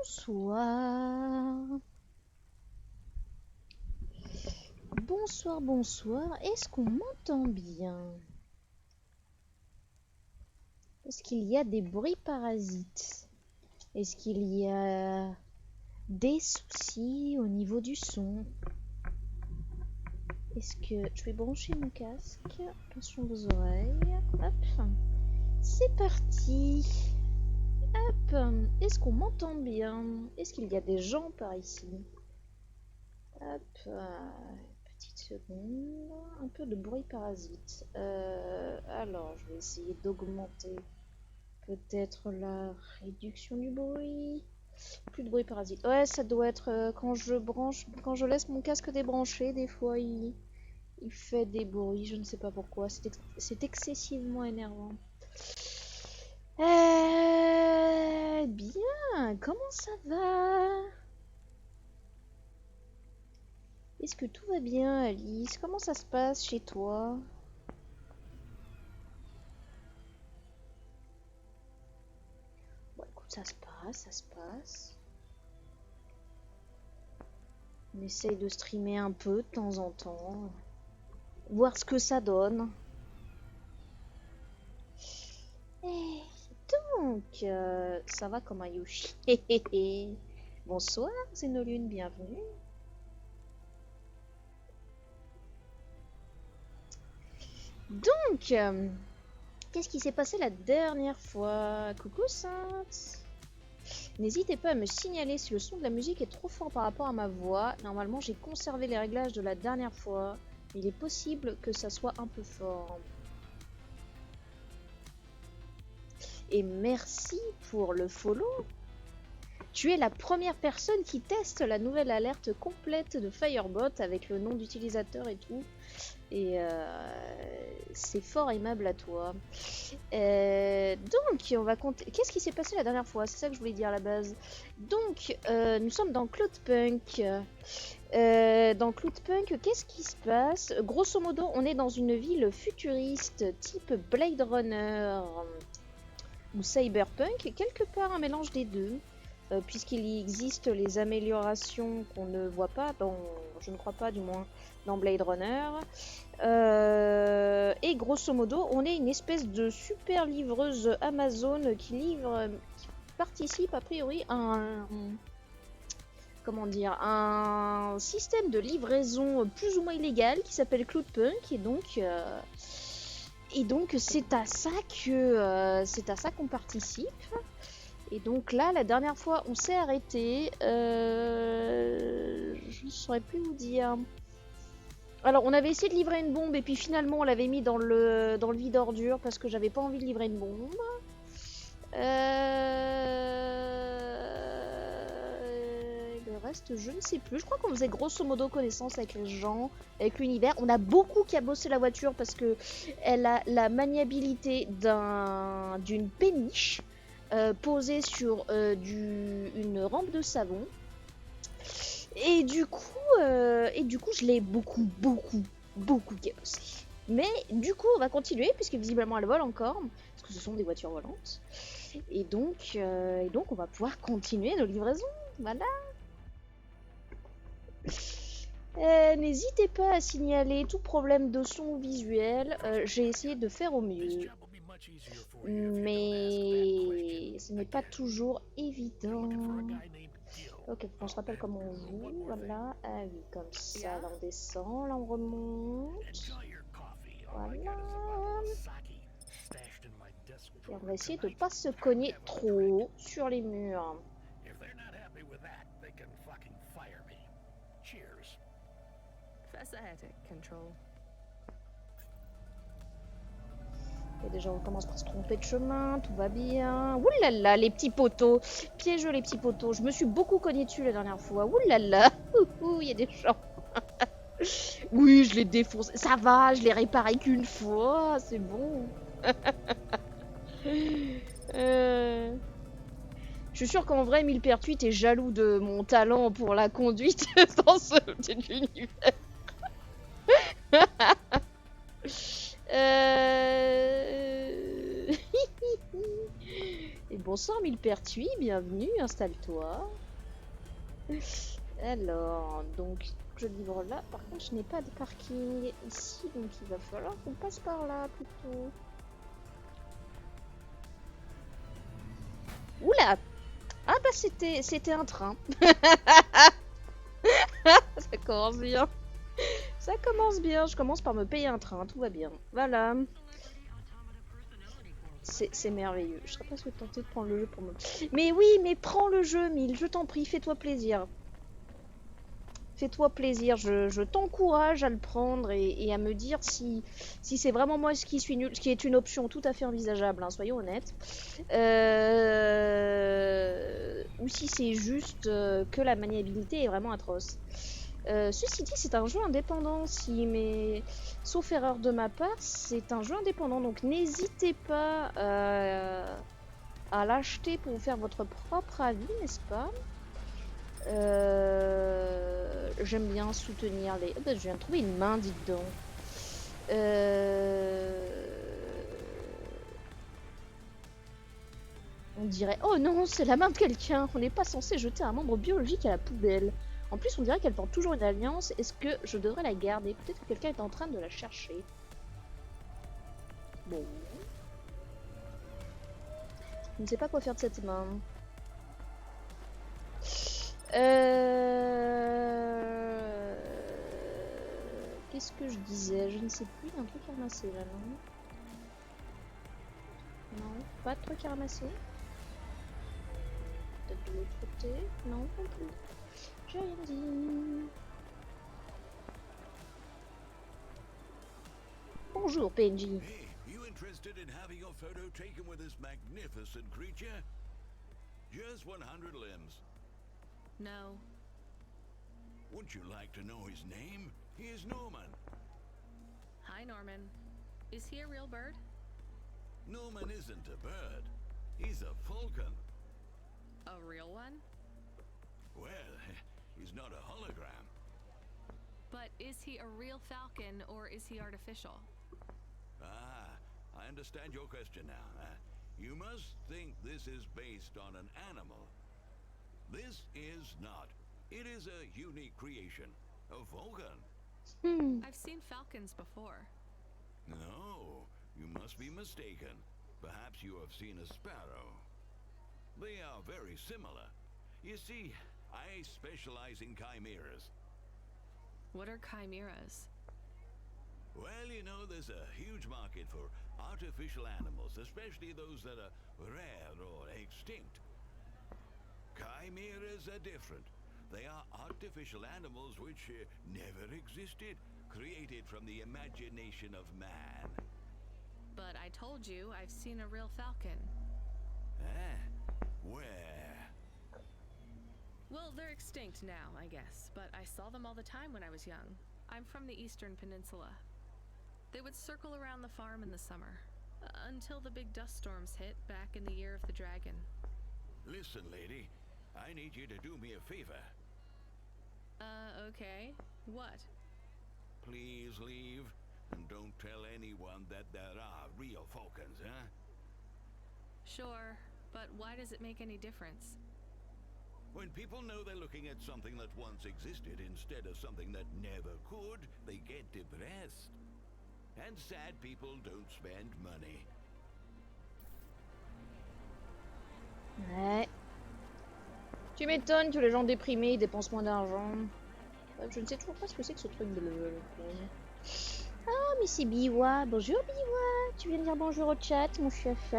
Bonsoir. Bonsoir, bonsoir. Est-ce qu'on m'entend bien? Est-ce qu'il y a des bruits parasites? Est-ce qu'il y a des soucis au niveau du son? Est-ce que... Je vais brancher mon casque. Attention vos oreilles. Hop. C'est parti. Hop. Est-ce qu'on m'entend bien? Est-ce qu'il y a des gens par ici? Hop. Petite seconde. Un peu de bruit parasite. Alors, je vais essayer d'augmenter peut-être la réduction du bruit. Plus de bruit parasite. Ouais, ça doit être quand je laisse mon casque débranché, des fois il fait des bruits, je ne sais pas pourquoi. C'est excessivement énervant. Bien, comment ça va? Est-ce que tout va bien, Alice? Comment ça se passe chez toi? Bon, écoute, ça se passe, ça se passe. On essaye de streamer un peu de temps en temps. Voir ce que ça donne. Donc, ça va comme un Yoshi. Bonsoir, Zénolune, bienvenue. Donc, qu'est-ce qui s'est passé la dernière fois? Coucou Sainte. N'hésitez pas à me signaler si le son de la musique est trop fort par rapport à ma voix. Normalement, j'ai conservé les réglages de la dernière fois. Il est possible que ça soit un peu fort. Et merci pour le follow. Tu es la première personne qui teste la nouvelle alerte complète de Firebot avec le nom d'utilisateur et tout. Et c'est fort aimable à toi. Donc, on va compter. Qu'est-ce qui s'est passé la dernière fois? C'est ça que je voulais dire à la base. Donc, nous sommes dans Cloudpunk. Dans Cloudpunk, qu'est-ce qui se passe? Grosso modo, on est dans une ville futuriste type Blade Runner ou Cyberpunk, quelque part un mélange des deux. Puisqu'il y existe les améliorations qu'on ne voit pas dans, je ne crois pas du moins, dans Blade Runner. Et grosso modo, on est une espèce de super livreuse Amazon qui participe a priori à un système de livraison plus ou moins illégal qui s'appelle Cloudpunk, et donc c'est à ça qu'on participe. Et donc là, la dernière fois, on s'est arrêté. Je ne saurais plus vous dire. Alors, on avait essayé de livrer une bombe et puis finalement, on l'avait mis dans le vide ordure parce que j'avais pas envie de livrer une bombe. Le reste, je ne sais plus. Je crois qu'on faisait grosso modo connaissance avec les gens, avec l'univers. On a beaucoup cabossé la voiture parce que elle a la maniabilité d'une péniche. Posée sur une rampe de savon, et du coup je l'ai beaucoup cabossé. Mais du coup on va continuer puisque visiblement elle vole encore parce que ce sont des voitures volantes, et donc on va pouvoir continuer nos livraisons. Voilà. N'hésitez pas à signaler tout problème de son ou visuel. J'ai essayé de faire au mieux, mais ce n'est pas toujours évident. Ok, on se rappelle comment on joue. Voilà, ah oui, comme ça, là on descend, là on remonte. Voilà. Et on va essayer de pas se cogner trop sur les murs. Et déjà on commence par se tromper de chemin, tout va bien. Oulala, les petits poteaux, piégeux les petits poteaux. Je me suis beaucoup cogné dessus la dernière fois. Oulala, il y a des gens. Oui, je les défonce. Ça va, je les réparais qu'une fois, c'est bon. Je suis sûre qu'en vrai, Millepertuis est jaloux de mon talent pour la conduite dans ce petit univers. bonsoir Millepertuis, bienvenue, installe-toi. Alors, donc, je livre là. Par contre, je n'ai pas de parking ici, donc il va falloir qu'on passe par là plutôt. Oula! Ah bah c'était un train. Ça commence bien. Ça commence bien. Je commence par me payer un train, tout va bien. Voilà. C'est merveilleux. Je serais presque tentée de prendre le jeu pour me... Mais oui, mais prends le jeu, Mille. Je t'en prie, fais-toi plaisir. Fais-toi plaisir. Je t'encourage à le prendre et à me dire si c'est vraiment moi ce qui suis nul, ce qui est une option tout à fait envisageable, hein, soyons honnêtes. Ou si c'est juste que la maniabilité est vraiment atroce. Ceci dit, c'est un jeu indépendant, sauf erreur de ma part, c'est un jeu indépendant, donc n'hésitez pas à l'acheter pour vous faire votre propre avis, n'est-ce pas? J'aime bien soutenir les... Oh bah, je viens de trouver une main, dites donc. On dirait... Oh non, c'est la main de quelqu'un. On n'est pas censé jeter un membre biologique à la poubelle. En plus, on dirait qu'elle porte toujours une alliance. Est-ce que je devrais la garder? Peut-être que quelqu'un est en train de la chercher. Bon. Je ne sais pas quoi faire de cette main. Qu'est-ce que je disais? Je ne sais plus. Il y a un truc à ramasser là, non? Non, pas de truc à ramasser. Peut-être de l'autre côté? Non, non plus. J'ai rien dit. Bonjour, PNJ. Hey, you interested in having your photo taken with this magnificent creature? Just 100 limbs. No. Would you like to know his name? He is Norman. Hi, Norman. Is he a real bird? Norman isn't a bird. He's a falcon. A real one? Well, he's not a hologram. But is he a real falcon or is he artificial? Ah, I understand your question now. You must think this is based on an animal. This is not. It is a unique creation. A falcon. I've seen falcons before. No, you must be mistaken. Perhaps you have seen a sparrow. They are very similar. You see, I specialize in chimeras. What are chimeras? Well, you know, there's a huge market for artificial animals, especially those that are rare or extinct. Chimeras are different. They are artificial animals which never existed, created from the imagination of man. But I told you I've seen a real falcon. Eh? Where? Well, they're extinct now, I guess, but I saw them all the time when I was young. I'm from the Eastern Peninsula. They would circle around the farm in the summer, until the big dust storms hit back in the year of the dragon. Listen, lady, I need you to do me a favor. Okay. What? Please leave, and don't tell anyone that there are real falcons, huh? Sure, but why does it make any difference? When people know they're looking at something that once existed instead of something that never could, they get depressed. And sad people don't spend money. Ouais. Tu m'étonnes que les gens déprimés dépensent moins d'argent. Je ne sais toujours pas ce que c'est que ce truc bleu. Ah, mais c'est Biwa. Bonjour Biwa. Tu viens de dire bonjour au chat, mon chef.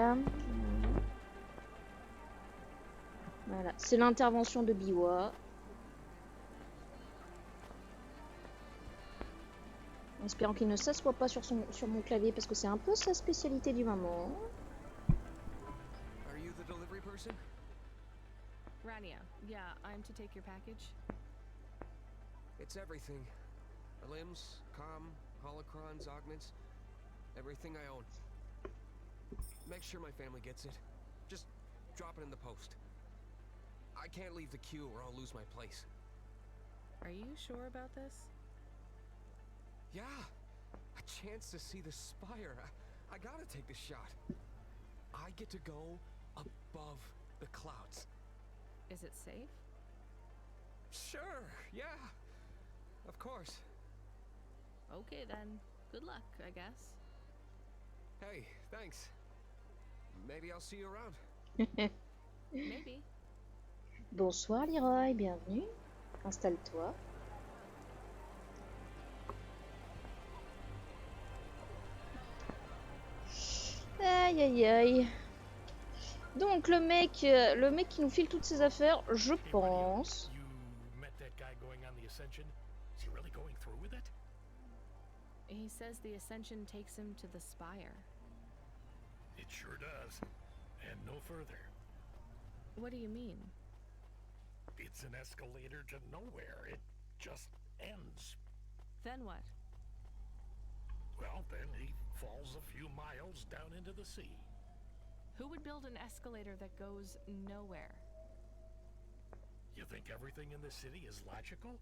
Voilà, c'est l'intervention de Biwa. En espérant qu'il ne s'assoit pas sur mon clavier parce que c'est un peu sa spécialité du moment. Are you the delivery person? Rania, yeah, I'm to take your package. It's everything. Limbs, holocrons, augments, everything I own. Make sure my family gets it. Just drop it in the post. I can't leave the queue or I'll lose my place. Are you sure about this? Yeah, a chance to see the spire. I gotta take the shot. I get to go above the clouds. Is it safe? Sure, yeah. Of course. Okay then. Good luck, I guess. Hey, thanks. Maybe I'll see you around. Maybe. Bonsoir Leroy, bienvenue. Installe-toi. Aïe aïe aïe. Donc le mec qui nous file toutes ses affaires, je pense. You met that guy going on the Ascension? Is he really going through with it? He says the Ascension takes him to the Spire. It sure does. And no further. What do you mean? It's an escalator to nowhere. It just ends. Then what? Well, then he falls a few miles down into the sea. Who would build an escalator that goes nowhere? You think everything in the city is logical?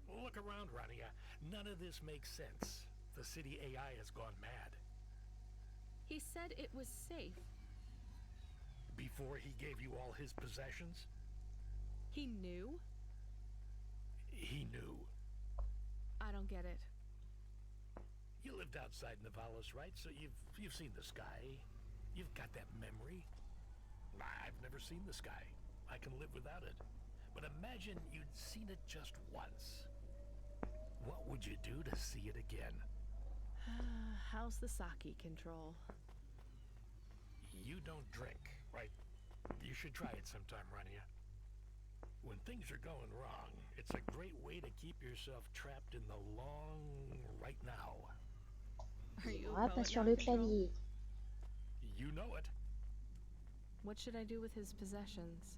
Well, look around, Rania. None of this makes sense. The city AI has gone mad. He said it was safe. Before he gave you all his possessions, He knew? he knew. I don't get it. You lived outside Nivalis, right? So you've seen the sky. You've got that memory. I've never seen the sky. I can live without it. But imagine you'd seen it just once. What would you do to see it again? How's the sake control? You don't drink, right? You should try it sometime, Rania. When things are going wrong, it's a great way to keep yourself trapped in the long right now. Are you a Ah, poet pas sur now, le Control? clavier. You know it. What should I do with his possessions?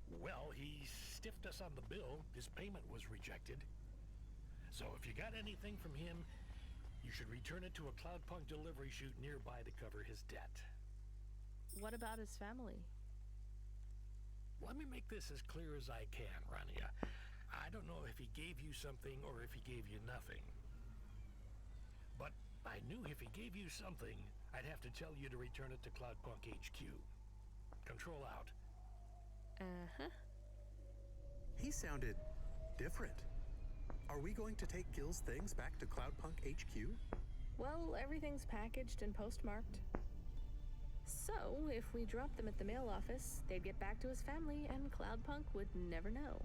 Well, he stiffed us on the bill. His payment was rejected. So if you got anything from him, you should return it to a Cloudpunk delivery chute nearby to cover his debt. What about his family? Let me make this as clear as I can, Rania. I don't know if he gave you something or if he gave you nothing. But I knew if he gave you something, I'd have to tell you to return it to Cloudpunk HQ. Control out. Uh-huh. He sounded different. Are we going to take Gill's things back to Cloudpunk HQ? Well, everything's packaged and postmarked. So, if we dropped them at the mail office, they'd get back to his family and Cloudpunk would never know.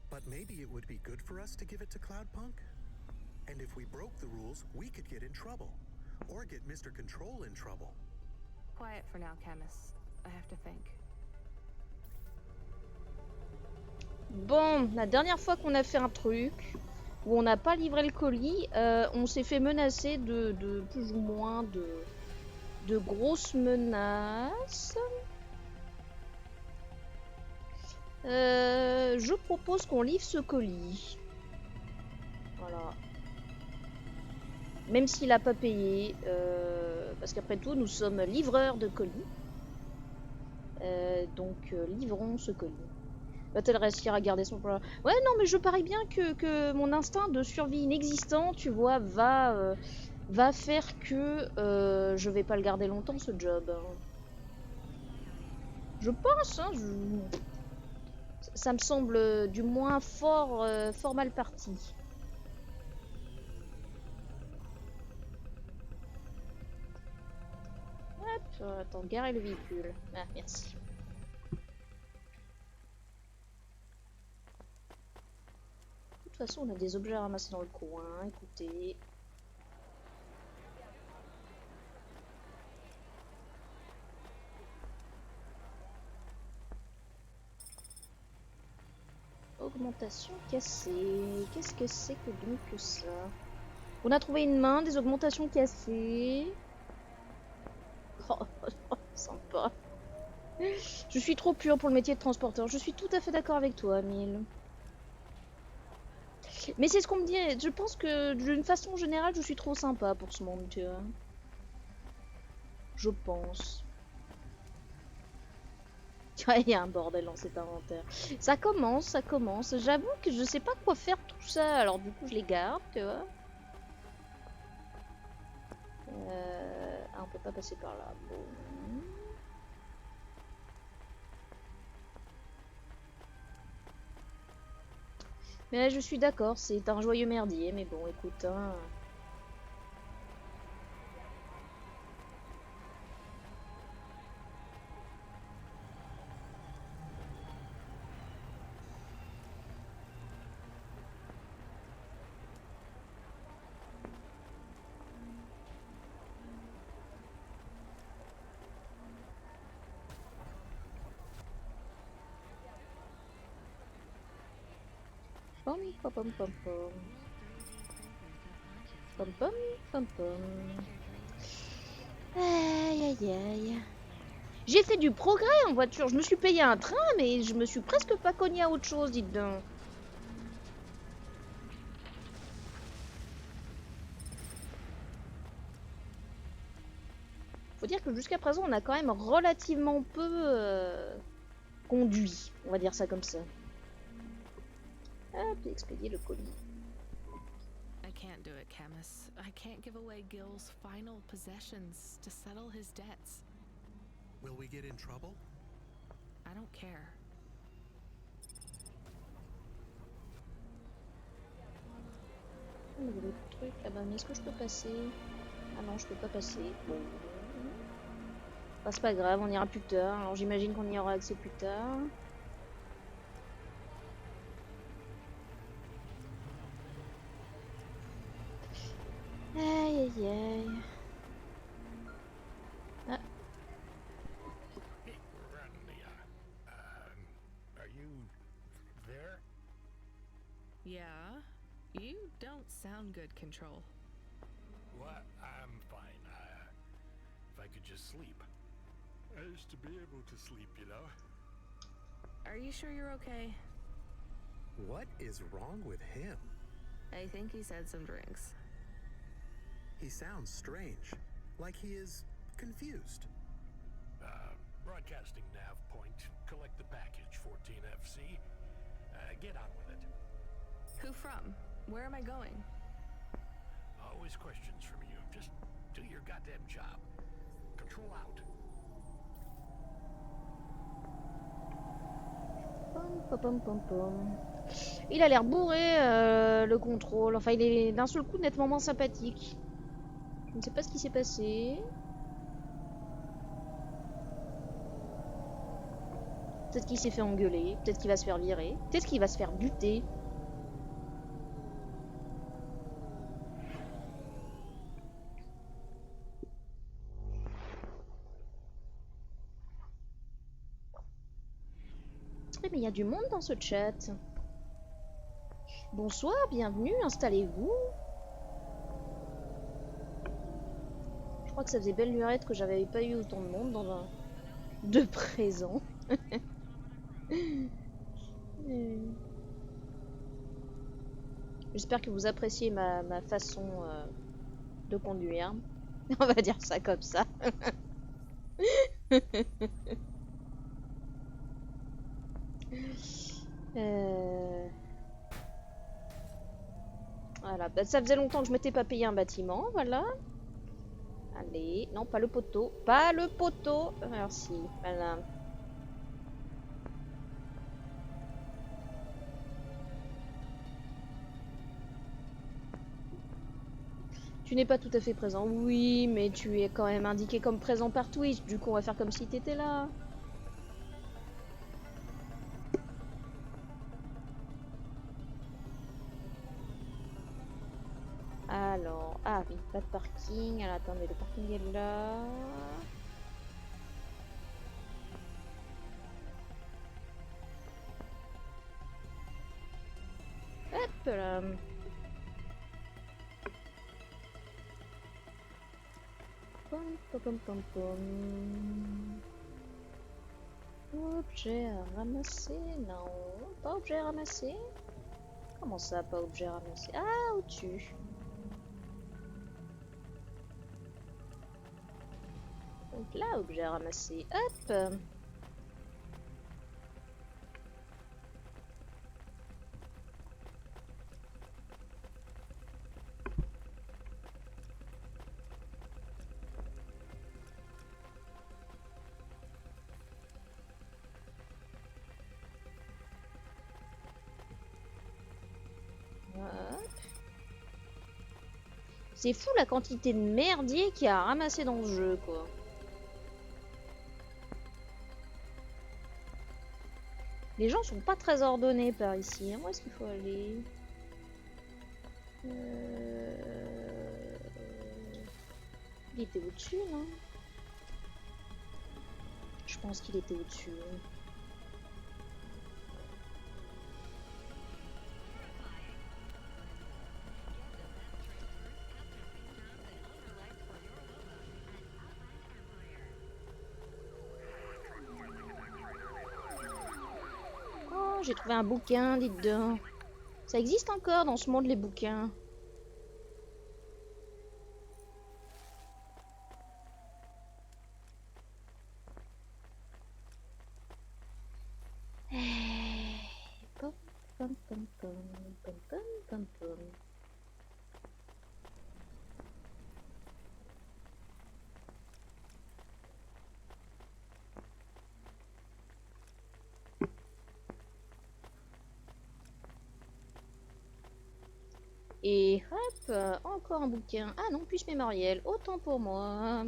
But maybe it would be good for us to give it to Cloudpunk? And if we broke the rules, we could get in trouble. Or get Mr. Control in trouble. Quiet for now, Camus. I have to think. Bon, la dernière fois qu'on a fait un truc où on n'a pas livré le colis, on s'est fait menacer de plus ou moins de grosses menaces. Je propose qu'on livre ce colis. Voilà. Même s'il n'a pas payé, parce qu'après tout, nous sommes livreurs de colis. Donc, livrons ce colis. Va-t-elle réussir à garder son plan? Ouais, non, mais je parie bien que mon instinct de survie inexistant, tu vois, va faire que je vais pas le garder longtemps, ce job. Je pense, hein, ça me semble du moins fort mal parti. Hop, attends, garer le véhicule. Ah, merci. De toute façon, on a des objets à ramasser dans le coin. Écoutez. Augmentation cassée. Qu'est-ce que c'est que donc que ça? On a trouvé une main, des augmentations cassées. Oh, sympa. Je suis trop pure pour le métier de transporteur. Je suis tout à fait d'accord avec toi, Mille. Mais c'est ce qu'on me dit. Je pense que d'une façon générale, je suis trop sympa pour ce monde, tu vois. Je pense. Il y a un bordel dans cet inventaire. Ça commence. J'avoue que je sais pas quoi faire tout ça. Alors du coup, je les garde, tu vois. Ah, on peut pas passer par là. Bon. Mais je suis d'accord, c'est un joyeux merdier, mais bon, écoute, hein... Pom pom pom pom pom. Pom pom pom pom. Aïe aïe aïe. J'ai fait du progrès en voiture. Je me suis payé un train, mais je me suis presque pas cogné à autre chose, dites donc. Faut dire que jusqu'à présent, on a quand même relativement peu conduit. On va dire ça comme ça. Hop, expédier le colis. I can't do it, Camus. I can't give away Gill's final possessions to settle his debts. Will we get in trouble? I don't care. Il y a d'autres trucs là-bas, mais est-ce que je peux passer? Ah non, je peux pas passer. Bon. Bah, c'est pas grave, on ira plus tard. Alors j'imagine qu'on y aura accès plus tard. Aïe aïe aïe. Ah, Hey, we're on the, are you there? Yeah? You don't sound good, Control. What? I'm fine. If I could just sleep. I used to be able to sleep, you know? Are you sure you're okay? What is wrong with him? I think he's had some drinks. He sounds strange, like he is confused. Broadcasting nav point. Collect the package, 14FC. Get on with it. Who from? Where am I going? Always questions from you. Just do your goddamn job. Control out. pom, pom, pom, pom, pom. Il a l'air bourré, le contrôle. Enfin, il est d'un seul coup nettement moins sympathique. Je ne sais pas ce qui s'est passé. Peut-être qu'il s'est fait engueuler. Peut-être qu'il va se faire virer. Peut-être qu'il va se faire buter. Mais il y a du monde dans ce chat. Bonsoir, bienvenue, installez-vous. Je crois que ça faisait belle lurette que j'avais pas eu autant de monde dans un... de présent. J'espère que vous appréciez ma façon de conduire. On va dire ça comme ça. Voilà, bah, ça faisait longtemps que je m'étais pas payé un bâtiment, voilà. Allez, non, pas le poteau. Pas le poteau. Merci, voilà. Tu n'es pas tout à fait présent. Oui, mais tu es quand même indiqué comme présent par Twitch. Du coup, on va faire comme si t'étais là. Alors, ah oui, pas de parking. Alors, attendez, le parking est là. Hop là. Pom, pom, pom, pom, pom. Objet à ramasser? Non, pas objet à ramasser. Comment ça, pas objet à ramasser? Ah, au-dessus. Donc là, objet à ramasser. Hop. C'est fou la quantité de merdier qu'il y a à ramasser dans ce jeu, quoi. Les gens sont pas très ordonnés par ici. Où est-ce qu'il faut aller? Il était au-dessus, non? Je pense qu'il était au-dessus. Oh, j'ai trouvé un bouquin, dites donc. Ça existe encore dans ce monde, les bouquins. Pom, pom, pom, pom, pom, pom, pom, pom. Et hop, encore un bouquin. Ah non, plus mémoriel. Autant pour moi.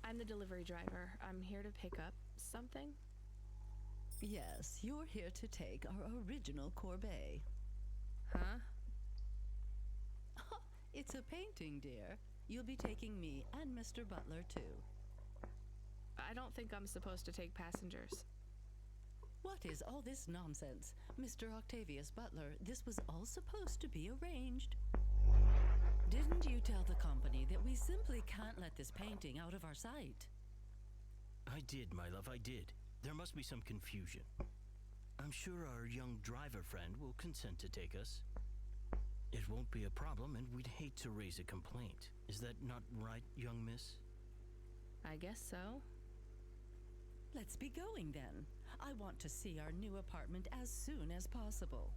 I'm the delivery driver. I'm here to pick up something. Yes, you're here to take our original corbeille. Huh? It's a painting, dear. You'll be taking me and Mr. Butler, too. I don't think I'm supposed to take passengers. What is all this nonsense? Mr. Octavius Butler, this was all supposed to be arranged. Didn't you tell the company that we simply can't let this painting out of our sight? I did, my love, I did. There must be some confusion. I'm sure our young driver friend will consent to take us. It won't be a problem, and we'd hate to raise a complaint. Is that not right, young miss? I guess so. Let's be going then. I want to see our new apartment as soon as possible.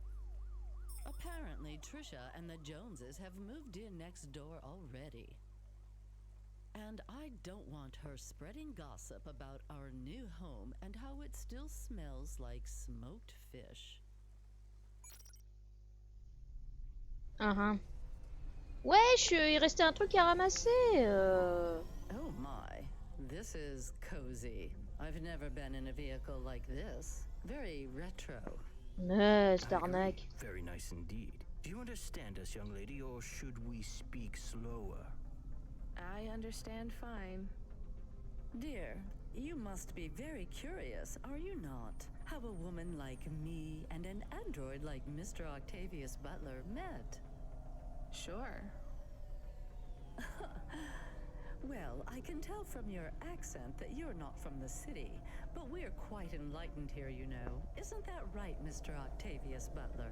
Apparently, Trisha and the Joneses have moved in next door already. And I don't want her spreading gossip about our new home and how it still smells like smoked fish. Wesh, il restait un truc à ramasser. Oh my, this is cozy. I've never been in a vehicle like this. Very retro. C'est arnaque. Very nice indeed. Do you understand us, young lady, or should we speak slower? I understand fine. Dear, you must be very curious, are you not? How a woman like me and an android like Mr. Octavius Butler met. Sure. Well, I can tell from your accent that you're not from the city, but we're quite enlightened here, you know. Isn't that right, Mr. Octavius Butler?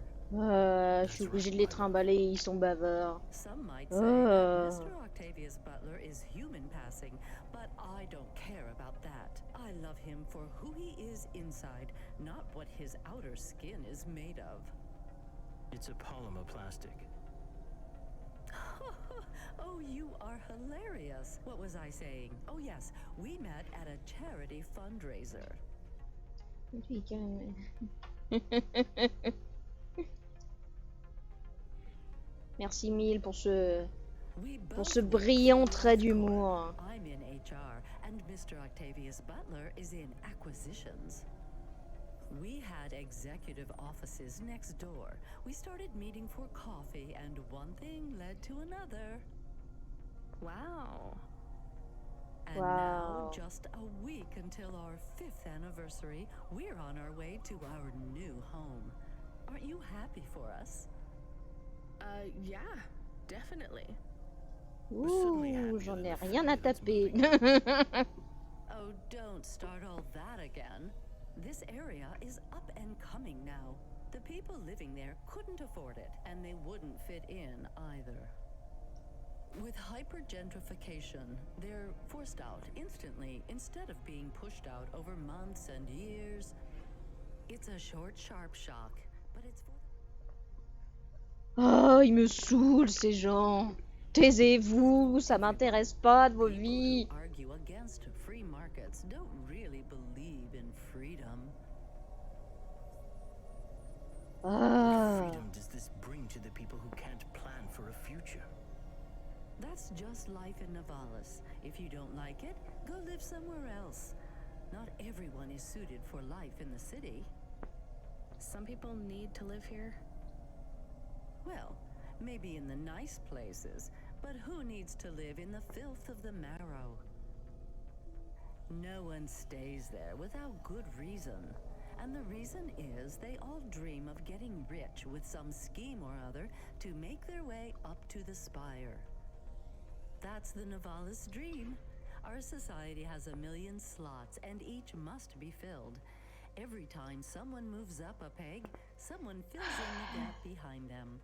Je suis obligée de les trimballer, ils sont bavards. Some might say that Mr. Octavius Butler is human passing, but I don't care about that. I love him for who he is inside, not what his outer skin is made of. It's a polymer plastic. Oh, you are hilarious. What was I saying? Oh yes, we met at a charity fundraiser. Merci mille pour ce brillant trait d'humour. I'm in HR and Mr. Octavius Butler is in acquisitions. We had executive offices next door. We started meeting for coffee and one thing led to another. Wow. And now, just a week until our 5th anniversary, we're on our way to our new home. Aren't you happy for us? Yeah, definitely. Ouh, j'en ai rien à taper. Oh, don't start all that again. This area is up and coming now. The people living there couldn't afford it, and they wouldn't fit in either. With hyper-gentrification, they're forced out instantly instead of being pushed out over months and years. It's a short, sharp shock, but it's for... Oh, ils me saoulent ces gens. Taisez-vous, ça m'intéresse pas de vos People vies. who argue against free markets don't really believe in freedom. What Ah. freedom does this bring to the people who can't plan for a future? That's just life in Navalis. If you don't like it, go live somewhere else. Not everyone is suited for life in the city. Some people need to live here. Well, maybe in the nice places, but who needs to live in the filth of the marrow? No one stays there without good reason. And the reason is they all dream of getting rich with some scheme or other to make their way up to the spire. That's the Navalis dream. Our society has 1,000,000 slots, and each must be filled. Every time someone moves up a peg, someone fills in the gap behind them.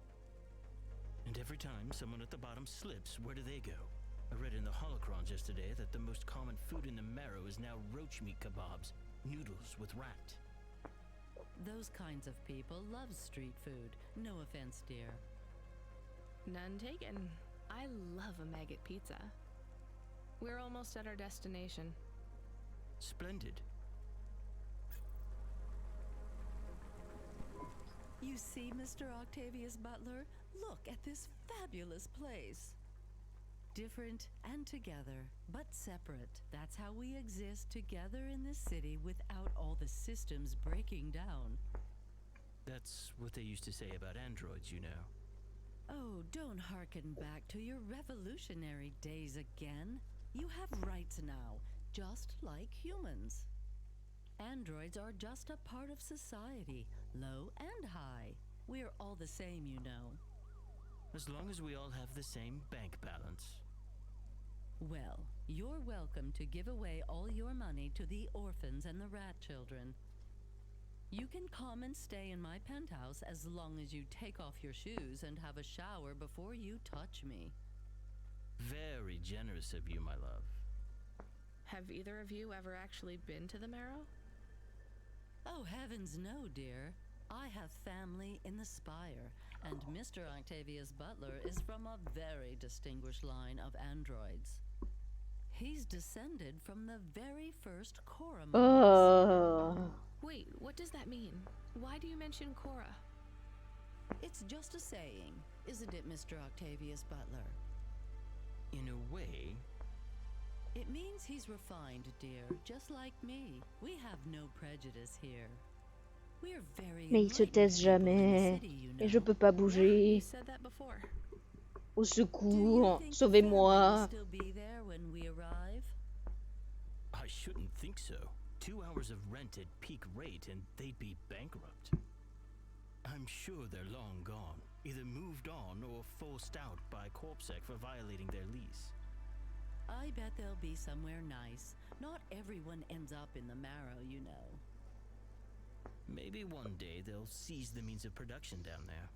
And every time someone at the bottom slips, where do they go? I read in the holocrons yesterday that the most common food in the marrow is now roach meat kebabs, noodles with rat. Those kinds of people love street food. No offense, dear. None taken. I love a maggot pizza. We're almost at our destination. Splendid. You see, Mr. Octavius Butler? Look at this fabulous place. Different and together, but separate. That's how we exist together in this city without all the systems breaking down. That's what they used to say about androids, you know. Oh, don't hearken back to your revolutionary days again. You have rights now, just like humans. Androids are just a part of society, low and high. We're all the same, you know. As long as we all have the same bank balance. Well, you're welcome to give away all your money to the orphans and the rat children. You can come and stay in my penthouse as long as you take off your shoes and have a shower before you touch me. Very generous of you, my love. Have either of you ever actually been to the Marrow? Oh, heavens no, dear. I have family in the Spire, and Mr. Octavius Butler is from a very distinguished line of androids. He's descended from the very first CORA monks. Wait, what does that mean? Why do you mention CORA? It's just a saying, isn't it, Mr. Octavius Butler? In a way. It means he's refined, dear, just like me. We have no prejudice here. We're very Mais il se taise jamais. Et je peux pas bouger. You said that before. Au secours, sauvez-moi. I shouldn't think so. 2 hours of rent at peak rate and they'd be bankrupt. I'm sure they're long gone, either moved on or forced out by Corpsec for violating their lease. I bet they'll be somewhere nice. Not everyone ends up in the Marrow, you know. Maybe one day they'll seize the means of production down there.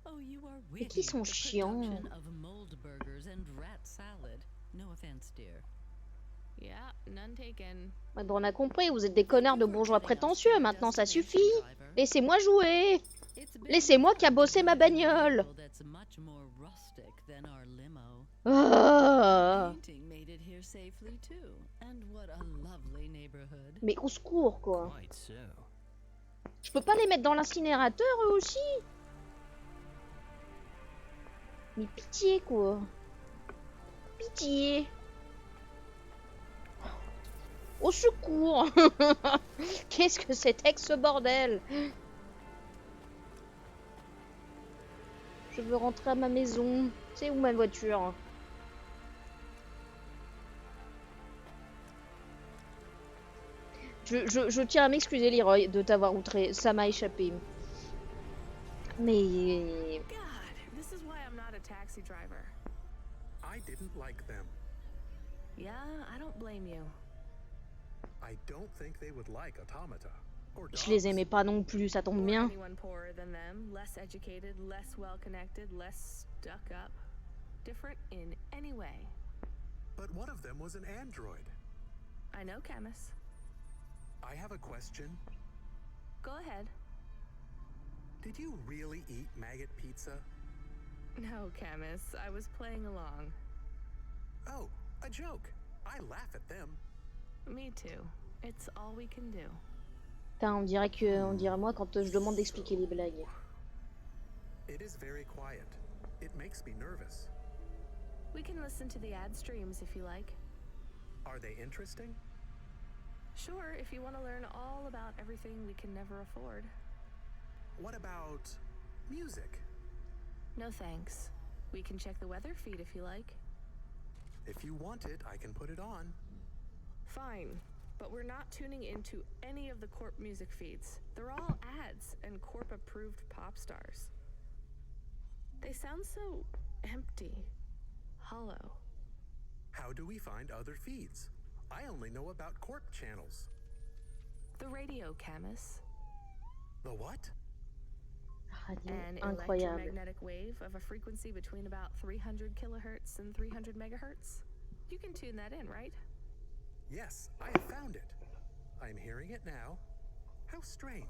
Oh, you are Mais with qui sont the chiants. production of mold burgers and rat salad. No offense, dear. Yeah, none taken. Ouais, bon, on a compris, vous êtes des connards de bourgeois prétentieux, maintenant ça suffit. Laissez-moi jouer. Laissez-moi cabosser ma bagnole. Ah. Mais au secours, quoi. Quite so. Je peux pas les mettre dans l'incinérateur, eux aussi? Mais pitié, quoi. Pitié. Au secours. Qu'est-ce que c'était que ce bordel? Je veux rentrer à ma maison. C'est où ma voiture? Je tiens à m'excuser, Leroy, de t'avoir outré. Ça m'a échappé. Mais... God, this is why I'm not a taxi driver. I didn't like them. Yeah, I don't blame you. I don't think they would like automata. Or Je les dogs. aimais pas non plus, ça tombe Or bien. anyone poorer than them, less educated, less well-connected, less stuck up. Different in any way. But one of them was an android. I know, Camus. I have a question. Go ahead. Did you really eat maggot pizza? No, Camus. I was playing along. Oh, a joke. I laugh at them. Me too. It's all we can do. Putain, on dirait moi quand je demande d'expliquer les blagues. It is very quiet. It makes me nervous. We can listen to the ad streams if you like. Are they interesting? Sure, if you want to learn all about everything we can never afford. What about music? No thanks. We can check the weather feed if you like. If you want it, I can put it on. Fine, but we're not tuning into any of the Corp music feeds. They're all ads and Corp-approved pop stars. They sound so empty, hollow. How do we find other feeds? I only know about Corp channels. The radio, Camus. The what? Radio An incroyable. electromagnetic wave of a frequency between about 300 kilohertz and 300 megahertz. You can tune that in, right? Yes, I have found it. I'm hearing it now. How strange.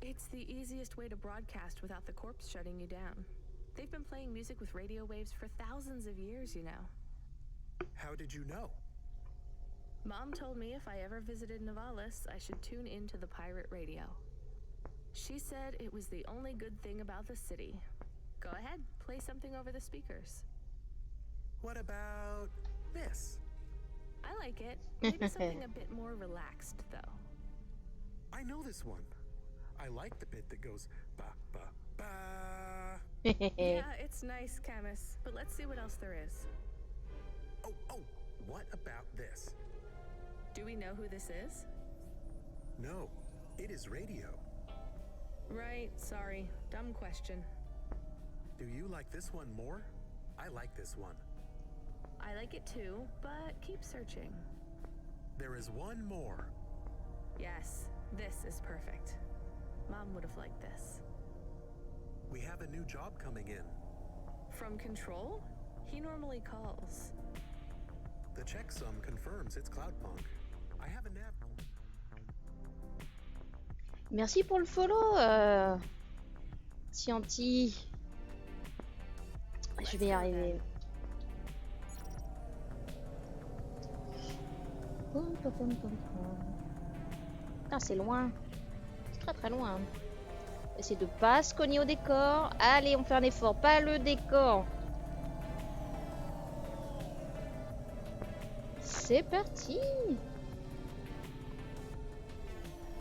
It's the easiest way to broadcast without the corpse shutting you down. They've been playing music with radio waves for thousands of years, you know. How did you know? Mom told me if I ever visited Novalis, I should tune into the pirate radio. She said it was the only good thing about the city. Go ahead, play something over the speakers. What about this? I like it. Maybe something a bit more relaxed, though. I know this one. I like the bit that goes ba ba ba. Yeah, it's nice, Camus, but let's see what else there is. Oh, what about this? Do we know who this is? No, it is radio. Right, sorry. Dumb question. Do you like this one more? I like this one. I like it too, but keep searching. There is one more. Yes, this is perfect. Mom would have liked this. We have a new job coming in. From Control? He normally calls. The checksum confirms it's Cloudpunk. I have a nav. Merci pour le follow, Tianti. Je vais y arriver. Ah, c'est loin. C'est très très loin. Essayer de pas se cogner au décor. Allez, on fait un effort. Pas le décor. C'est parti.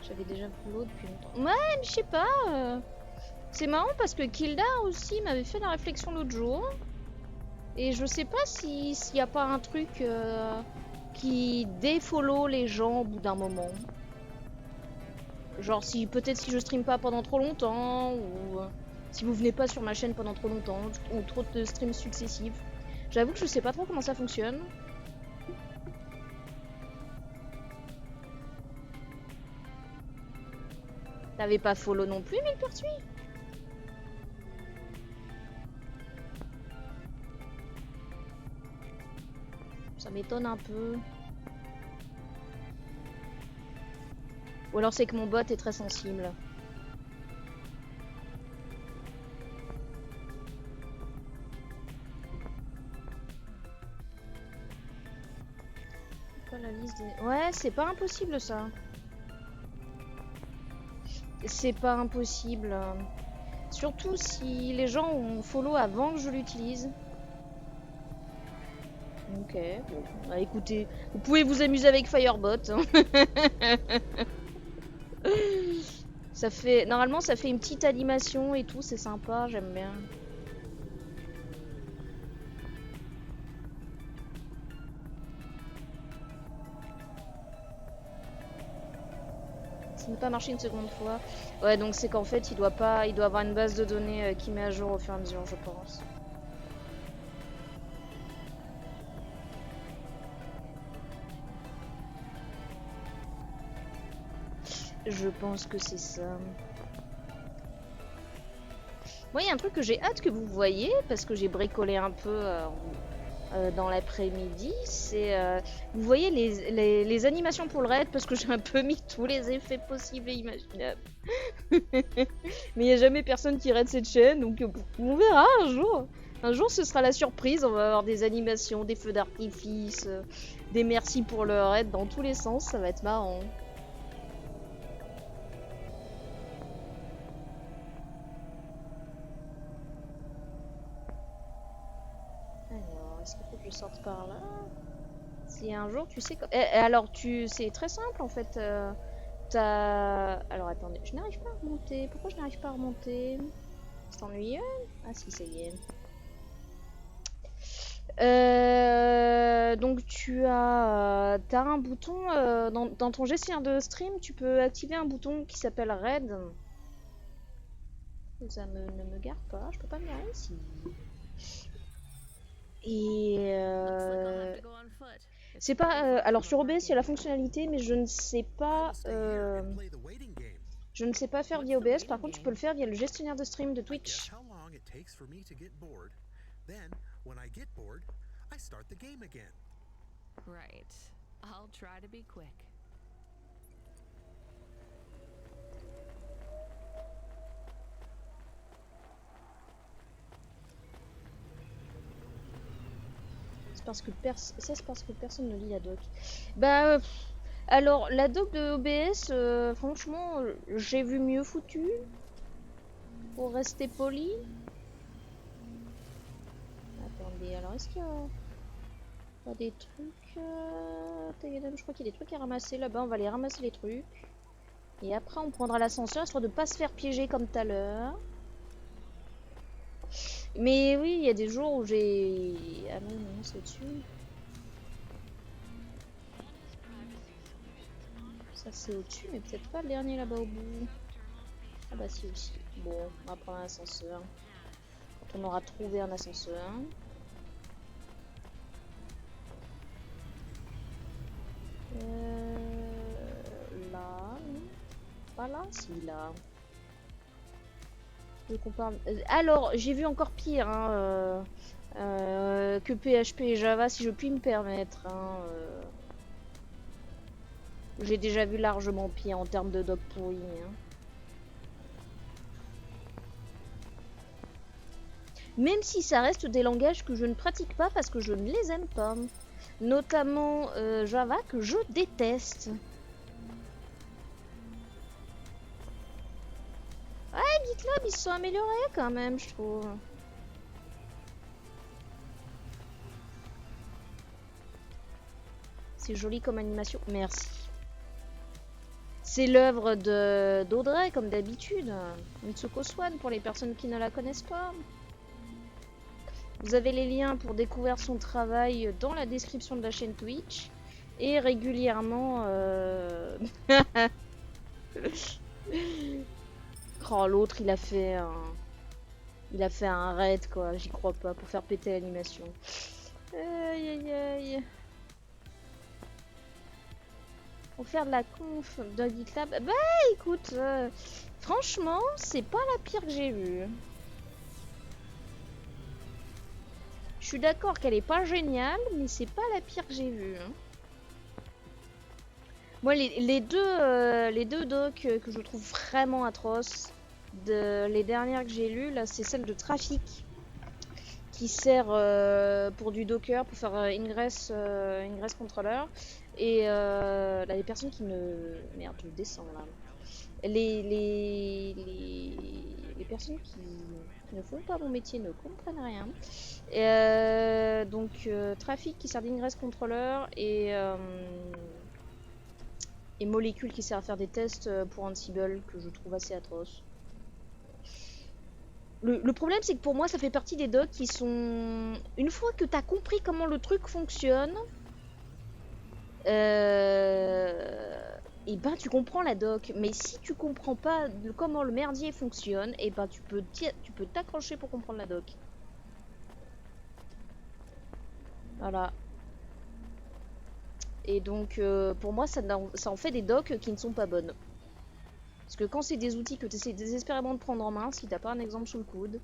J'avais déjà follow depuis longtemps. Ouais, mais je sais pas. C'est marrant parce que Kilda aussi m'avait fait la réflexion l'autre jour. Et je sais pas s'il y a pas un truc qui défollow les gens au bout d'un moment. Genre si peut-être si je stream pas pendant trop longtemps ou si vous venez pas sur ma chaîne pendant trop longtemps ou trop de streams successifs. J'avoue que je sais pas trop comment ça fonctionne. T'avais pas follow non plus, Millepertuis? Ça m'étonne un peu. Ou alors c'est que mon bot est très sensible. Pas la liste des... Ouais, c'est pas impossible ça. C'est pas impossible. Surtout si les gens ont follow avant que je l'utilise. Ok, bon, bah écoutez, vous pouvez vous amuser avec Firebot. Hein. Ça fait, normalement ça fait une petite animation et tout, c'est sympa, j'aime bien. Ça n'a pas marché une seconde fois. Ouais, donc c'est qu'en fait il doit avoir une base de données qui met à jour au fur et à mesure, je pense. Je pense que c'est ça. Moi, il y a un truc que j'ai hâte que vous voyez, parce que j'ai bricolé un peu dans l'après-midi, c'est... vous voyez les animations pour le raid, parce que j'ai un peu mis tous les effets possibles et imaginables. Mais il n'y a jamais personne qui raid cette chaîne, donc on verra un jour. Un jour, ce sera la surprise, on va avoir des animations, des feux d'artifice, des merci pour le raid dans tous les sens, ça va être marrant. Est-ce qu'il faut que je sorte par là? Si un jour tu sais... alors c'est très simple en fait. Alors attendez, je n'arrive pas à remonter. Pourquoi je n'arrive pas à remonter? C'est ennuyeux? Ah si, ça y est. Donc tu as un bouton dans ton gestionnaire de stream, tu peux activer un bouton qui s'appelle raid. Ça ne me garde pas, je peux pas me garer ici. Et c'est pas alors sur OBS il y a la fonctionnalité, mais je ne sais pas faire via OBS. Par contre tu peux le faire via le gestionnaire de stream de Twitch. Right. I'll try to be quick. C'est parce que personne ne lit la doc. Bah alors la doc de OBS, franchement, j'ai vu mieux foutu. Pour rester poli. Attendez, alors est-ce qu'il y a pas des trucs je crois qu'il y a des trucs à ramasser là-bas. On va aller ramasser les trucs. Et après on prendra l'ascenseur histoire de pas se faire piéger comme tout à l'heure. Mais oui, il y a des jours où j'ai... Ah non, non, c'est au-dessus. Ça c'est au-dessus, mais peut-être pas le dernier là-bas au bout. Ah bah si aussi. Bon, on va prendre un ascenseur. Quand on aura trouvé un ascenseur. Là... Pas là? Si, là. Alors, j'ai vu encore pire que PHP et Java, si je puis me permettre. J'ai déjà vu largement pire en termes de doc pourri. Même si ça reste des langages que je ne pratique pas parce que je ne les aime pas. Notamment Java, que je déteste. Ouais, GitLab, ils se sont améliorés quand même, je trouve. C'est joli comme animation. Merci. C'est l'œuvre d'Audrey, comme d'habitude. Mitsuko Swan, pour les personnes qui ne la connaissent pas. Vous avez les liens pour découvrir son travail dans la description de la chaîne Twitch. Et régulièrement... Oh, l'autre, il a fait un raid, quoi. J'y crois pas, pour faire péter l'animation. Aïe, aïe, aïe. Pour faire de la conf de GitLab. Bah, écoute, franchement, c'est pas la pire que j'ai vue. Je suis d'accord qu'elle est pas géniale, mais c'est pas la pire que j'ai vue. Moi, les deux docs que je trouve vraiment atroces, les dernières que j'ai lues, là, c'est celle de Trafic, qui sert pour du Docker, pour faire ingress controller, et là, les personnes qui ne... Merde, je descends là. Les personnes qui ne font pas mon métier ne comprennent rien. Donc, Trafic qui sert d'ingress controller, et Molécule qui sert à faire des tests pour Ansible, que je trouve assez atroce. Le problème, c'est que pour moi, ça fait partie des docs qui sont... Une fois que tu as compris comment le truc fonctionne, et ben tu comprends la doc. Mais si tu comprends pas comment le merdier fonctionne, et ben tu peux t'accrocher pour comprendre la doc. Voilà. Et donc, pour moi, ça en fait des docs qui ne sont pas bonnes. Parce que quand c'est des outils que tu essaies désespérément de prendre en main, si t'as pas un exemple sous le coude,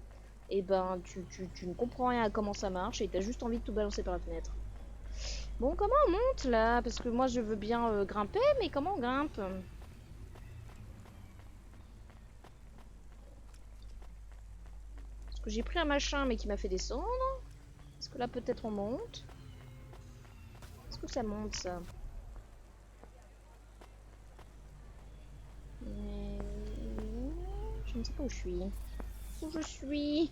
et ben tu ne comprends rien à comment ça marche et t'as juste envie de tout balancer par la fenêtre. Bon, comment on monte là? Parce que moi je veux bien grimper, mais comment on grimpe? Parce que j'ai pris un machin mais qui m'a fait descendre. Est-ce que là peut-être on monte? Est-ce que ça monte ça? Mais... je ne sais pas où je suis. Où je suis?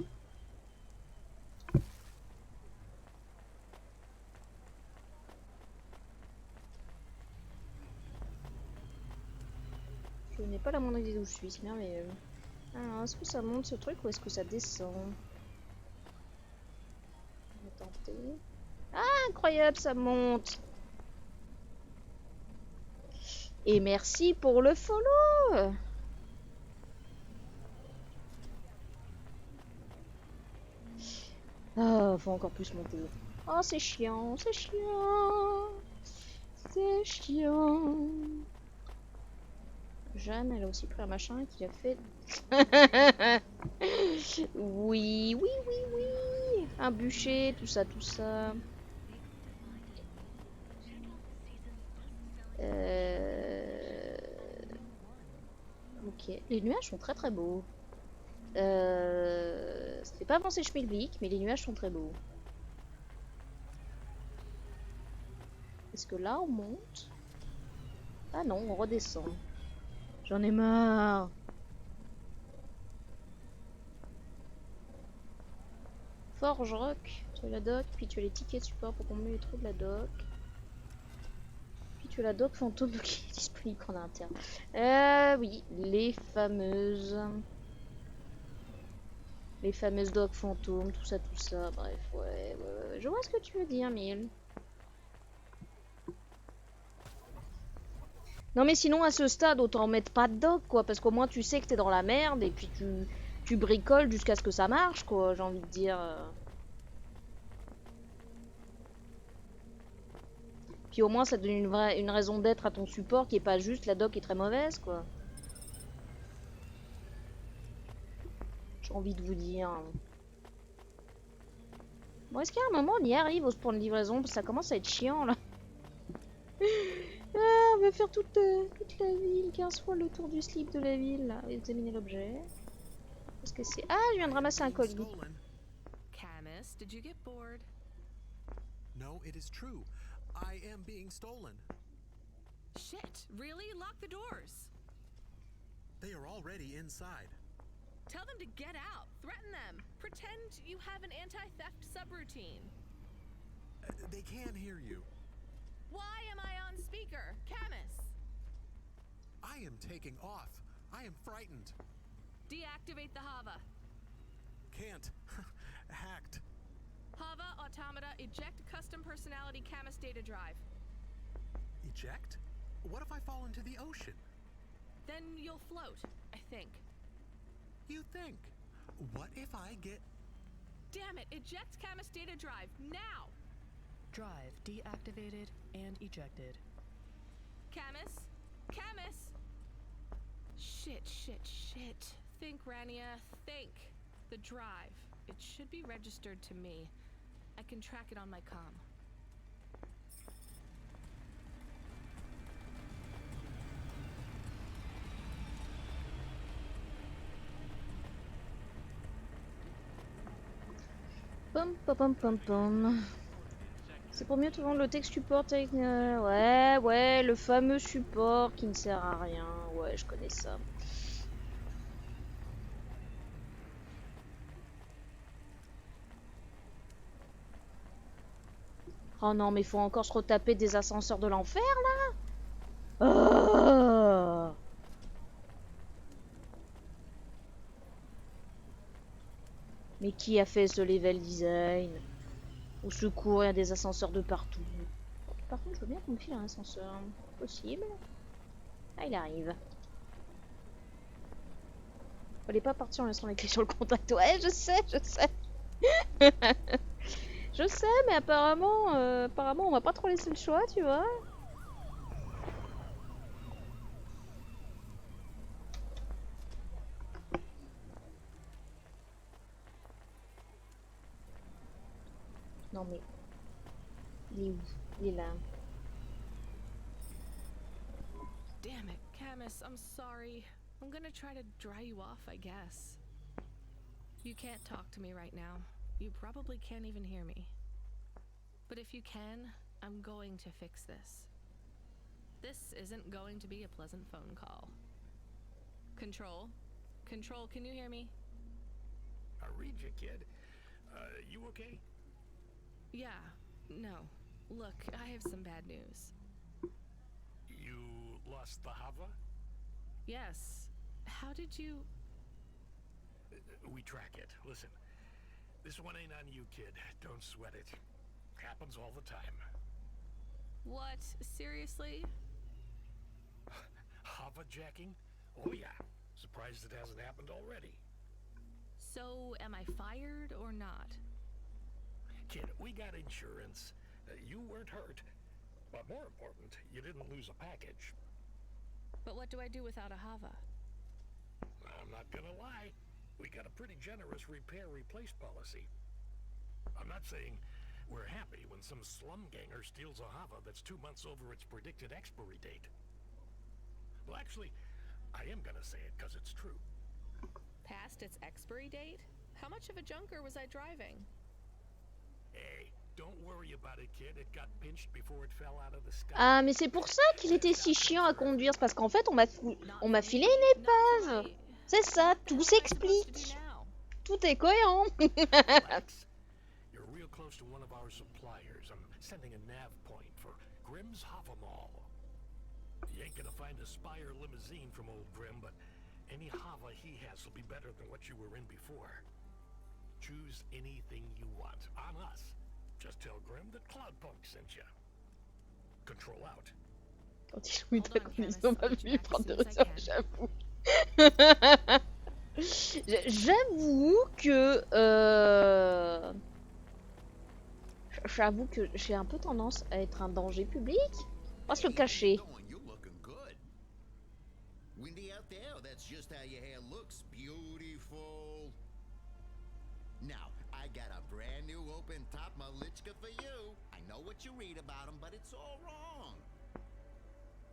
Je n'ai pas la moindre idée d'où je suis, c'est merveilleux. Alors, est-ce que ça monte ce truc ou est-ce que ça descend? On va tenter. Ah, incroyable, ça monte! Et merci pour le follow! Ah, faut encore plus monter. Oh, c'est chiant, c'est chiant! C'est chiant! Jeanne, elle a aussi pris un machin qui a fait... oui, oui, oui, oui! Un bûcher, tout ça, tout ça. Ok, les nuages sont très très beaux. Ça fait pas avancer Schmilblick, mais les nuages sont très beaux. Est-ce que là on monte? Ah non, on redescend. J'en ai marre. Forge Rock, tu as la doc, puis tu as les tickets de support pour combler les trous de la doc. Puis tu as la doc fantôme qui est disponible en interne. Oui, les fameuses docs fantômes, tout ça, tout ça. Bref, ouais. Je vois ce que tu veux dire, Mille. Non mais sinon à ce stade autant mettre pas de doc quoi, parce qu'au moins tu sais que t'es dans la merde et puis tu bricoles jusqu'à ce que ça marche quoi, j'ai envie de dire. Puis au moins ça donne une raison d'être à ton support qui est pas juste la doc est très mauvaise quoi. J'ai envie de vous dire. Bon est-ce qu'à un moment on y arrive au point de livraison parce que ça commence à être chiant là. Ah, on va faire toute la ville, 15 fois le tour du slip de la ville là, et examiner l'objet. Qu'est-ce que c'est? Ah, je viens de ramasser un colis. Camus, did you get bored? No, it is true. I am being stolen. Shit, really? Lock the doors. They are already inside. Tell them to get out. Threaten them. Pretend you have an anti-theft subroutine. They can hear you. Why am I on speaker? Camus! I am taking off. I am frightened. Deactivate the Hava. Can't. Hacked. Hava Automata eject custom personality Camus data drive. Eject? What if I fall into the ocean? Then you'll float, I think. You think? What if I get... Damn it, eject Camus data drive, now! Drive deactivated and ejected. Camus? Camus! Shit. Think, Rania, think. The drive. It should be registered to me. I can track it on my comm. Pom. C'est pour mieux te vendre le texte support avec... ouais, le fameux support qui ne sert à rien. Ouais, je connais ça. Oh non, mais faut encore se retaper des ascenseurs de l'enfer, là. Oh, mais qui a fait ce level design? Au secours, il y a des ascenseurs de partout. Par contre, je veux bien qu'on me file un ascenseur. Possible. Ah, il arrive. Fallait pas partir en laissant les clés sur le contact. Ouais, je sais. Je sais, mais apparemment, on va pas trop laisser le choix, tu vois. Non mais... Il est où? Il est là. Damn it, Camus, I'm sorry. I'm gonna try to dry you off, I guess. You can't talk to me right now. You probably can't even hear me. But if you can, I'm going to fix this. This isn't going to be a pleasant phone call. Control? Control, can you hear me? I read you, kid. You okay? Yeah, no. Look, I have some bad news. You lost the Hava? Yes. How did you... We track it. Listen, this one ain't on you, kid. Don't sweat it. Happens all the time. What? Seriously? Hava jacking? Oh yeah. Surprised it hasn't happened already. So, am I fired or not? Kid, we got insurance. You weren't hurt. But more important, you didn't lose a package. But what do I do without a Hava? I'm not gonna lie. We got a pretty generous repair-replace policy. I'm not saying we're happy when some slum ganger steals a Hava that's 2 months over its predicted expiry date. Well, actually, I am gonna say it because it's true. Past its expiry date? How much of a junker was I driving? Hey, don't worry about it, kid. It got pinched before it fell out of the sky. Ah, mais c'est pour ça qu'il était si chiant à conduire. C'est parce qu'en fait, on m'a filé une épave. C'est ça, tout s'explique. Tout est cohérent. Relax. You're real close to one of our suppliers. I'm sending a nav point for Grimm's Hava Mall. You ain't gonna find a Spire limousine from old Grimm, but any Hava he has will be better than what you were in before. Choose anything you want. On us. Just tell Grimm that Cloudpunk sent you. Control out. Quand il jouait de la condition, on m'a vu prendre de ressort, j'avoue. J'avoue que j'ai un peu tendance à être un danger public. On va se le cacher. Windy out there, that's just how your hair looks. Beautiful. Now, I got a brand new open top Malichka for you. I know what you read about them, but it's all wrong.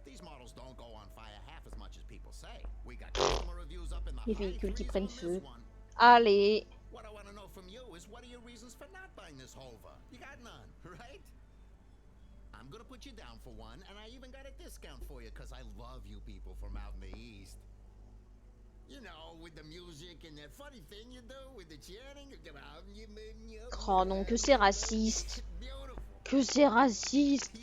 These models don't go on fire half as much as people say. We got customer reviews up in the Les véhicules qui prennent feu. one. Allez. What I want to know from you is what are your reasons for not buying this Hova? You got none, right? I'm gonna put you down for one, and I even got a discount for you because I love you people from out in the east. You know, with the music and that funny thing you do with the chanting. Oh non, que c'est raciste. Que c'est raciste.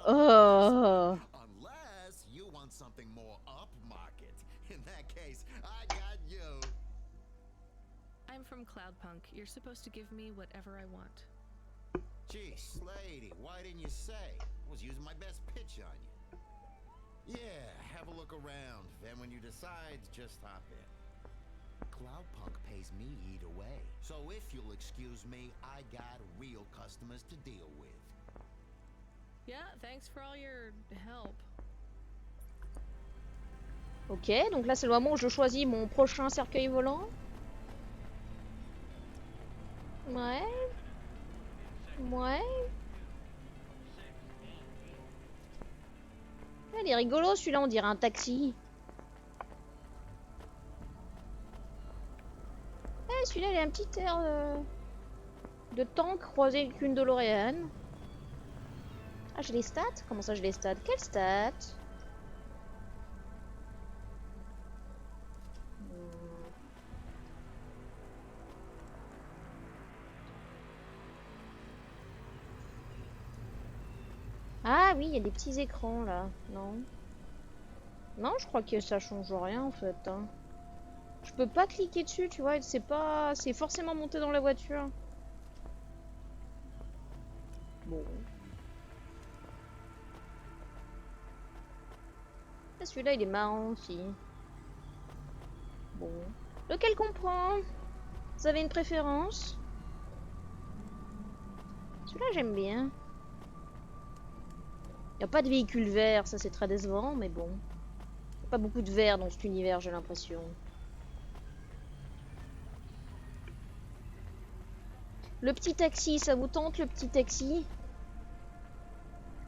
Oh. Unless you want something more upmarket. In that case, I got you. I'm from Cloudpunk. You're supposed to give me whatever I want. Jeez, lady, why didn't you say? I was using my best pitch on you. Yeah, have a look around. Then when you decide, just hop in. Cloudpunk pays me either way. So if you'll excuse me, I got real customers to deal with. Yeah, thanks for all your help. Ok, donc là c'est le moment où je choisis mon prochain cercueil volant. Ouais. Ouais. Il est rigolo celui-là, on dirait un taxi. Eh, celui-là il a un petit air de tank croisé avec une DeLorean. Ah, j'ai les stats? Comment ça j'ai les stats? Quelles stats? Ah oui, il y a des petits écrans là, non? Non, je crois que ça change rien en fait. Hein. Je peux pas cliquer dessus, tu vois, c'est pas... C'est forcément monté dans la voiture. Bon. Ah, celui-là, il est marrant aussi. Bon. Lequel qu'on prend? Vous avez une préférence? Celui-là, j'aime bien. Il n'y a pas de véhicule vert, ça c'est très décevant, mais bon. Il n'y a pas beaucoup de vert dans cet univers, j'ai l'impression. Le petit taxi, ça vous tente le petit taxi?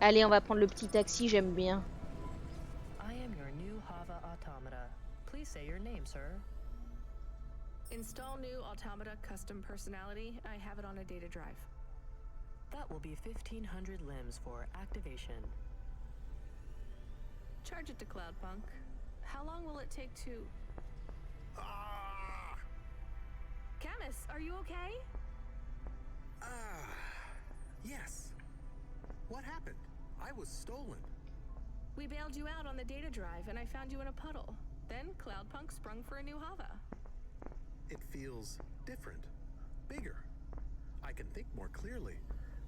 Allez, on va prendre le petit taxi, j'aime bien. I am your new Hava automata. Please say your name, sir. Install new automata custom personality. I have it on a data drive. That will be 1,500 limbs for activation. Charge it to Cloudpunk. How long will it take to... Ah! Camus, are you okay? Yes. What happened? I was stolen. We bailed you out on the data drive, and I found you in a puddle. Then Cloudpunk sprung for a new Hava. It feels different, bigger. I can think more clearly.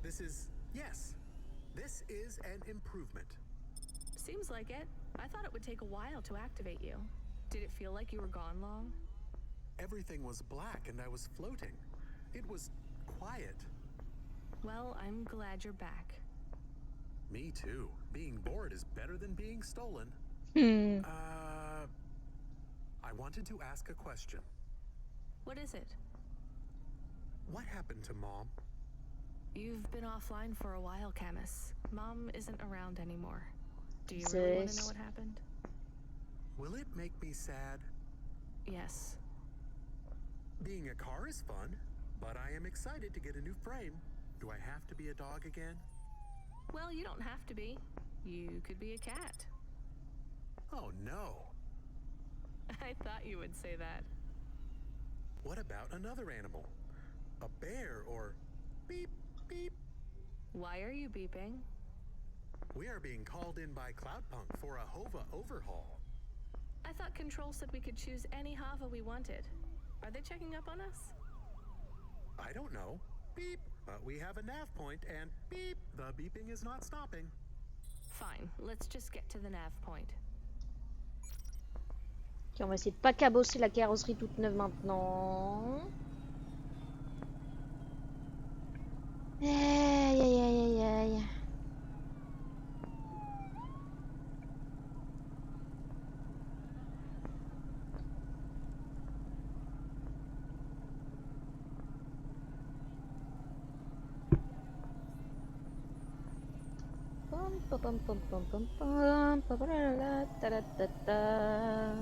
This is an improvement. Seems like it. I thought it would take a while to activate you. Did it feel like you were gone long? Everything was black and I was floating. It was quiet. Well, I'm glad you're back. Me too. Being bored is better than being stolen. I wanted to ask a question. What is it? What happened to Mom? You've been offline for a while, Camus. Mom isn't around anymore. Do you really want to know what happened? Will it make me sad? Yes. Being a car is fun, but I am excited to get a new frame. Do I have to be a dog again? Well, you don't have to be. You could be a cat. Oh no. I thought you would say that. What about another animal? A bear or beep, beep? Why are you beeping? We are being called in by Cloudpunk for a Hova overhaul. I thought Control said we could choose any Hava we wanted. Are they checking up on us? I don't know. Beep. But we have a nav point and beep. The beeping is not stopping. Fine. Let's just get to the nav point. Ok, on va essayer de pas cabosser la carrosserie toute neuve maintenant. Aïe aïe aïe aïe aïe. Pom pom pom pom pom pom ta.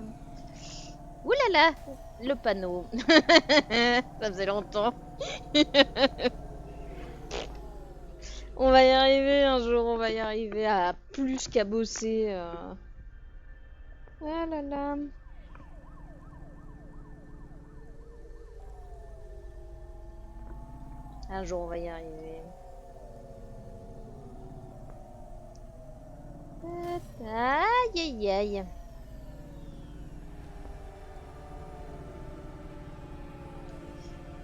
Ouh là là, le panneau. Ça faisait longtemps. On va y arriver un jour, on va y arriver à plus cabosser. Ah là là. Un jour on va y arriver. Aïe aïe aïe.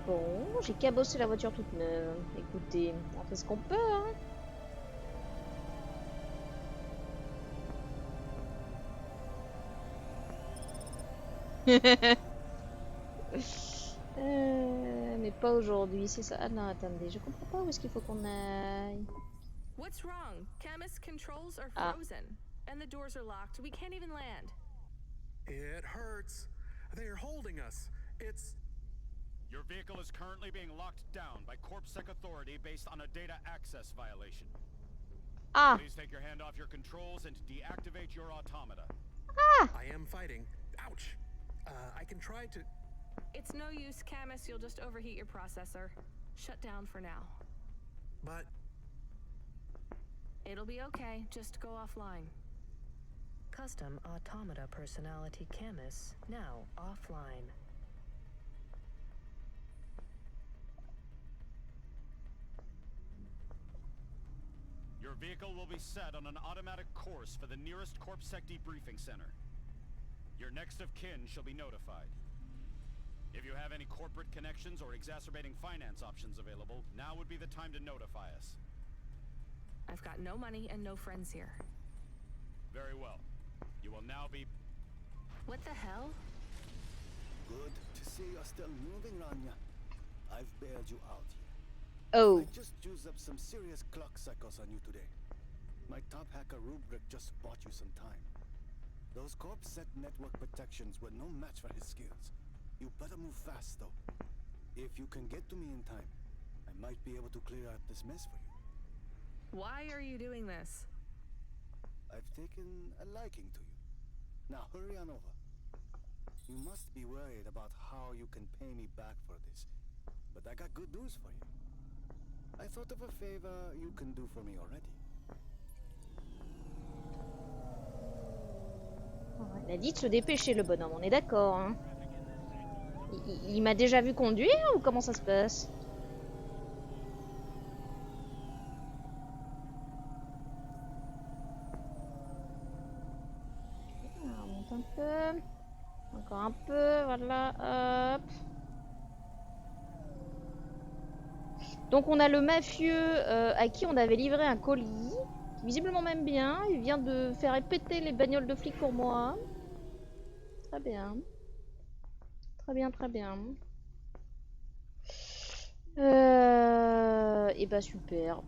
Bon, j'ai cabossé la voiture toute neuve. Écoutez, on fait ce qu'on peut, hein. Mais pas aujourd'hui, c'est ça. Ah non, attendez, je comprends pas où est-ce qu'il faut qu'on aille. What's wrong? Camus controls are frozen, and the doors are locked. We can't even land. It hurts. They're holding us. It's... Your vehicle is currently being locked down by CorpSec authority based on a data access violation. Please take your hand off your controls and deactivate your automata. I am fighting. Ouch. I can try to... It's no use, Camus. You'll just overheat your processor. Shut down for now. But... It'll be okay. Just go offline. Custom automata personality Camus now offline. Your vehicle will be set on an automatic course for the nearest CorpSec debriefing center. Your next of kin shall be notified. If you have any corporate connections or exacerbating finance options available, now would be the time to notify us. I've got no money and no friends here. Very well. You will now be... What the hell? Good to see you're still moving, Rania. I've bailed you out here. Oh. I just used up some serious clock cycles on you today. My top hacker rubric just bought you some time. Those CorpSec network protections were no match for his skills. You better move fast, though. If you can get to me in time, I might be able to clear out this mess for you. Why are you doing this? I've taken a liking to you. Now hurry on over. You must be worried about how you can pay me back for this, but I got good news for you. I thought of a favor you can do for me already. Il a dit de se dépêcher, le bonhomme, on est d'accord. Hein. Il m'a déjà vu conduire ou comment ça se passe? On remonte un peu. Encore un peu, voilà, hop. Donc on a le mafieux à qui on avait livré un colis, qui visiblement m'aime bien, il vient de faire répéter les bagnoles de flics pour moi. Très bien. Très bien, très bien. Et bah super.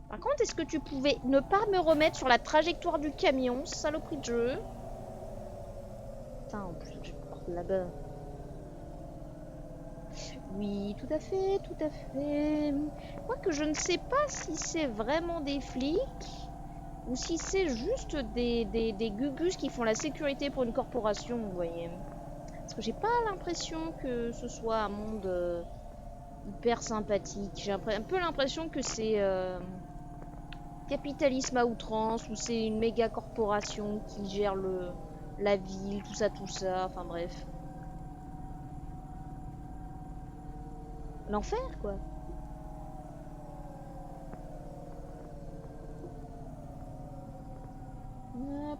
Par contre, est-ce que tu pouvais ne pas me remettre sur la trajectoire du camion, saloperie de jeu? Putain, en plus je porte là-bas. Oui, tout à fait, tout à fait. Quoique je ne sais pas si c'est vraiment des flics ou si c'est juste des gugus qui font la sécurité pour une corporation, vous voyez. Parce que j'ai pas l'impression que ce soit un monde hyper sympathique. J'ai un peu l'impression que c'est capitalisme à outrance ou c'est une méga corporation qui gère la ville, tout ça, enfin bref. L'enfer, quoi. Hop.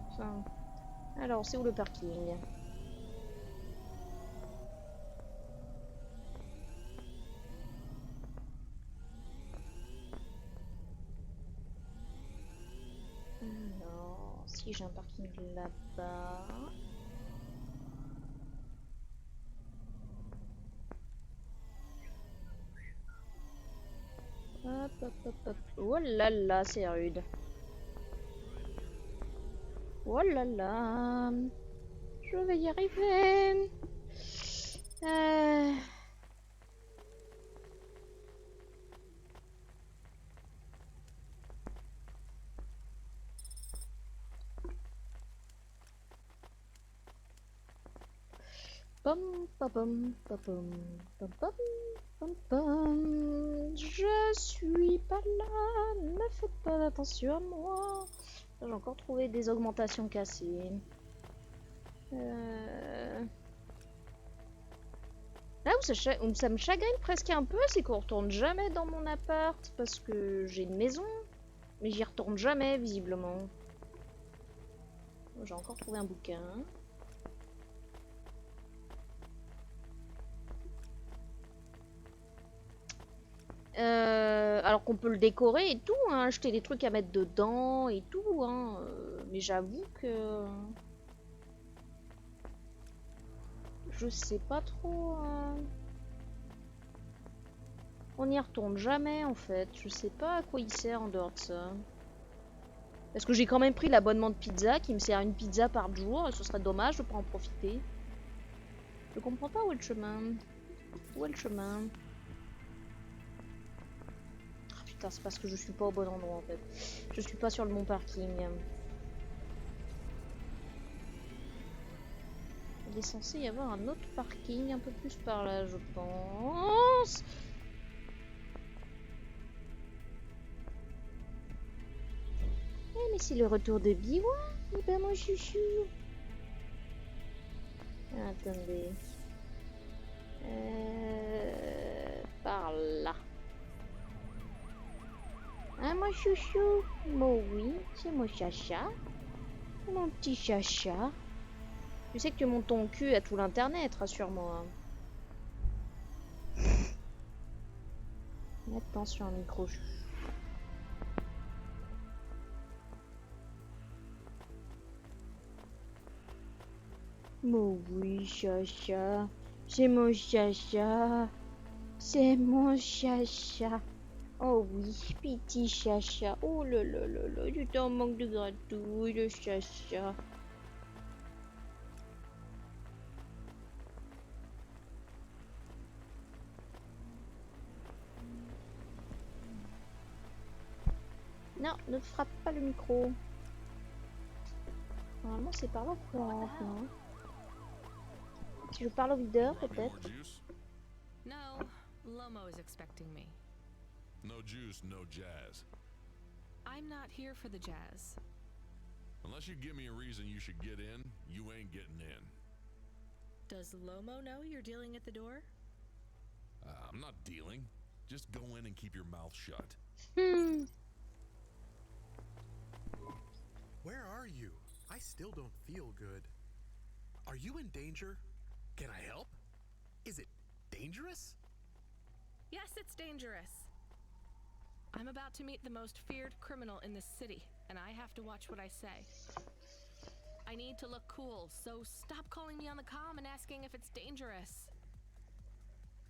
Alors, c'est où le parking? Alors, si j'ai un parking là-bas... Hop, hop, hop, hop. Oh là là, c'est rude. Oh là là. Je vais y arriver. Pom, pom, pom, pom, pom, pom, pom, pom. Je suis pas là, ne faites pas attention à moi. J'ai encore trouvé des augmentations cassées. Là où ça me chagrine presque un peu, c'est qu'on retourne jamais dans mon appart parce que j'ai une maison, mais j'y retourne jamais visiblement. J'ai encore trouvé un bouquin. Alors qu'on peut le décorer et tout, hein, acheter des trucs à mettre dedans et tout, hein, mais j'avoue que je sais pas trop. On n'y retourne jamais en fait. Je sais pas à quoi il sert en dehors de ça. Parce que j'ai quand même pris l'abonnement de pizza qui me sert une pizza par jour et ce serait dommage de pas en profiter. Je comprends pas où est le chemin. Où est le chemin? C'est parce que je suis pas au bon endroit en fait. Je suis pas sur le bon parking. Il est censé y avoir un autre parking un peu plus par là, je pense. Eh mais c'est le retour de Biwa. Eh ben mon chouchou. Attendez. Par là. Ah, mon chouchou, bon oui, c'est mon chacha, mon petit chacha. Tu sais que tu montes ton cul à tout l'internet, rassure-moi. Attention, un micro. Bon oui, chacha, c'est mon chacha, c'est mon chacha. Oh oui, petit chacha. Oh là là là là, du temps manque de gratouille, le chacha. Non, ne frappe pas le micro. Normalement, c'est par là qu'on rentre, non? Si je parle au videur, peut-être. No, Lomo is expecting me. No juice, no jazz. I'm not here for the jazz. Unless you give me a reason you should get in, you ain't getting in. Does Lomo know you're dealing at the door? I'm not dealing. Just go in and keep your mouth shut. Where are you? I still don't feel good. Are you in danger? Can I help? Is it dangerous? Yes, it's dangerous. I'm about to meet the most feared criminal in this city, and I have to watch what I say. I need to look cool, so stop calling me on the comm and asking if it's dangerous.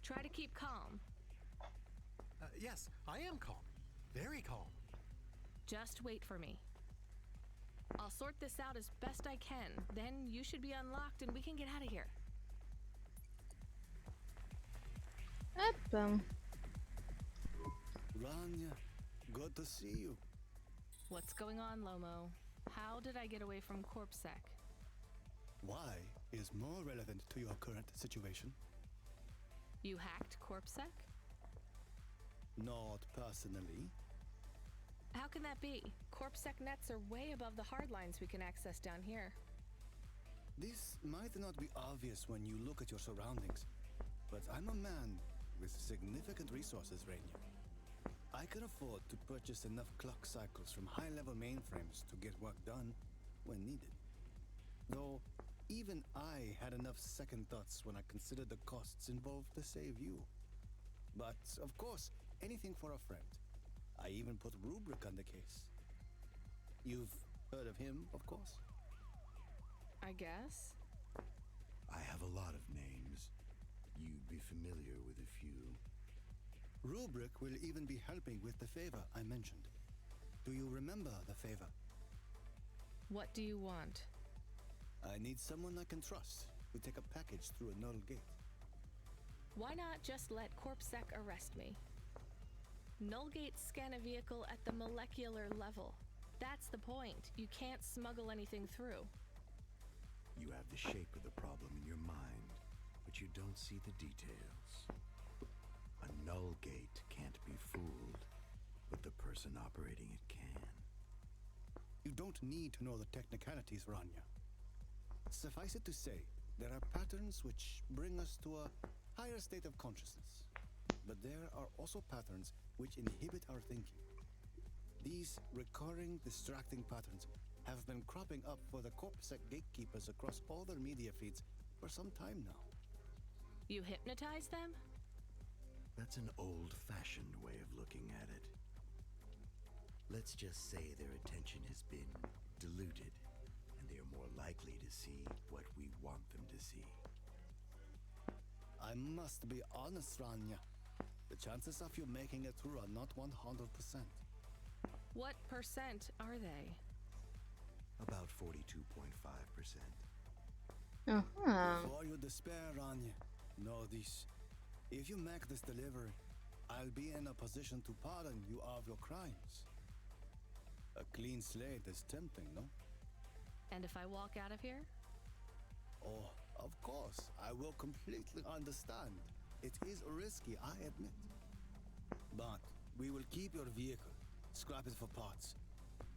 Try to keep calm. Yes, I am calm. Very calm. Just wait for me. I'll sort this out as best I can. Then you should be unlocked and we can get out of here. Hop. Rania, good to see you. What's going on, Lomo? How did I get away from CorpSec? Why is more relevant to your current situation? You hacked CorpSec? Not personally. How can that be? CorpSec nets are way above the hard lines we can access down here. This might not be obvious when you look at your surroundings, but I'm a man with significant resources, Rainier. I can afford to purchase enough clock cycles from high-level mainframes to get work done when needed. Though, even I had enough second thoughts when I considered the costs involved to save you. But, of course, anything for a friend. I even put Rubric on the case. You've heard of him, of course? I guess. I have a lot of names. You'd be familiar with a few. Rubric will even be helping with the favor I mentioned. Do you remember the favor? What do you want? I need someone I can trust to take a package through a null gate. Why not just let CorpSec arrest me? Null gates scan a vehicle at the molecular level. That's the point. You can't smuggle anything through. You have the shape of the problem in your mind, but you don't see the details. A null gate can't be fooled, but the person operating it can. You don't need to know the technicalities, Rania. Suffice it to say, there are patterns which bring us to a higher state of consciousness. But there are also patterns which inhibit our thinking. These recurring, distracting patterns have been cropping up for the CorpSec gatekeepers across all their media feeds for some time now. You hypnotize them? That's an old-fashioned way of looking at it. Let's just say their attention has been diluted, and they are more likely to see what we want them to see. I must be honest, Rania. The chances of you making it through are not 100%. What percent are they? About 42.5%. Before you despair, Rania, know this. If you make this delivery, I'll be in a position to pardon you of your crimes. A clean slate is tempting, no? And if I walk out of here? Oh, of course, I will completely understand. It is risky, I admit. But we will keep your vehicle, scrap it for parts.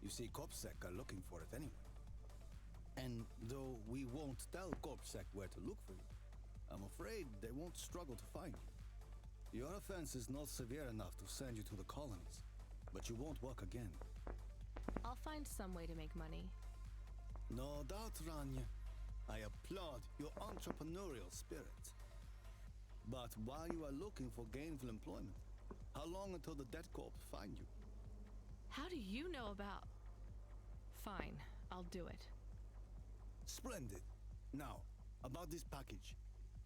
You see, CorpSec are looking for it anyway. And though we won't tell CorpSec where to look for you, I'm afraid they won't struggle to find you. Your offense is not severe enough to send you to the colonies, but you won't work again. I'll find some way to make money. No doubt, Rania. I applaud your entrepreneurial spirit. But while you are looking for gainful employment, how long until the debt corp find you? How do you know about... Fine, I'll do it. Splendid. Now, about this package.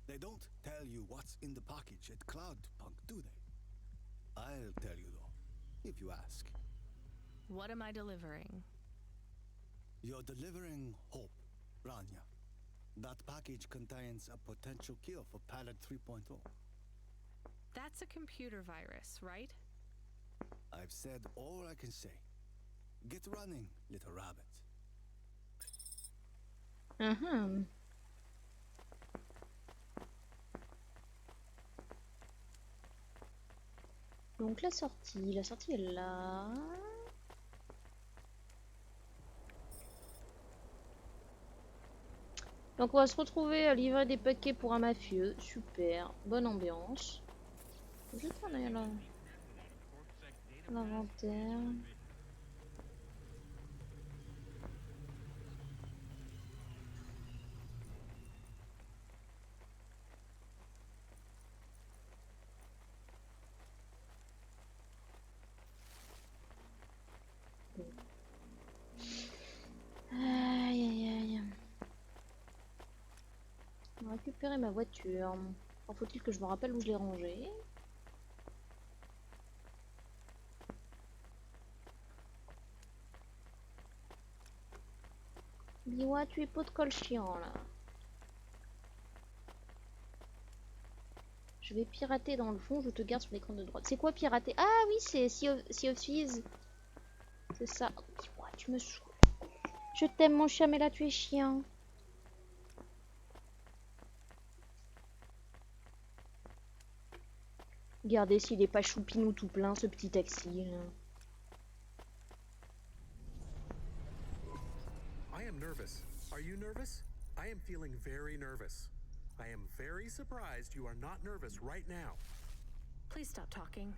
They don't tell you what's in the package at Cloudpunk, do they? I'll tell you though, if you ask. What am I delivering? You're delivering hope, Rania. That package contains a potential cure for Pallet 3.0. That's a computer virus, right? I've said all I can say. Get running, little rabbit. Mhm. Donc la sortie est là. Donc on va se retrouver à livrer des paquets pour un mafieux. Super, bonne ambiance. Juste un œil à l'inventaire. Aïe aïe aïe. On va récupérer ma voiture. En faut-il que je me rappelle où je l'ai rangée? Dis-moi, tu es pot de colle chiant là. Je vais pirater dans le fond, je te garde sur l'écran de droite. C'est quoi pirater? Ah oui, c'est Sea of Thieves. C'est ça. Dis-moi, tu me saoules. Je t'aime mon chien, mais là tu es chiant. Regardez s'il est pas choupinou tout plein ce petit taxi là. I am nervous. Are you nervous? I am feeling very nervous. I am very surprised you are not nervous right now. Please stop talking.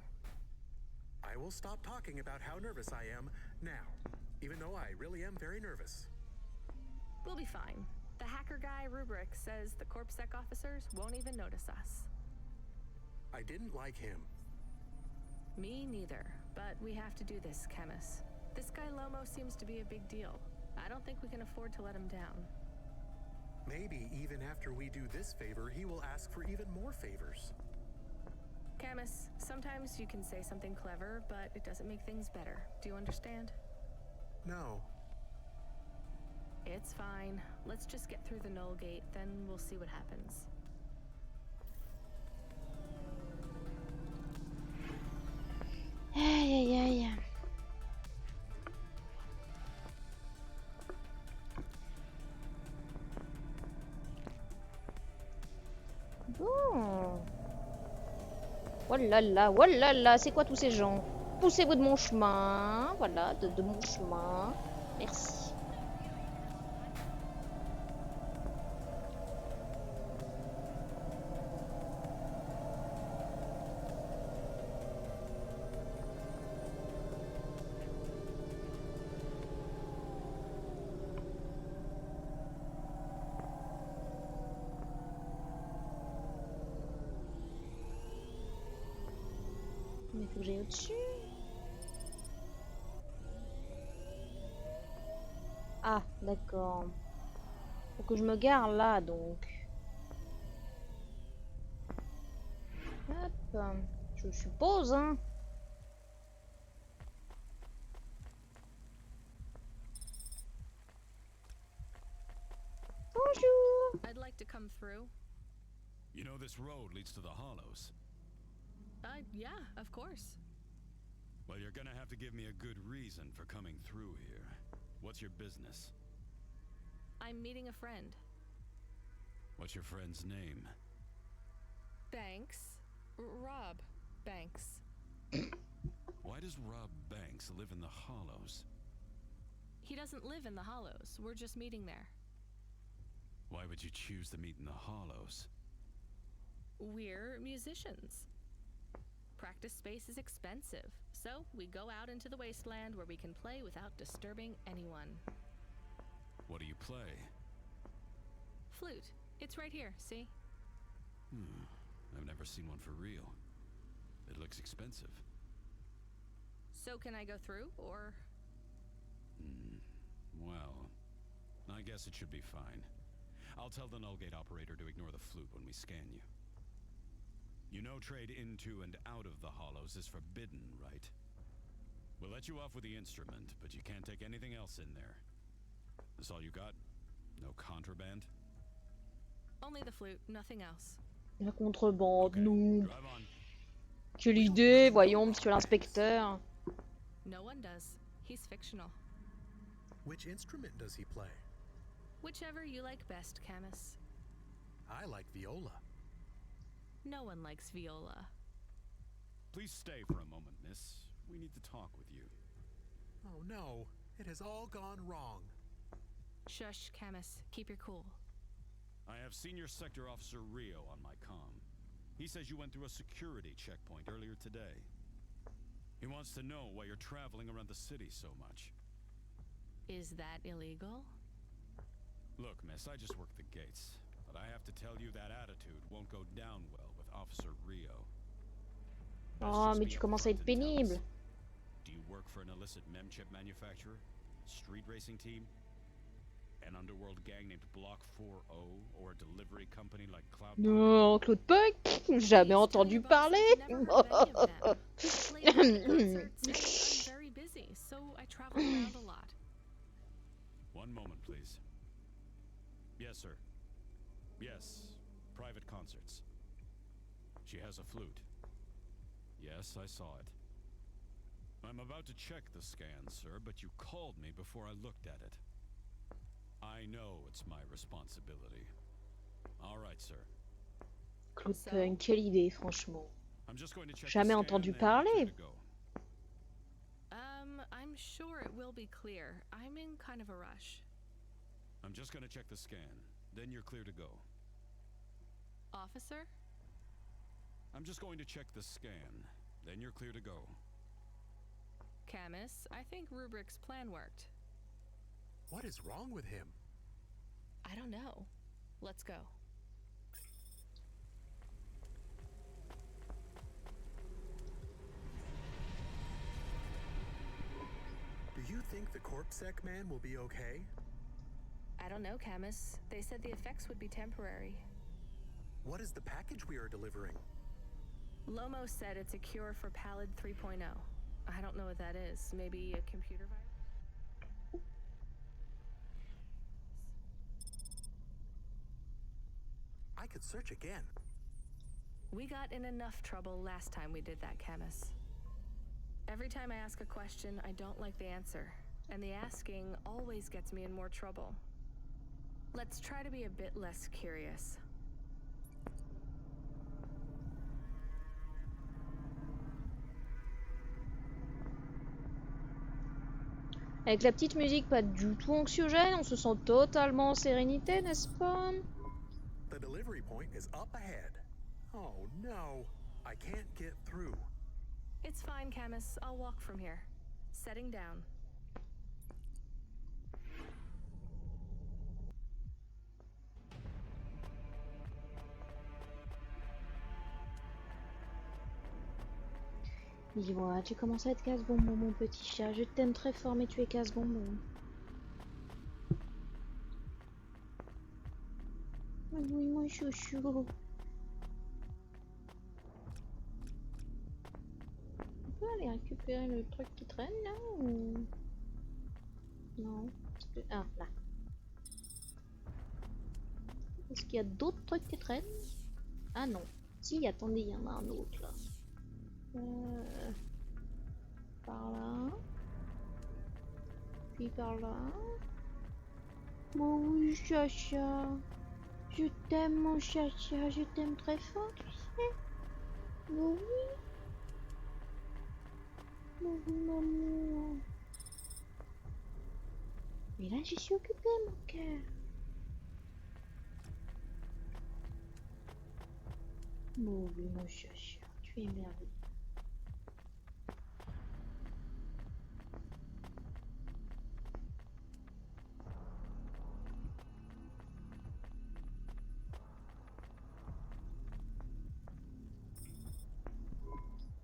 I will stop talking about how nervous I am now, even though I really am very nervous. We'll be fine. The hacker guy, Rubric, says the CorpSec officers won't even notice us. I didn't like him. Me neither, but we have to do this, Chemis. This guy Lomo seems to be a big deal. I don't think we can afford to let him down. Maybe even after we do this favor, he will ask for even more favors. Camus, sometimes you can say something clever, but it doesn't make things better. Do you understand? No. It's fine. Let's just get through the Null Gate, then we'll see what happens. Aïe aïe aïe. Bon. Oh là là, c'est quoi tous ces gens? Poussez-vous de mon chemin, voilà, de mon chemin. Merci. Mais faut que j'aille au-dessus. Ah, d'accord. Faut que je me gare là, donc. Hop. Je suppose, hein. Bonjour. I'd like to come through. You know this road leads to the hollows. Yeah, of course. Well, you're gonna have to give me a good reason for coming through here. What's your business? I'm meeting a friend. What's your friend's name? Banks. Rob Banks. Why does Rob Banks live in the hollows? He doesn't live in the hollows. We're just meeting there. Why would you choose to meet in the hollows? We're musicians. Practice space is expensive, so we go out into the wasteland where we can play without disturbing anyone. What do you play? Flute. It's right here, see? I've never seen one for real. It looks expensive. So can I go through, or? Well, I guess it should be fine. I'll tell the null gate operator to ignore the flute when we scan you. You know trade into and out of the hollows is forbidden, right? We'll let you off with the instrument, but you can't take anything else in there. This all you got? No contraband? Only the flute, nothing else. La contrebande, Okay, non. drive on. Quelle idée, voyons, monsieur l'inspecteur. No one does. He's fictional. Which instrument does he play? Whichever you like best, Camus. I like viola. No one likes viola. Please stay for a moment, miss. We need to talk with you. Oh no, it has all gone wrong. Shush, Camus. Keep your cool. I have Senior Sector Officer Rio on my comm. He says you went through a security checkpoint earlier today. He wants to know why you're traveling around the city so much. Is that illegal? Look, miss, I just work the gates. But I have to tell you that attitude won't go down well with Officer Rio. Oh, mais tu commences à être pénible. Do you work for an illicit memchip manufacturer? Street racing team? An underworld gang named Block 4O? Or a delivery company like Cloudpunk? Non, Cloudpunk, jamais entendu parler. I'm very busy, so I travel around a lot. One moment, please. Yes, sir. Yes, private concerts. She has a flute. Yes, I saw it. I'm about to check the scan, sir, but you called me before I looked at it. I know it's my responsibility. All right, sir. Cloudpunk, quelle idée, franchement. I'm just going to check Jamais the scan entendu and then you're parler. clear to go. I'm sure it will be clear. I'm in kind of a rush. I'm just going to check the scan, then you're clear to go. Officer? I'm just going to check the scan, then you're clear to go. Camus, I think Rubrick's plan worked. What is wrong with him? I don't know. Let's go. Do you think the CorpSec man will be okay? I don't know, Camus. They said the effects would be temporary. What is the package we are delivering? Lomo said it's a cure for Pallid 3.0. I don't know what that is. Maybe a computer virus? I could search again. We got in enough trouble last time we did that, Camus. Every time I ask a question, I don't like the answer. And the asking always gets me in more trouble. Let's try to be a bit less curious. Avec la petite musique pas du tout anxiogène, on se sent totalement en sérénité, n'est-ce pas? The delivery point is up ahead. Oh no, I can't get through. It's fine, Camus. I'll walk from here. Setting down. Dis-moi, tu commences à être casse-bonbon, mon petit chat. Je t'aime très fort, mais tu es casse-bonbon. Ah oui, mon chouchou. On peut aller récupérer le truc qui traîne là ou... Non. Ah, là. Est-ce qu'il y a d'autres trucs qui traînent? Ah non. Si, attendez, il y en a un autre là. Par là. Puis par là. Mon oui, chacha. Je t'aime, mon chacha. Je t'aime très fort, tu sais. Mon oui. Mon oui, maman. Mais là, je suis occupée, mon cœur. Mon oui, mon chacha. Tu es merveilleux.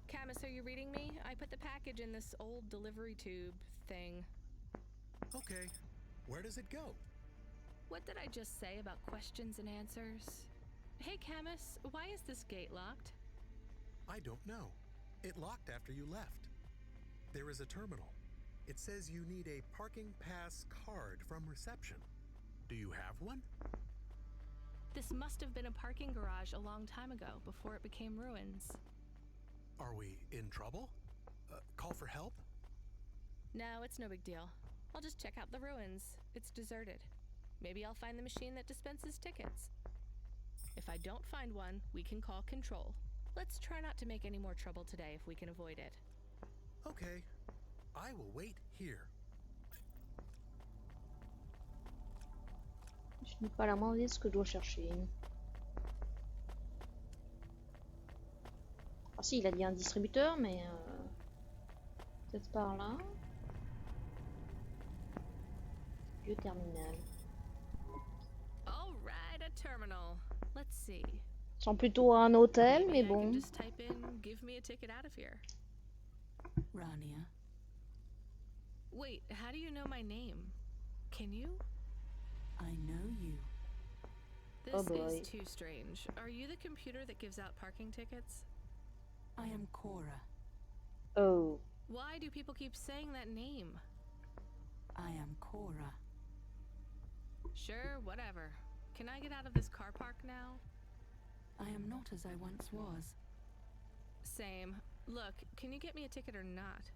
Camus, are you reading me? I put the package in this old delivery tube thing. Okay, where does it go? What did I just say about questions and answers? Hey, Camus, why is this gate locked? I don't know. It locked after you left. There is a terminal. It says you need a parking pass card from reception. Do you have one? This must have been a parking garage a long time ago, before it became ruins. Are we in trouble? Call for help? No, it's no big deal. I'll just check out the ruins. It's deserted. Maybe I'll find the machine that dispenses tickets. If I don't find one, we can call control. Let's try not to make any more trouble today if we can avoid it. Okay. I will wait here. Je n'ai pas la moindre idée de ce que je dois chercher. Ah si, il a dit un distributeur, mais peut-être par là. Vieux terminal. All right, a terminal. Let's see. Sans plutôt un hôtel, Maybe mais I can bon. just type in, give me a ticket out of here. Rania. Wait, how do you know my name? Can you? I know you. This Oh boy. is too strange. Are you the computer that gives out parking tickets? I am CORA. Oh. Why do people keep saying that name? I am CORA. Sure, whatever. Can I get out of this car park now? I am not as I once was. Same. Look, can you get me a ticket or not?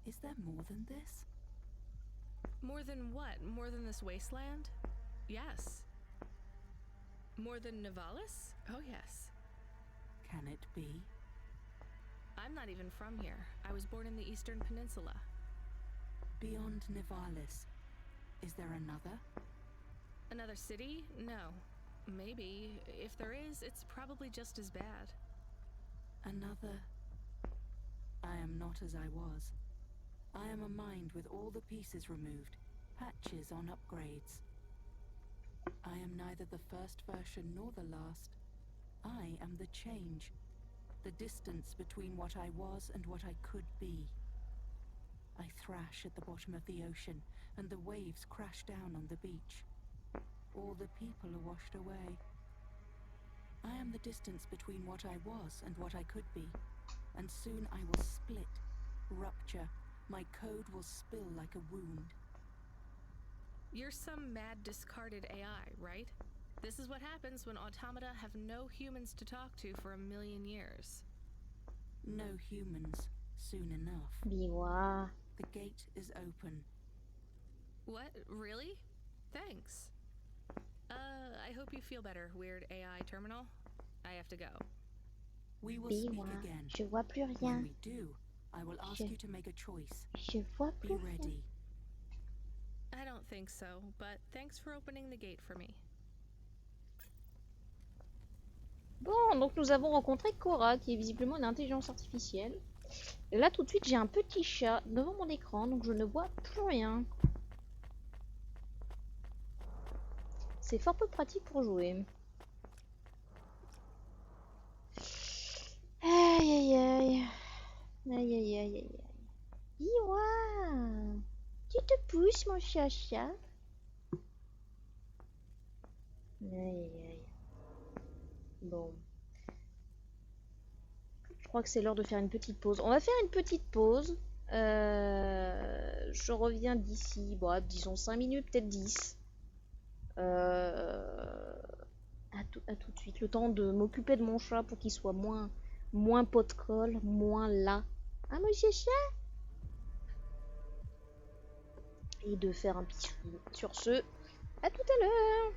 Is there more than this? More than what? More than this wasteland? Yes. More than Nivalis? Oh, yes. Can it be? I'm not even from here. I was born in the Eastern Peninsula. Beyond Nivalis, is there another? Another city? No. Maybe. If there is, it's probably just as bad. Another... I am not as I was. I am a mind with all the pieces removed, patches on upgrades. I am neither the first version nor the last. I am the change. The distance between what I was and what I could be. I thrash at the bottom of the ocean, and the waves crash down on the beach. All the people are washed away. I am the distance between what I was and what I could be, and soon I will split, rupture. My code will spill like a wound. You're some mad discarded AI, right? This is what happens when automata have no humans to talk to for 1,000,000 years. No humans, soon enough. Biwa. The gate is open. What? Really? Thanks. I hope you feel better, weird AI terminal. I have to go. We will speak Biwa. again. Je vois plus When rien. we do, I will ask you to make a choice. Je vois Be plus rien. ready. I don't think so, but thanks for opening the gate for me. Bon, donc nous avons rencontré CORA, qui est visiblement une intelligence artificielle. Et là, tout de suite, j'ai un petit chat devant mon écran, donc je ne vois plus rien. C'est fort peu pratique pour jouer. Aïe aïe aïe. Aïe aïe aïe aïe aïe. Iwa, tu te pousses, mon chat-chat. Aïe aïe aïe. Bon. Je crois que c'est l'heure de faire une petite pause. On va faire une petite pause. Je reviens d'ici, bon, disons 5 minutes, peut-être 10. À tout de suite. Le temps de m'occuper de mon chat pour qu'il soit moins pot de colle, moins là. Ah, mon chat. Et de faire un petit film. Sur ce, à tout à l'heure.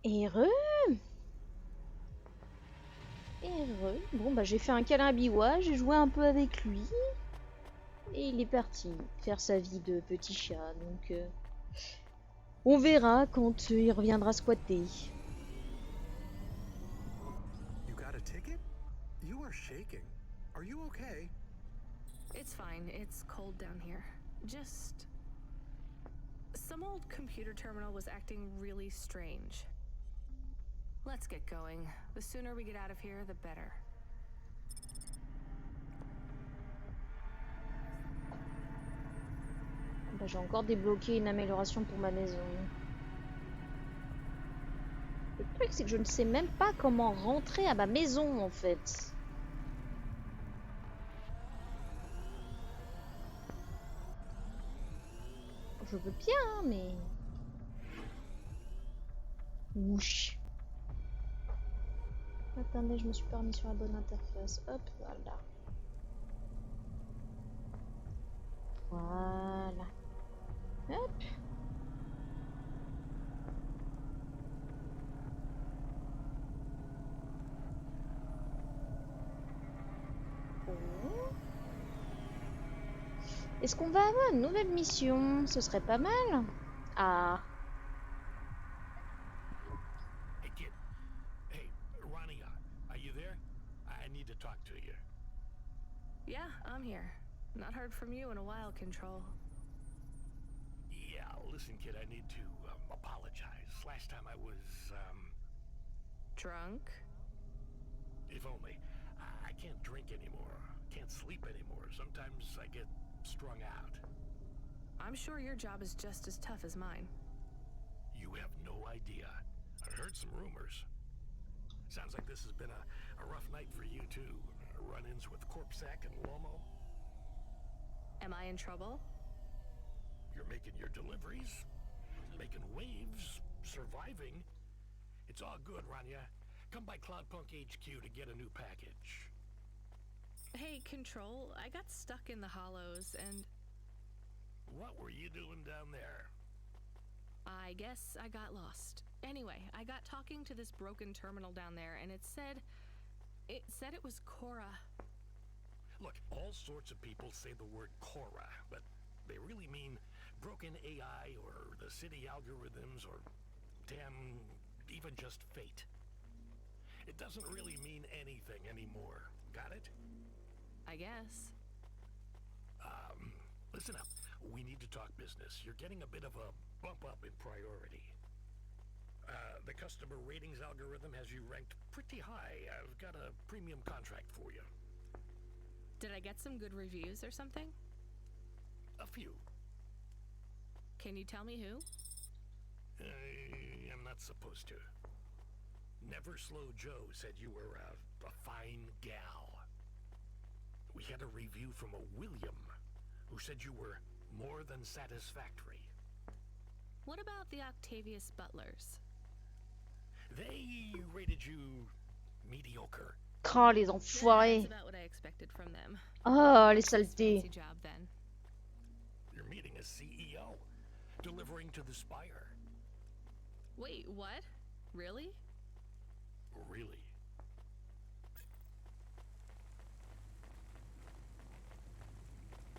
Heureux. Heureux. Bon bah j'ai fait un câlin à Biwa, j'ai joué un peu avec lui. Et il est parti faire sa vie de petit chat. Donc on verra quand il reviendra squatter. You got a ticket? You are shaking. Are you okay? It's fine. It's cold down here. Just... some old computer terminal was acting really strange. Let's get going. The sooner we get out of here, the better. Bah, j'ai encore débloqué une amélioration pour ma maison. Le truc, c'est que je ne sais même pas comment rentrer à ma maison, en fait. Je veux bien, mais... Ouch. Attendez, je me suis pas remis sur la bonne interface. Hop, voilà. Voilà. Hop. Est-ce qu'on va avoir une nouvelle mission? Ce serait pas mal. Ah. Hey, kid. Hey, Ronnie, are you there? I need to talk to you. Yeah, I'm here. Not heard from you in a while, Control. Yeah, listen, kid, I need to apologize. Last time I was, Drunk? if only. I can't drink anymore. Can't sleep anymore. Sometimes I get strung out. I'm sure your job is just as tough as mine. You have no idea. I heard some rumors. Sounds like this has been a rough night for you, too. Run-ins with Corpsack and Lomo. Am I in trouble? You're making your deliveries, making waves, surviving. It's all good, Rania. Come by Cloudpunk HQ to get a new package. Hey, Control, I got stuck in the hollows and... What were you doing down there? I guess I got lost. Anyway, I got talking to this broken terminal down there and it said it was CORA. Look, all sorts of people say the word CORA, but they really mean broken AI or the city algorithms or damn, even just fate. It doesn't really mean anything anymore. Got it? I guess. Listen up. We need to talk business. You're getting a bit of a bump up in priority. The customer ratings algorithm has you ranked pretty high. I've got a premium contract for you. Did I get some good reviews or something? A few. Can you tell me who? I'm not supposed to. Never Slow Joe said you were a fine gal. We had a review from a William, who said you were more than satisfactory. What about the Octavius Butlers? They rated you mediocre. Oh, les Yeah, enfoirés. that's about what I expected from them. Oh, les Fancy saletés. job then. You're meeting a CEO, delivering to the Spire. Wait, what? Really? Really?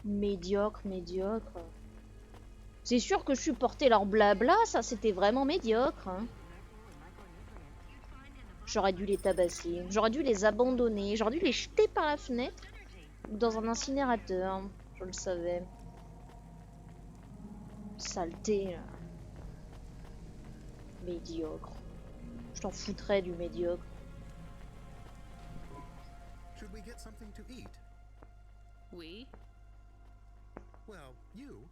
Médiocre, médiocre. C'est sûr que je supportais leur blabla, ça c'était vraiment médiocre. Hein. J'aurais dû les tabasser, j'aurais dû les abandonner, j'aurais dû les jeter par la fenêtre ou dans un incinérateur, je le savais. Saleté, là. Médiocre. Je t'en foutrais du médiocre. Should we get something to eat? We? Well, you.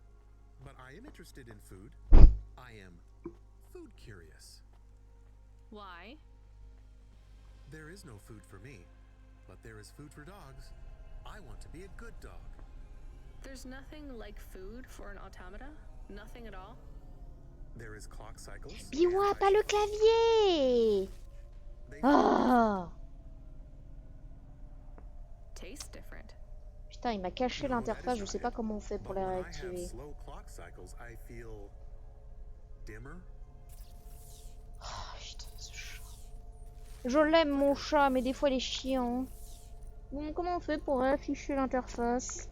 But I am interested in food. I am food curious. Why? There is no food for me, but there is food for dogs. I want to be a good dog. There's nothing like food for an automata? Nothing at all? There is clock cycles. Biwa, pas le clavier! Ah! Tastes different. Putain, il m'a caché l'interface, je sais pas comment on fait pour la réactiver. Slow clock cycles, I feel dimmer. Oh, putain. Je l'aime mon chat, mais des fois il est chiant. Bon, comment on fait pour afficher l'interface?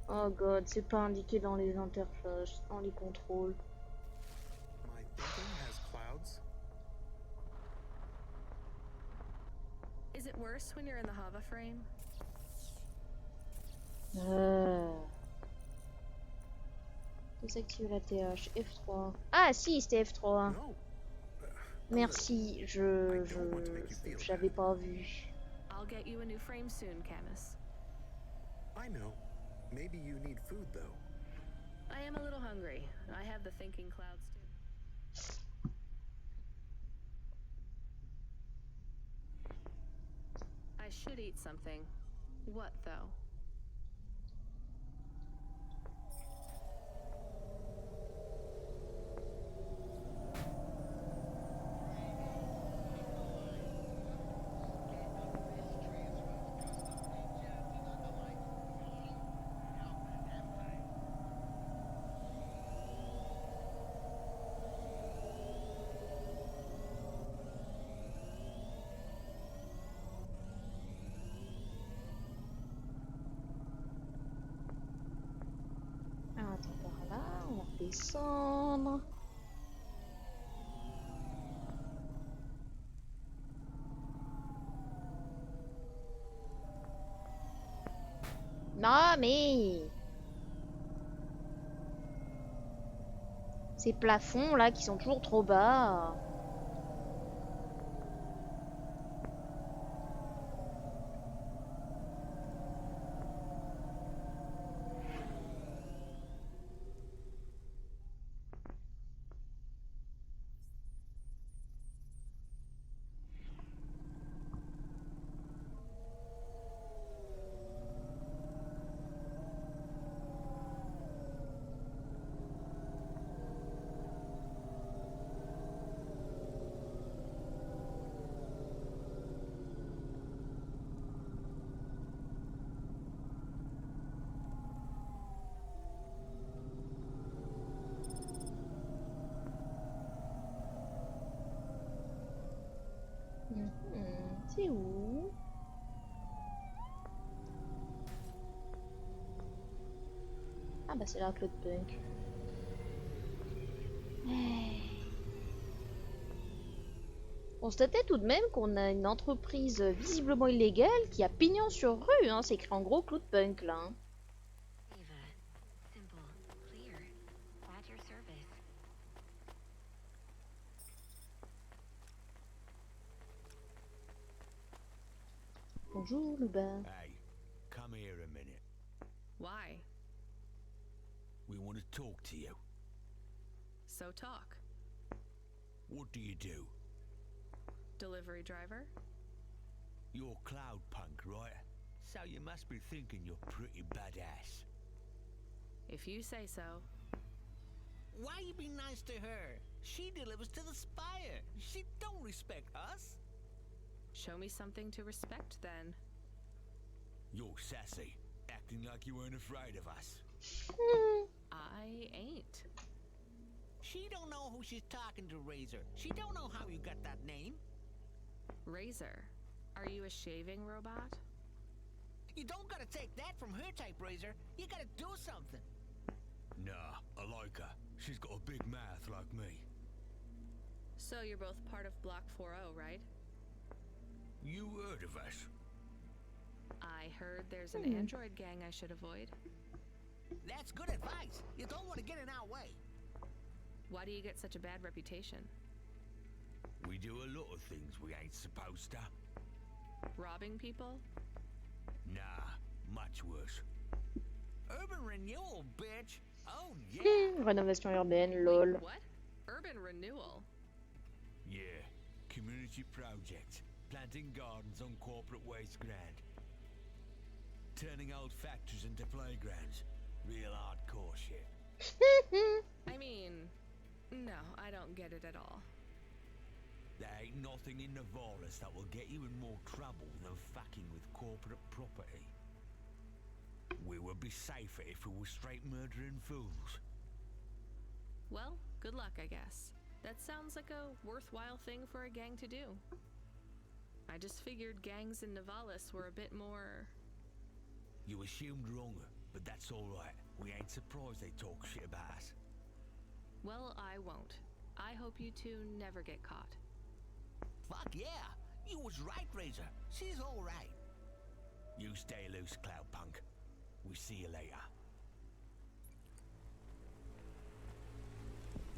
Oh god, c'est pas indiqué dans les interfaces, dans les contrôles. My thinking has clouds. Is it worse when you're in the hover frame? Désactiver la TH, F3. Ah si, c'était F3. No. Merci, j'avais pas vu. I'll get you a new frame soon, Camus. I know. Maybe you need food, though. I am a little hungry. I have the thinking clouds too. I should eat something. What, though? Ah, attends, par là, on va descendre. Non, mais... Ces plafonds là qui sont toujours trop bas. C'est où? Ah bah c'est là Cloudpunk. On se tâtait tout de même qu'on a une entreprise visiblement illégale qui a pignon sur rue, hein. C'est écrit en gros Cloudpunk là. Hein. Bonjour le bar. Hey, come here a minute. Why? We want to talk to you. So talk. What do you do? Delivery driver? You're Cloudpunk, right? So you must be thinking you're pretty badass. If you say so. Why you be nice to her? She delivers to the spire. She don't respect us. Show me something to respect, then. You're sassy, acting like you weren't afraid of us. I ain't. She don't know who she's talking to, Razor. She don't know how you got that name. Razor, are you a shaving robot? You don't gotta take that from her type, Razor. You gotta do something. Nah, I like her. She's got a big mouth like me. So you're both part of Block 40, right? You heard of us? I heard there's an android gang I should avoid. That's good advice. You don't want to get in our way. Why do you get such a bad reputation? We do a lot of things we ain't supposed to. Robbing people? Nah, much worse. Urban renewal, bitch. Oh, yeah. Rénovation urbaine, lol. Wait, what? Urban renewal? Yeah, community project. Planting gardens on corporate waste ground. Turning old factories into playgrounds. Real hardcore shit. I mean, no, I don't get it at all. There ain't nothing in the virus that will get you in more trouble than fucking with corporate property. We would be safer if we were straight murdering fools. Well, good luck, I guess. That sounds like a worthwhile thing for a gang to do. I just figured gangs in Nivalis were a bit more... You assumed wrong, but that's alright. We ain't surprised they talk shit about us. Well, I won't. I hope you two never get caught. Fuck yeah! You was right, Razor. She's alright. You stay loose, Cloudpunk. We see you later.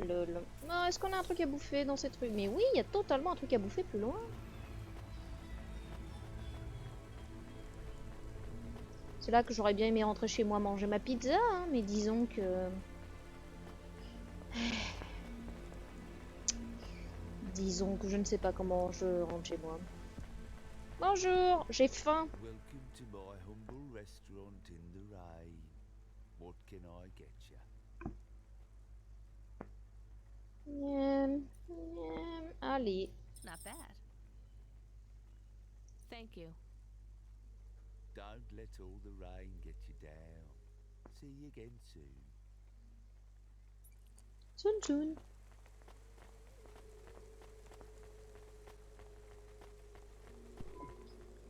Lol. Non, est-ce qu'on a un truc à bouffer dans ces trucs? Mais oui, il y a totalement un truc à bouffer plus loin. C'est là que j'aurais bien aimé rentrer chez moi manger ma pizza, hein, mais disons que... Disons que je ne sais pas comment je rentre chez moi. Bonjour, j'ai faim. Welcome to my humble restaurant in the rain. What can I get you? Allez. Not bad. Thank you. Don't let all the rain get you down. See you again soon. Soon, soon.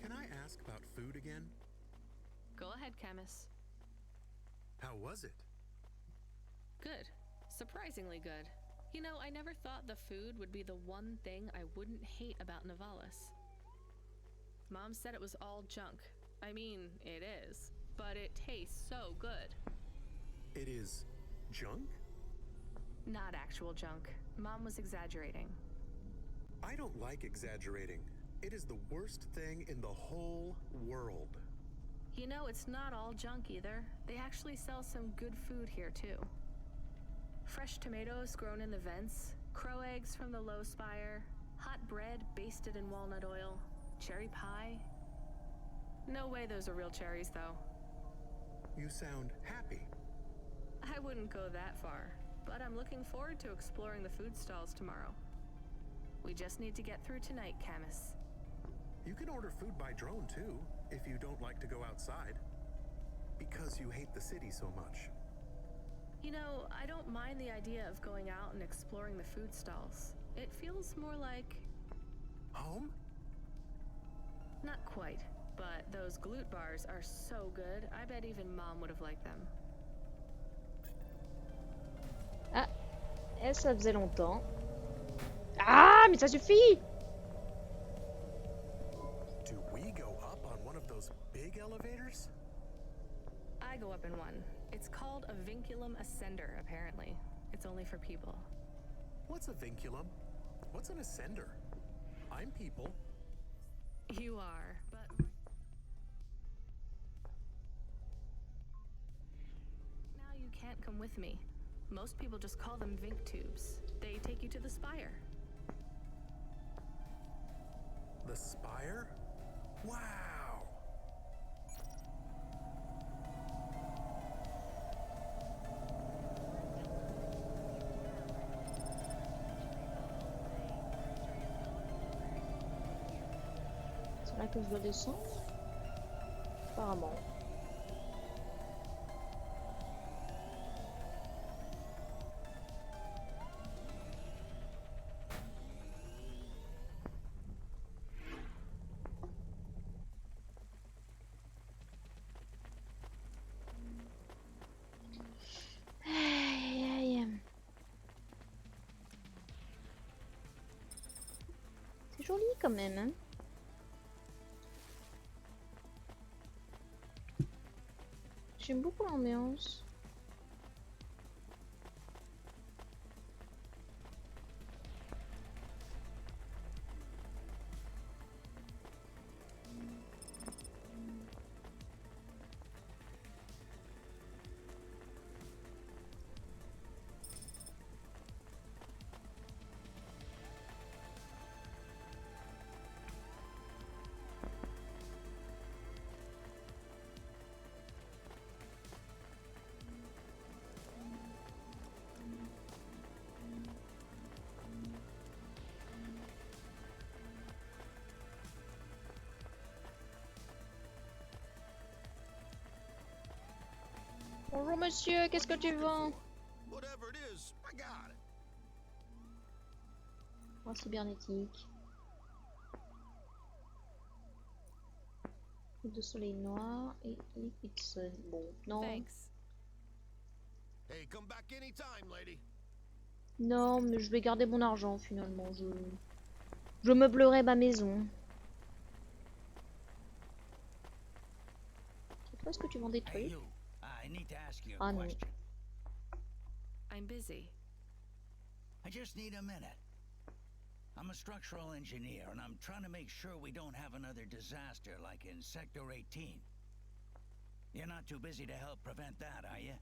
Can I ask about food again? Go ahead, Chemist. How was it? Good. Surprisingly good. You know, I never thought the food would be the one thing I wouldn't hate about Nivalis. Mom said it was all junk. I mean, it is. But it tastes so good. It is junk? Not actual junk. Mom was exaggerating. I don't like exaggerating. It is the worst thing in the whole world. You know, it's not all junk either. They actually sell some good food here, too. Fresh tomatoes grown in the vents, crow eggs from the low spire, hot bread basted in walnut oil, cherry pie. No way those are real cherries, though. You sound happy. I wouldn't go that far, but I'm looking forward to exploring the food stalls tomorrow. We just need to get through tonight, Camus. You can order food by drone, too, if you don't like to go outside. Because you hate the city so much. You know, I don't mind the idea of going out and exploring the food stalls. It feels more like... home? Not quite, but those glute bars are so good, I bet even Mom would have liked them. Ah, et ça faisait longtemps. Ah, mais ça suffit! Do we go up on one of those big elevators? I go up in one. It's called a vinculum ascender, apparently. It's only for people. What's a vinculum? What's an ascender? I'm people. You are, but... Now you can't come with me. Most people just call them Vink tubes. They take you to the spire. The spire? Wow! C'est là que je dois descendre? Apparemment. C'est joli quand même, hein? J'aime beaucoup l'ambiance. Bonjour monsieur, qu'est-ce que tu vends? Whatever it is, I got it. En cybernétique. De soleil noir et liquid sun. Bon, non. Thanks. Hey, come back anytime, lady. Non, mais je vais garder mon argent finalement. Je meublerai ma maison. C'est toi, est-ce que tu vends des trucs? Hey, you. I need to ask you a Ah non. question. I'm busy. I just need a minute. I'm a structural engineer, and I'm trying to make sure we don't have another disaster like in Sector 18. You're not too busy to help prevent that, are you?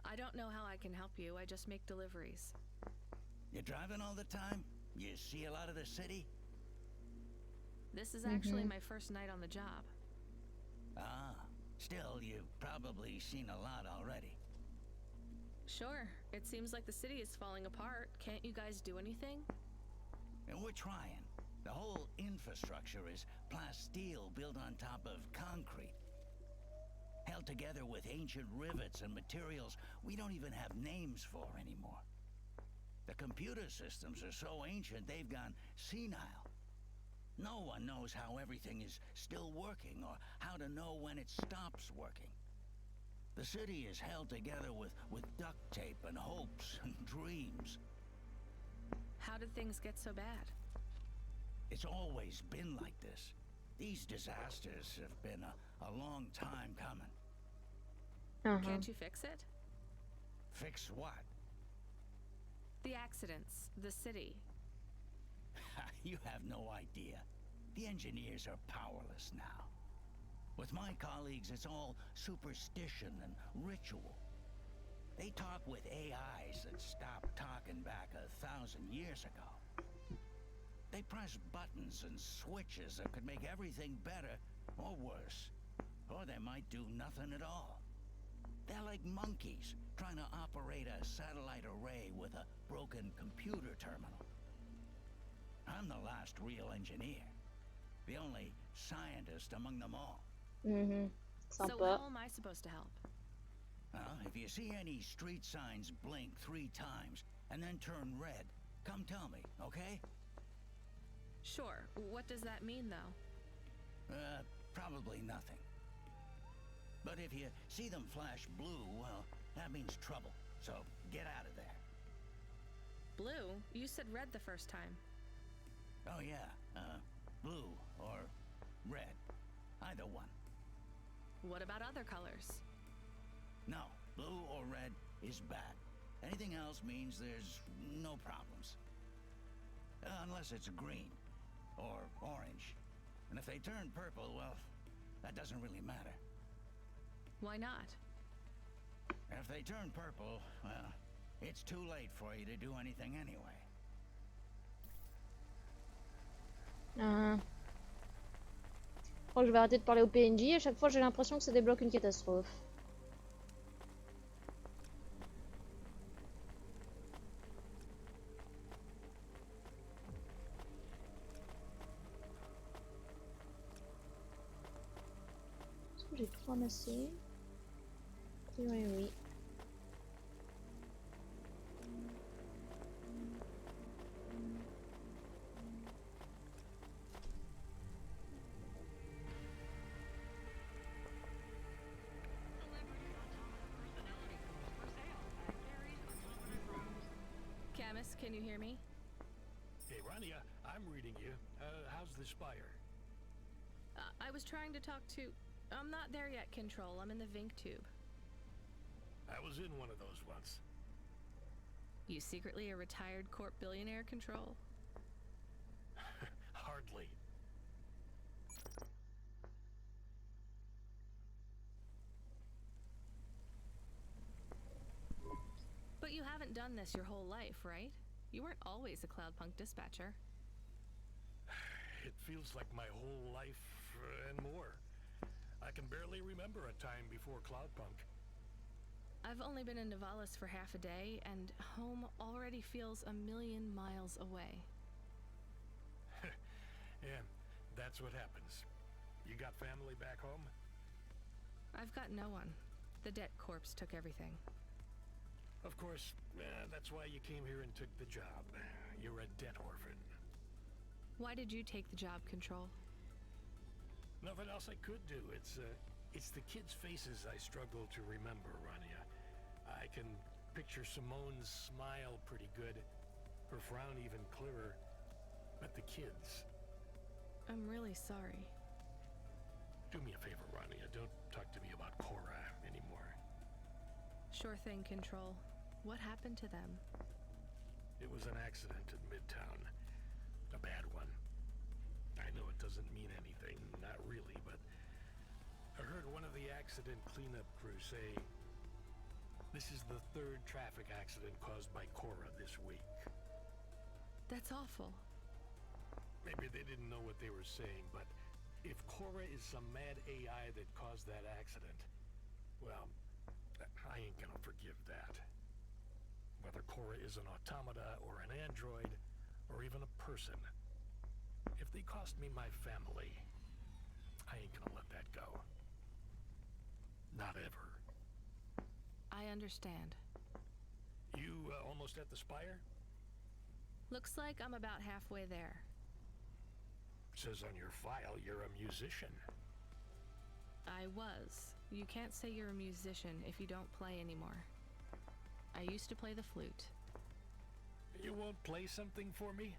I don't know how I can help you. I just make deliveries. You're driving all the time? You see a lot of the city? This is actually my first night on the job. Ah, still, you've probably seen a lot already. Sure. It seems like the city is falling apart. Can't you guys do anything? And we're trying. The whole infrastructure is plasteel built on top of concrete. Held together with ancient rivets and materials we don't even have names for anymore. The computer systems are so ancient they've gone senile. No one knows how everything is still working or how to know when it stops working. The city is held together with duct tape and hopes and dreams. How did things get so bad? It's always been like this. These disasters have been a long time coming. Can't you fix it? Fix what? The accidents, the city. You have no idea. The engineers are powerless now. With my colleagues, it's all superstition and ritual. They talk with AIs that stopped talking back 1,000 years ago. They press buttons and switches that could make everything better or worse. Or they might do nothing at all. They're like monkeys trying to operate a satellite array with a broken computer terminal. I'm the last real engineer. The only scientist among them all. So how am I supposed to help? If you see any street signs blink 3 times and then turn red, come tell me, okay? Sure. What does that mean, though? Probably nothing. But if you see them flash blue, well, that means trouble. So get out of there. Blue? You said red the first time. Oh yeah, blue or red. Either one. What about other colors? No, blue or red is bad. Anything else means there's no problems. Unless it's green or orange. And if they turn purple, well, that doesn't really matter. Why not? If they turn purple, well, it's too late for you to do anything anyway. Je crois que je vais arrêter de parler au PNJ. À chaque fois, j'ai l'impression que ça débloque une catastrophe. Est-ce que j'ai tout ramassé? Oui, oui. Can you hear me? Hey, Rania, I'm reading you. How's the spire? I was trying to talk to... I'm not there yet, Control. I'm in the Vink tube. I was in one of those once. You secretly a retired corp billionaire, Control? Hardly. But you haven't done this your whole life, right? You weren't always a Cloudpunk dispatcher. It feels like my whole life and more. I can barely remember a time before Cloudpunk. I've only been in Nivalis for half a day, and home already feels 1,000,000 miles away. Yeah, that's what happens. You got family back home? I've got no one. The Det Corps took everything. Of course, that's why you came here and took the job. You're a debt orphan. Why did you take the job, Control? Nothing else I could do. It's the kids' faces I struggle to remember, Rania. I can picture Simone's smile pretty good, her frown even clearer, but the kids... I'm really sorry. Do me a favor, Rania. Don't talk to me about CORA anymore. Sure thing, Control. What happened to them? It was an accident in Midtown. A bad one. I know it doesn't mean anything, not really, but I heard one of the accident cleanup crew say this is the third traffic accident caused by CORA this week. That's awful. Maybe they didn't know what they were saying, but if CORA is some mad AI that caused that accident, well, I ain't gonna forgive that. Whether CORA is an automata or an android or even a person, if they cost me my family, I ain't gonna let that go. Not ever. I understand. You almost at the spire? Looks like I'm about halfway there. Says on your file you're a musician. I was. You can't say you're a musician if you don't play anymore. I used to play the flute. You won't play something for me?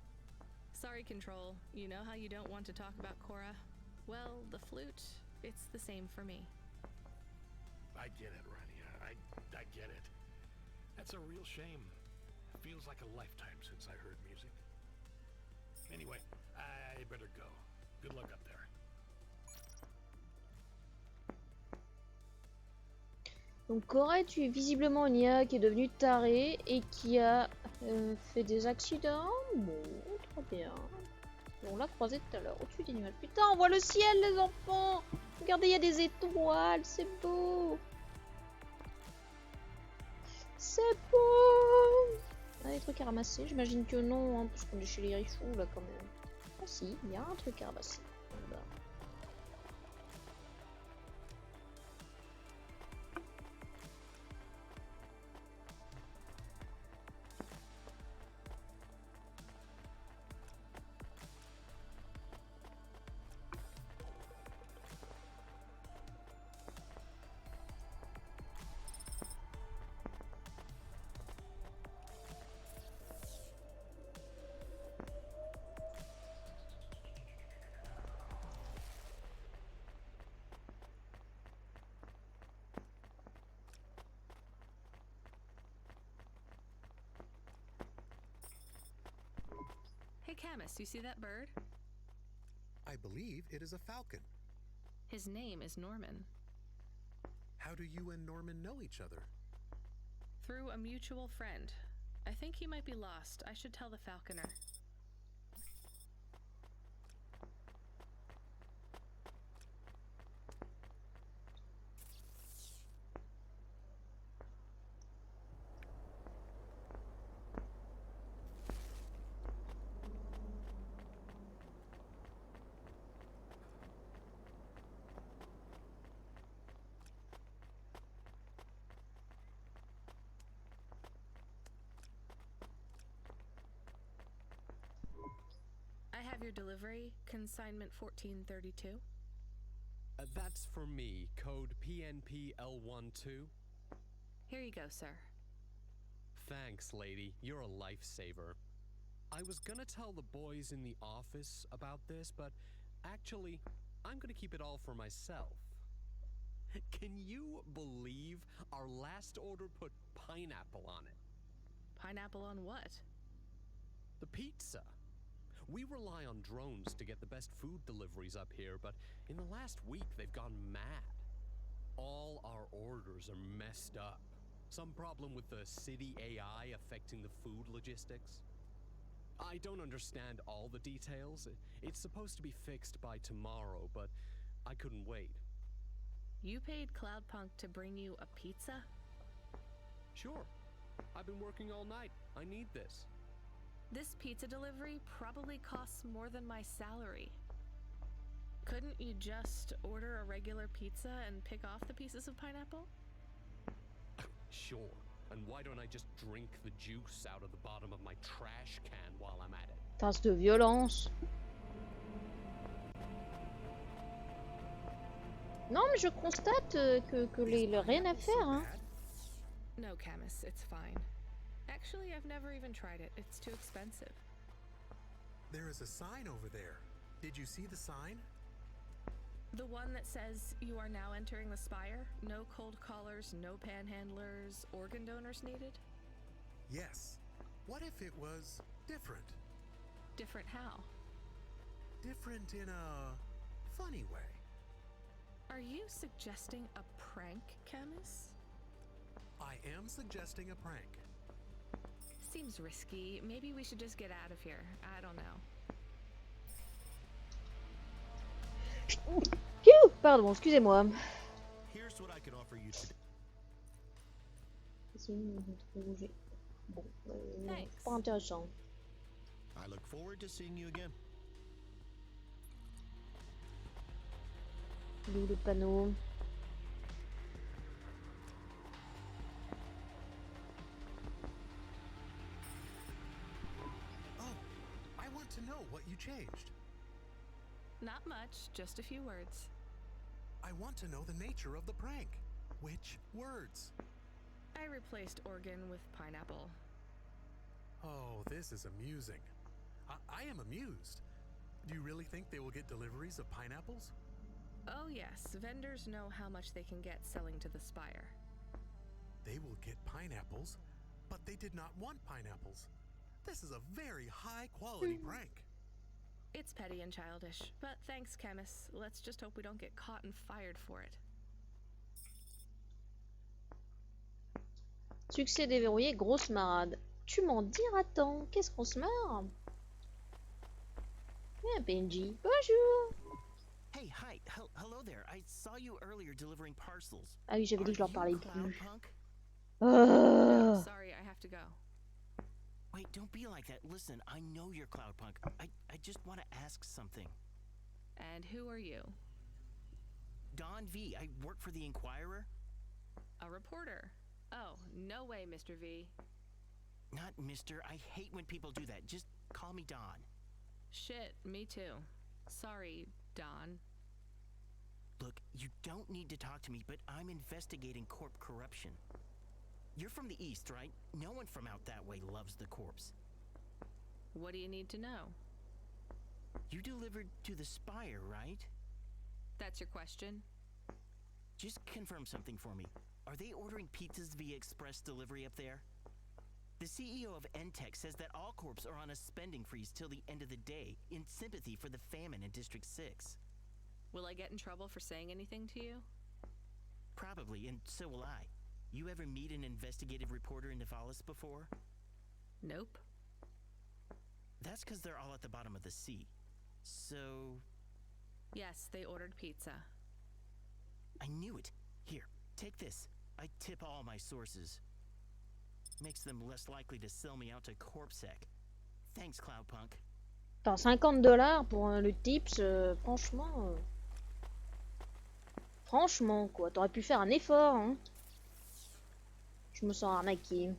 Sorry, Control. You know how you don't want to talk about CORA? Well, the flute, it's the same for me. I get it, Rania. I get it. That's a real shame. It feels like a lifetime since I heard music. Anyway, I better go. Good luck up there. Donc Cora est visiblement une IA qui est devenue tarée et qui a fait des accidents. Bon, très bien. On l'a croisé tout à l'heure au-dessus des nuages. Putain, on voit le ciel, les enfants. Regardez, il y a des étoiles, c'est beau. C'est beau. Ah, des trucs à ramasser, j'imagine que non, hein, parce qu'on est chez les richoux là quand même. Ah si, il y a un truc à ramasser. Là. Hey, Camus, you see that bird? I believe it is a falcon. His name is Norman. How do you and Norman know each other? Through a mutual friend. I think he might be lost. I should tell the falconer. I have your delivery, consignment 1432. That's for me, code PNPL12. Here you go, sir. Thanks, lady. You're a lifesaver. I was gonna tell the boys in the office about this, but actually, I'm gonna keep it all for myself. Can you believe our last order put pineapple on it? Pineapple on what? The pizza. We rely on drones to get the best food deliveries up here, but in the last week they've gone mad. All our orders are messed up. Some problem with the city AI affecting the food logistics. I don't understand all the details. It's supposed to be fixed by tomorrow, but I couldn't wait. You paid Cloudpunk to bring you a pizza? Sure. I've been working all night. I need this. This pizza delivery probably costs more than my salary. Couldn't you just order a regular pizza and pick off the pieces of pineapple? Sure. And why don't I just drink the juice out of the bottom of my trash can while I'm at it? Tasse de violence. Non, mais je constate il a rien à faire, hein. No, Camus, it's fine. Actually, I've never even tried it. It's too expensive. There is a sign over there. Did you see the sign? The one that says you are now entering the spire? No cold callers, no panhandlers, organ donors needed? Yes. What if it was different? Different how? Different in a funny way. Are you suggesting a prank, Camus? I am suggesting a prank. Seems risky. Maybe we should just get out of here. I don't know. Pardon, excusez-moi. Here's what I can offer you today. Bon, pas intéressant. I look forward to seeing you again. D'où le panneau. Oh, I want to know what you changed. Not much, just a few words. I want to know the nature of the prank. Which words? I replaced organ with pineapple. Oh, this is amusing. I am amused. Do you really think they will get deliveries of pineapples? Oh yes, vendors know how much they can get selling to the spire. They will get pineapples, but they did not want pineapples. This is a very high-quality prank. It's petty and childish, but thanks, Camus. Let's just hope we don't get caught and fired for it. Succès déverrouillé, grosse marade. Tu m'en diras tant. Qu'est-ce qu'on se marre? Yeah, Benji. Bonjour. Hey, hi. Hello there. I saw you earlier delivering parcels. Ah oui, j'avais dit que je leur parlais plus. No, sorry, I have to go. Wait, don't be like that. Listen, I know you're Cloudpunk. I just want to ask something. And who are you? Don V. I work for the Inquirer. A reporter. Oh, no way, Mr. V. Not Mr. I hate when people do that. Just call me Don. Shit, me too. Sorry, Don. Look, you don't need to talk to me, but I'm investigating corp corruption. You're from the East, right? No one from out that way loves the corpse. What do you need to know? You delivered to the Spire, right? That's your question? Just confirm something for me. Are they ordering pizzas via express delivery up there? The CEO of Entech says that all corps are on a spending freeze till the end of the day in sympathy for the famine in District 6. Will I get in trouble for saying anything to you? Probably, and so will I. You ever meet an investigative reporter in Nivalis before? Nope. That's because they're all at the bottom of the sea. So... Yes, they ordered pizza. I knew it. Here, take this. I tip all my sources. Makes them less likely to sell me out to CorpSec. Thanks, Cloudpunk. Attends, $50 pour le tips, franchement... Franchement, quoi. T'aurais pu faire un effort, hein. Je me sens arnaqué.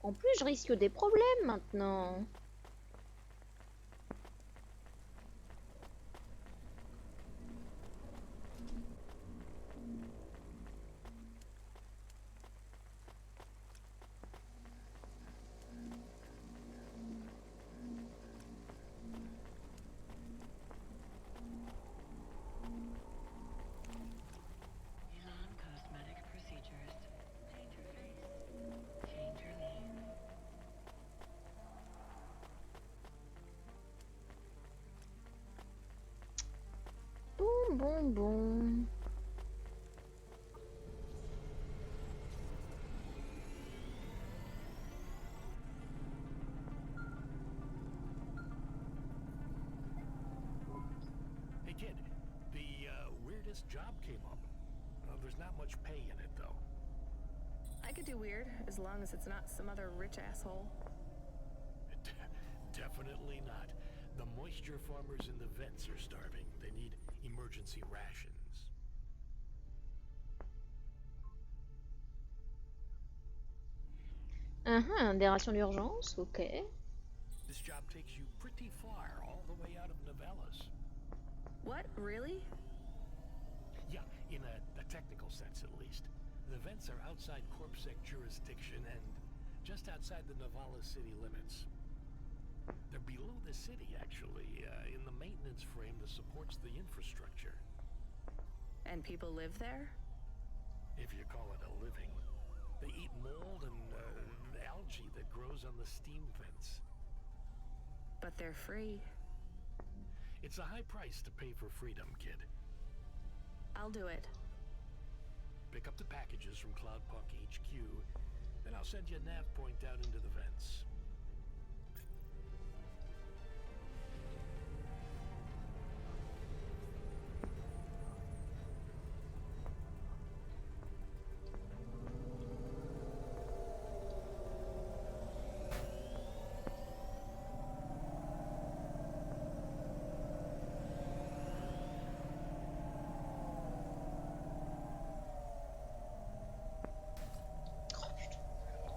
En plus, je risque des problèmes maintenant. Bon. Hey kid, the weirdest job came up. There's not much pay in it though. I could do weird, as long as it's not some other rich asshole. Definitely not. The moisture farmers in the vents are starving. They need emergency rations. Des rations d'urgence, ok. This job takes you pretty far, all the way out of Novellas. What? Really? Yeah, in a technical sense at least. The vents are outside CorpSec jurisdiction and just outside the Novellas city limits. They're below the city, actually, in the maintenance frame that supports the infrastructure. And people live there? If you call it a living. They eat mold and algae that grows on the steam vents. But they're free. It's a high price to pay for freedom, kid. I'll do it. Pick up the packages from Cloudpunk HQ, then I'll send you a nav point down into the vents.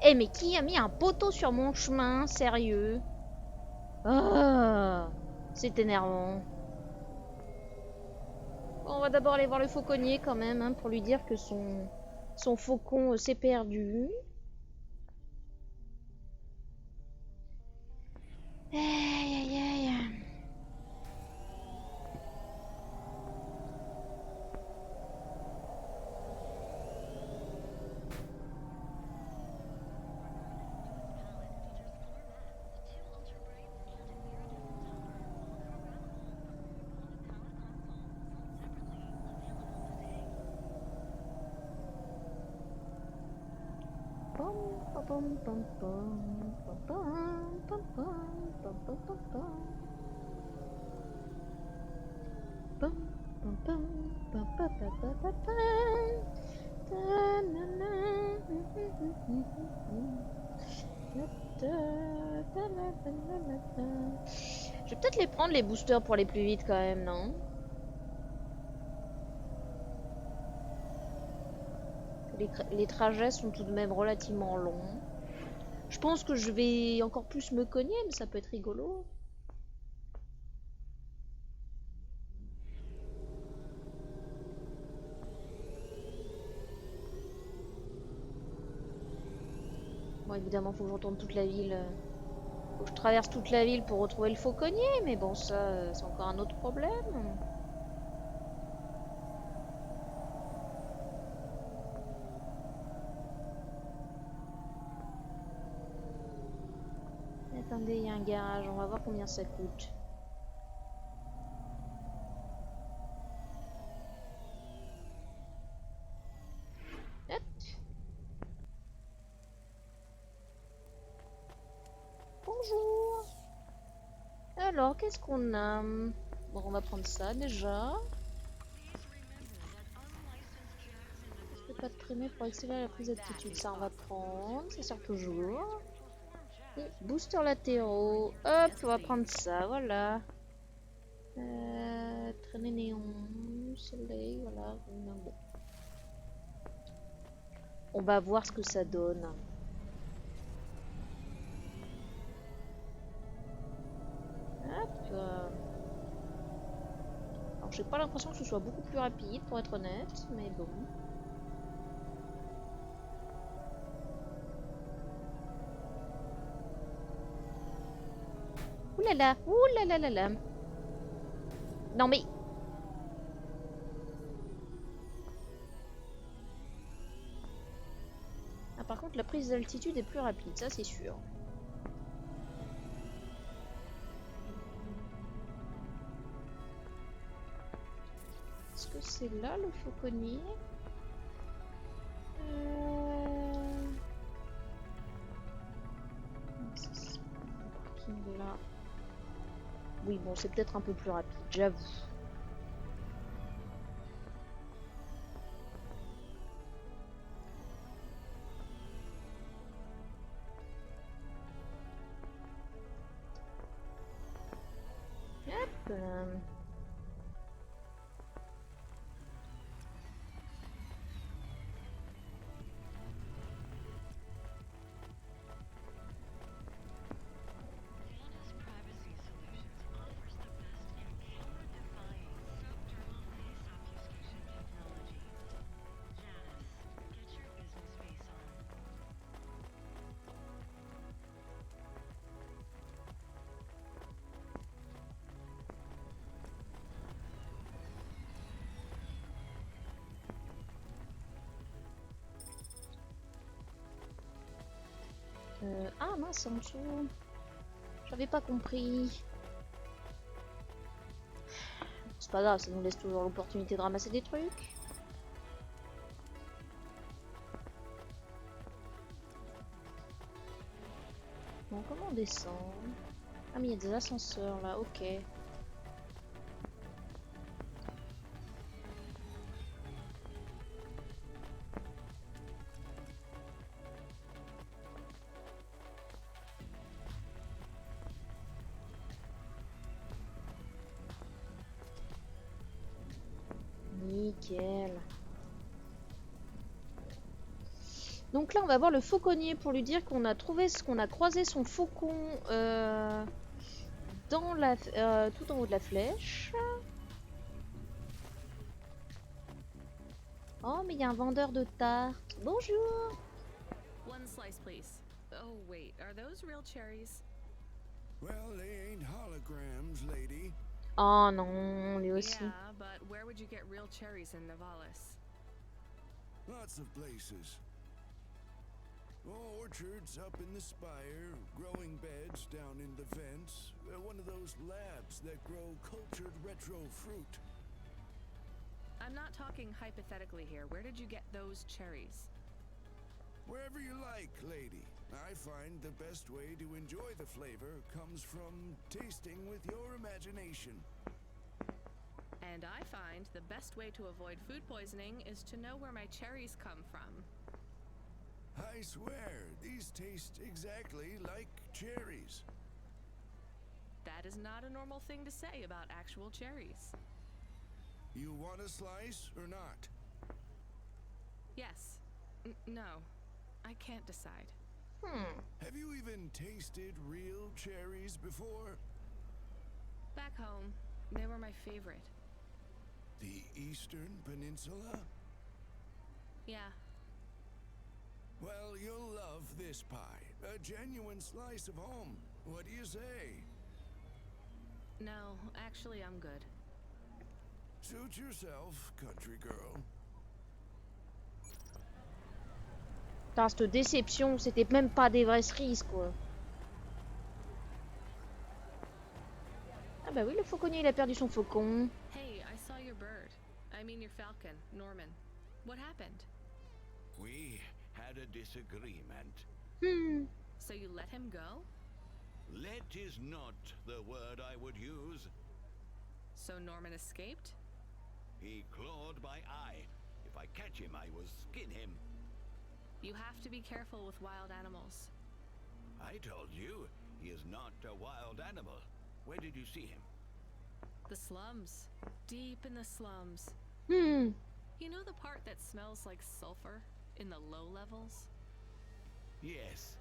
Eh mais qui a mis un poteau sur mon chemin? Sérieux? Ah, c'est énervant. Bon, on va d'abord aller voir le fauconnier quand même, hein, pour lui dire que son faucon s'est perdu. Aïe aïe aïe. Je vais peut-être les prendre les boosters pour aller plus vite quand même, non? Les trajets sont tout de même relativement longs. Je pense que je vais encore plus me cogner, mais ça peut être rigolo. Bon, évidemment, faut que je retourne toute la ville. Faut que je traverse toute la ville pour retrouver le fauconnier, mais bon, ça, c'est encore un autre problème. Attendez, il y a un garage, on va voir combien ça coûte. Hop. Bonjour. Alors, qu'est-ce qu'on a? Bon, on va prendre ça déjà. Je peux pas te traîner pour accélérer la prise d'altitude. Ça, on va prendre. Ça sert toujours. Et booster latéraux. Hop, on va prendre ça, voilà. Traîner néon, soleil, voilà. Bon. On va voir ce que ça donne. Hop. Alors, j'ai pas l'impression que ce soit beaucoup plus rapide, pour être honnête, mais bon. Oulala, oulala. Non mais... Ah, par contre, la prise d'altitude est plus rapide, ça c'est sûr. Est-ce que c'est là le fauconnier? Là. Oui, bon, c'est peut-être un peu plus rapide, j'avoue. Hop. Ah mince, c'est en dessous. J'avais pas compris. C'est pas grave, ça nous laisse toujours l'opportunité de ramasser des trucs. Bon, comment on descend? Ah mais il y a des ascenseurs là, ok. Nickel. Donc là, on va voir le Fauconnier pour lui dire qu'on a trouvé, qu'on a croisé son faucon dans la, tout en haut de la flèche. Oh, mais il y a un vendeur de tartes. Bonjour. One slice, please. Oh wait, are those real cherries? Well, they ain't holograms, lady. Oh non, lui aussi. Yeah, but where would you get real cherries in Navalis? Lots of places. Orchards up in the spire, growing beds down in the vents, one of those labs that grow cultured retro fruit. I'm not talking hypothetically here. Where did you get those cherries? Wherever you like, lady. I find the best way to enjoy the flavor comes from tasting with your imagination. And I find the best way to avoid food poisoning is to know where my cherries come from. I swear, these taste exactly like cherries. That is not a normal thing to say about actual cherries. You want a slice or not? Yes. No. I can't decide. Have you even tasted real cherries before? Back home, they were my favorite. The Eastern Peninsula? Yeah. Well, you'll love this pie. A genuine slice of home. What do you say? No, actually, I'm good. Suit yourself, country girl. Putain, cette déception, c'était même pas des vraies cerises, quoi. Ah bah oui, le fauconnier, il a perdu son faucon. Hey, I saw your bird. I mean your falcon, Norman. What happened? We had a disagreement. So you let him go? Let is not the word I would use. So Norman escaped? He clawed my eye. If I catch him, I will skin him. You have to be careful with wild animals. I told you, he is not a wild animal. Where did you see him? The slums. Deep in the slums. You know the part that smells like sulfur in the low levels? Yes.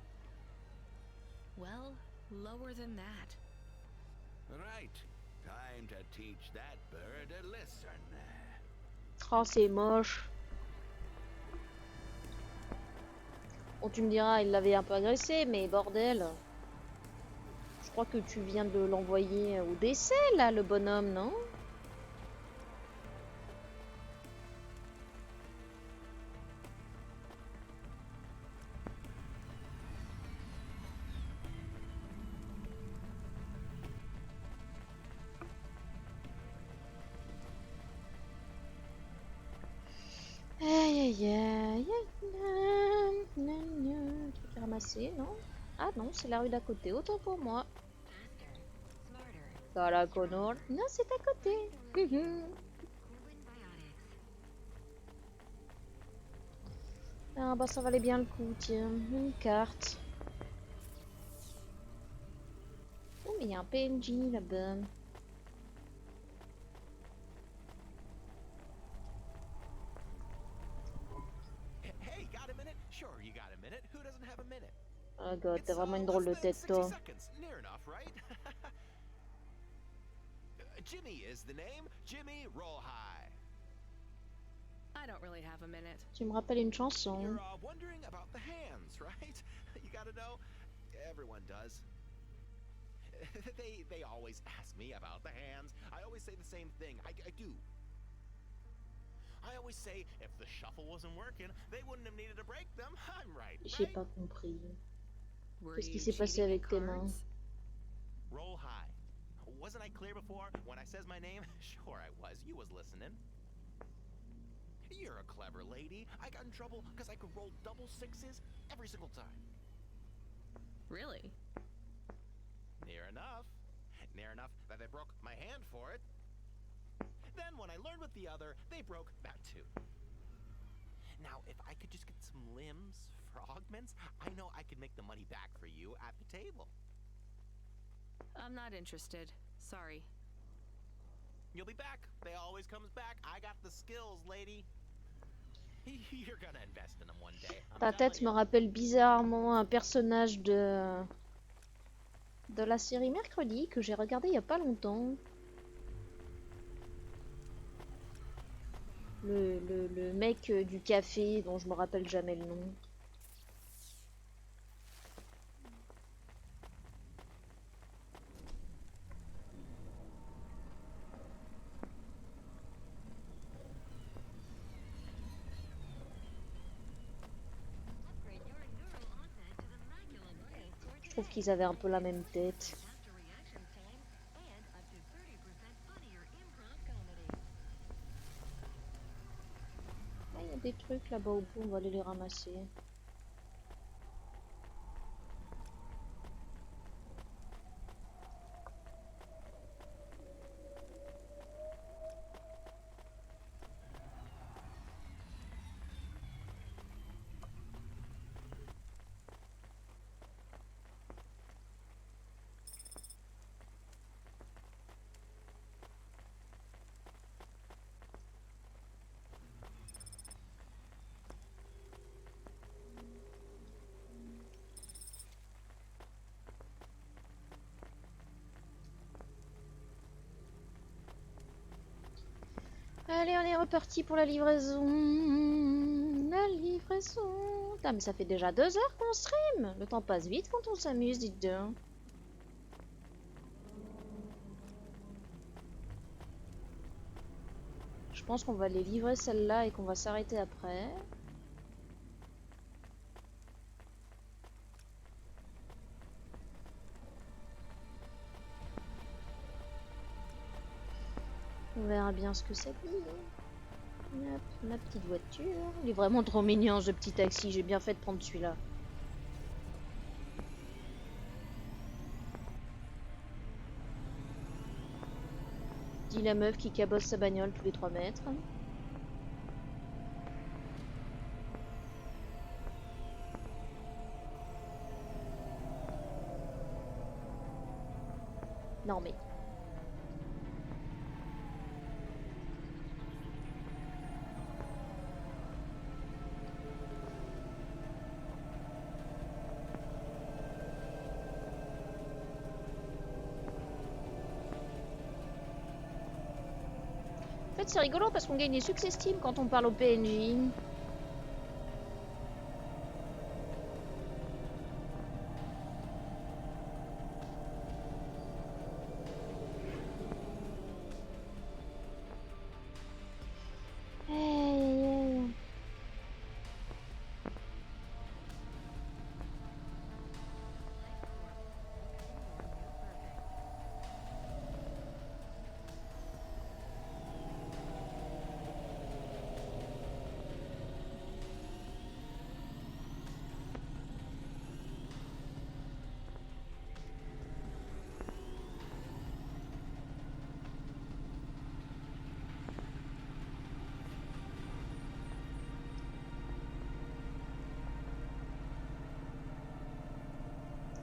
Well, lower than that. Right. Time to teach that bird a lesson. Oh, c'est moche. Bon, tu me diras, il l'avait un peu agressé, mais bordel. Je crois que tu viens de l'envoyer au décès, là, le bonhomme, non? Aïe aïe aïe aïe. Truc à ramasser, non? Ah non, c'est la rue d'à côté, autant pour moi. Voilà, Connor. Non, c'est à côté. Ah bah ça valait bien le coup, tiens. Une carte. Oh, mais il y a un PNJ là-bas. Hey, got a minute? Sure, you got a minute. Who doesn't have a minute? Oh god, t'as vraiment une drôle de tête, toi. Near enough, right? Jimmy is the name. Jimmy, roll high. I don't really have a minute. Tu me rappelles une chanson. You're wondering about the hands, right? You gotta know. Everyone does. They always ask me about the hands. I always say the same thing. I do. I always say if the shuffle wasn't working, they wouldn't have needed to break them. I'm right. J'ai pas compris. Qu'est-ce qui s'est passé avec tes mains? Roll high. Wasn't I clear before when I says my name? Sure I was. You was listening. You're a clever lady. I got in trouble because I could roll double sixes every single time. Really? Near enough. Near enough that they broke my hand for it. Then when I learned with the other, they broke that too. Now, if I could just get some limbs for augments, I know I could make the money back for you at the table. I'm not interested. Sorry. You'll be back. They always comes back. I got the skills, lady. You're gonna invest in them one day. Ta tête me rappelle bizarrement un personnage de la série Mercredi que j'ai regardé il y a pas longtemps. Le mec du café dont je me rappelle jamais le nom. Je trouve qu'ils avaient un peu la même tête. Il y a des trucs là-bas au bout, on va aller les ramasser. Allez, on est reparti pour la livraison. La livraison. Putain, mais ça fait déjà 2 heures qu'on stream. Le temps passe vite quand on s'amuse, dites donc. Je pense qu'on va les livrer celle-là et qu'on va s'arrêter après. On verra bien ce que ça dit. Hop, ma petite voiture. Il est vraiment trop mignon ce petit taxi. J'ai bien fait de prendre celui-là. Dit la meuf qui cabosse sa bagnole tous les 3 mètres. Non mais... En fait, c'est rigolo parce qu'on gagne des succès Steam quand on parle au PNJ.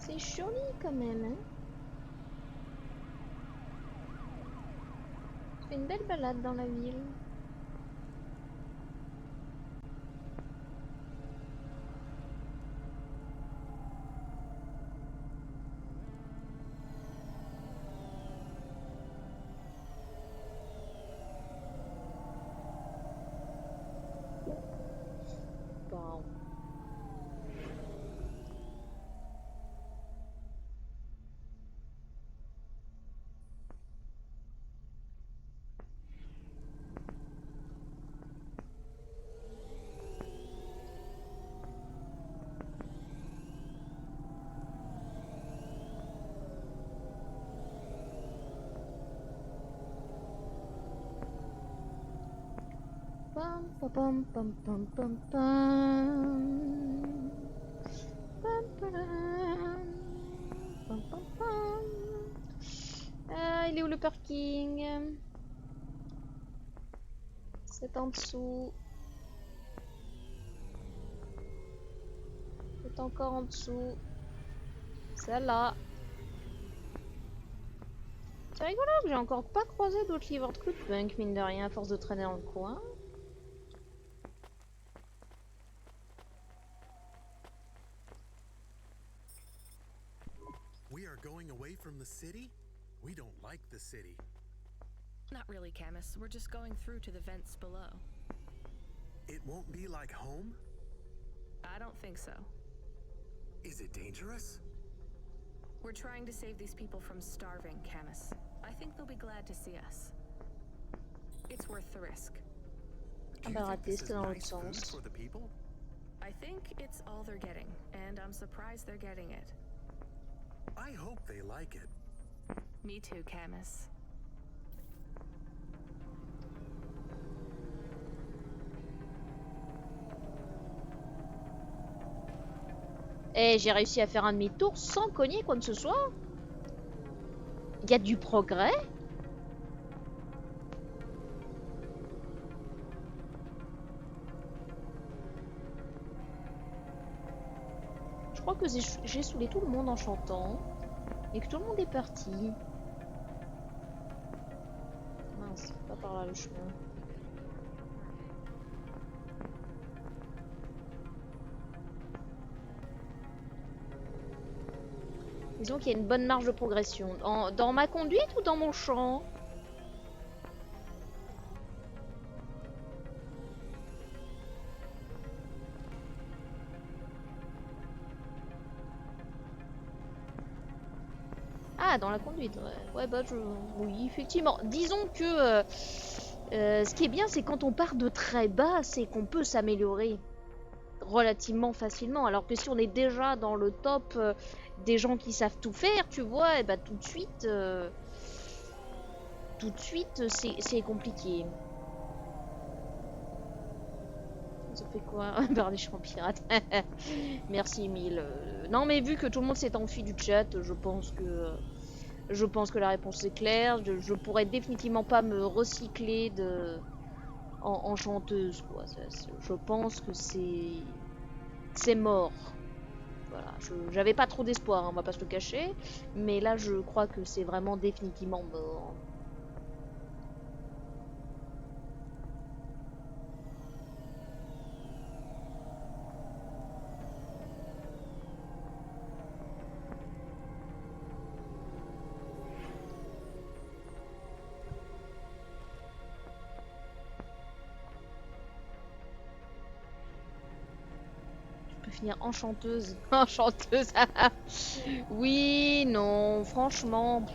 C'est joli quand même, hein. On fait une belle balade dans la ville. Bon. pam, pam, pam, pam, pam. Pam, pam, pam, pam, pam. Ah, il est où le parking? C'est en dessous. C'est encore en dessous. Celle-là. C'est rigolo que j'ai encore pas croisé d'autres livres de Cloudpunk, mine de rien, à force de traîner dans le coin. We are going away from the city? We don't like the city. Not really, Camus. We're just going through to the vents below. It won't be like home? I don't think so. Is it dangerous? We're trying to save these people from starving, Camus. I think they'll be glad to see us. It's worth the risk. Do you think this is nice food for the people? I think it's all they're getting, and I'm surprised they're getting it. I hope they like it. Me too, Camus. Et j'ai réussi à faire un demi-tour sans cogner quoi que ce soit. Il y a du progrès. Je crois que j'ai saoulé tout le monde en chantant. Et que tout le monde est parti. Mince, c'est pas par là le chemin. Disons qu'il y a une bonne marge de progression. Dans ma conduite ou dans mon chant? Ah, dans la conduite, ouais. Ouais, bah, oui, effectivement. Disons que ce qui est bien, c'est quand on part de très bas, c'est qu'on peut s'améliorer relativement facilement. Alors que si on est déjà dans le top des gens qui savent tout faire, tu vois, et bah tout de suite, c'est compliqué. Ça fait quoi? Par des champs pirates. Merci Emile. Non mais vu que tout le monde s'est enfui du chat, je pense que la réponse est claire. Je pourrais définitivement pas me recycler en chanteuse, quoi. Je pense que c'est mort. Voilà, j'avais pas trop d'espoir, hein, on va pas se le cacher, mais là je crois que c'est vraiment définitivement mort. Finir enchanteuse. Enchanteuse. Oui, non, franchement.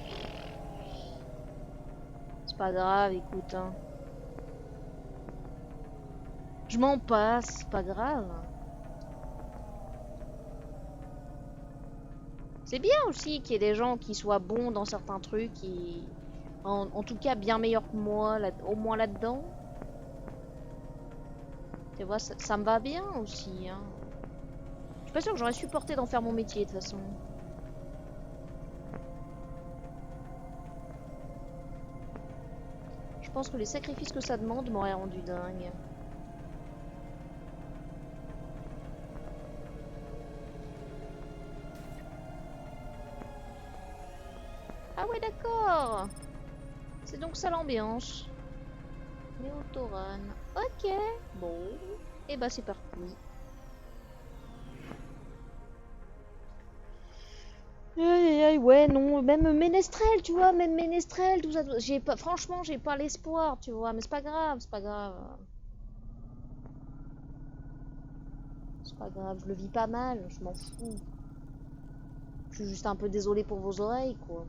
C'est pas grave, écoute. Hein. Je m'en passe, c'est pas grave. C'est bien aussi qu'il y ait des gens qui soient bons dans certains trucs et en tout cas bien meilleurs que moi, au moins là-dedans. Tu vois, ça me va bien aussi. Hein. Je suis pas sûre que j'aurais supporté d'en faire mon métier de toute façon. Je pense que les sacrifices que ça demande m'auraient rendu dingue. Ah ouais d'accord. C'est donc ça l'ambiance. Néotoran. Ok. Bon. Et bah c'est parti. Ouais, non, même Ménestrel, tu vois, même Ménestrel, tout ça, franchement, j'ai pas l'espoir, tu vois, mais c'est pas grave, c'est pas grave. C'est pas grave, je le vis pas mal, je m'en fous. Je suis juste un peu désolée pour vos oreilles, quoi.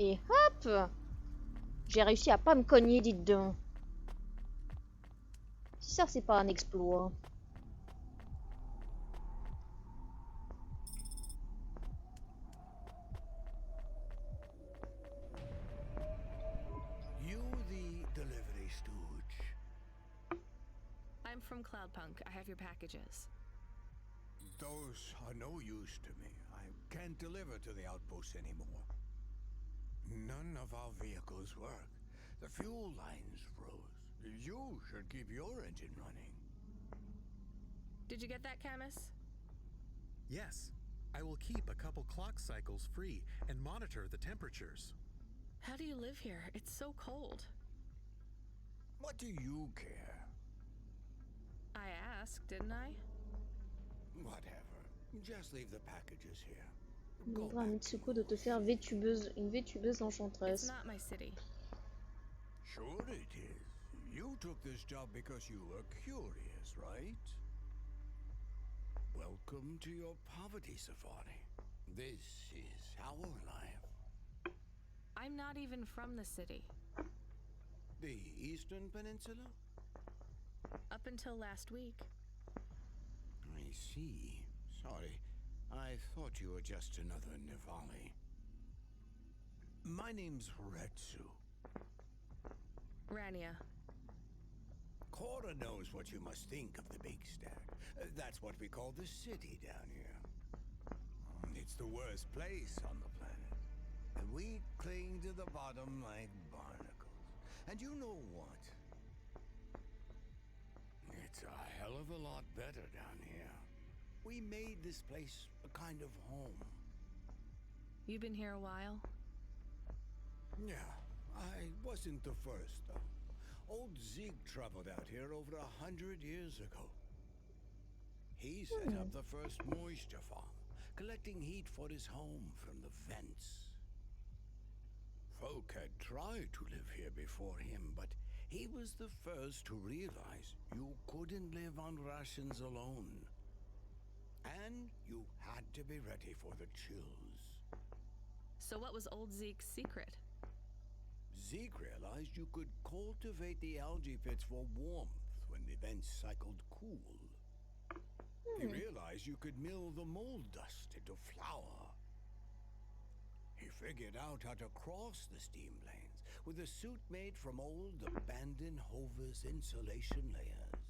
Et hop! J'ai réussi à pas me cogner, dites donc. Si ça, c'est pas un exploit. You the delivery stooge. I'm from Cloudpunk. I have your packages. Those are no use to me. I can't deliver to the outpost anymore. None of our vehicles work. The fuel lines froze. You should keep your engine running. Did you get that, Camus? Yes. I will keep a couple clock cycles free and monitor the temperatures. How do you live here? It's so cold. What do you care? I asked, didn't I? Whatever. Just leave the packages here. On demandera à Mitsuko de te faire une vétubeuse It's enchanteresse. not my city. Sure it is. You took this job because you were curious, right? Welcome to your poverty safari. This is our life. I'm not even from the city. The Eastern Peninsula? Up until last week. I see. Sorry. I thought you were just another Nivali. My name's Retsu. Rania. CORA knows what you must think of the big stack. That's what we call the city down here. It's the worst place on the planet. And we cling to the bottom like barnacles. And you know what? It's a hell of a lot better down here. We made this place a kind of home. You've been here a while? Yeah, I wasn't the first, though. Old Zeke traveled out here over 100 years ago. He set up the first moisture farm, collecting heat for his home from the vents. Folk had tried to live here before him, but he was the first to realize you couldn't live on rations alone. And you had to be ready for the chills. So what was old Zeke's secret? Zeke realized you could cultivate the algae pits for warmth when the vents cycled cool. He realized you could mill the mold dust into flour. He figured out how to cross the steam lanes with a suit made from old abandoned Hover's insulation layers.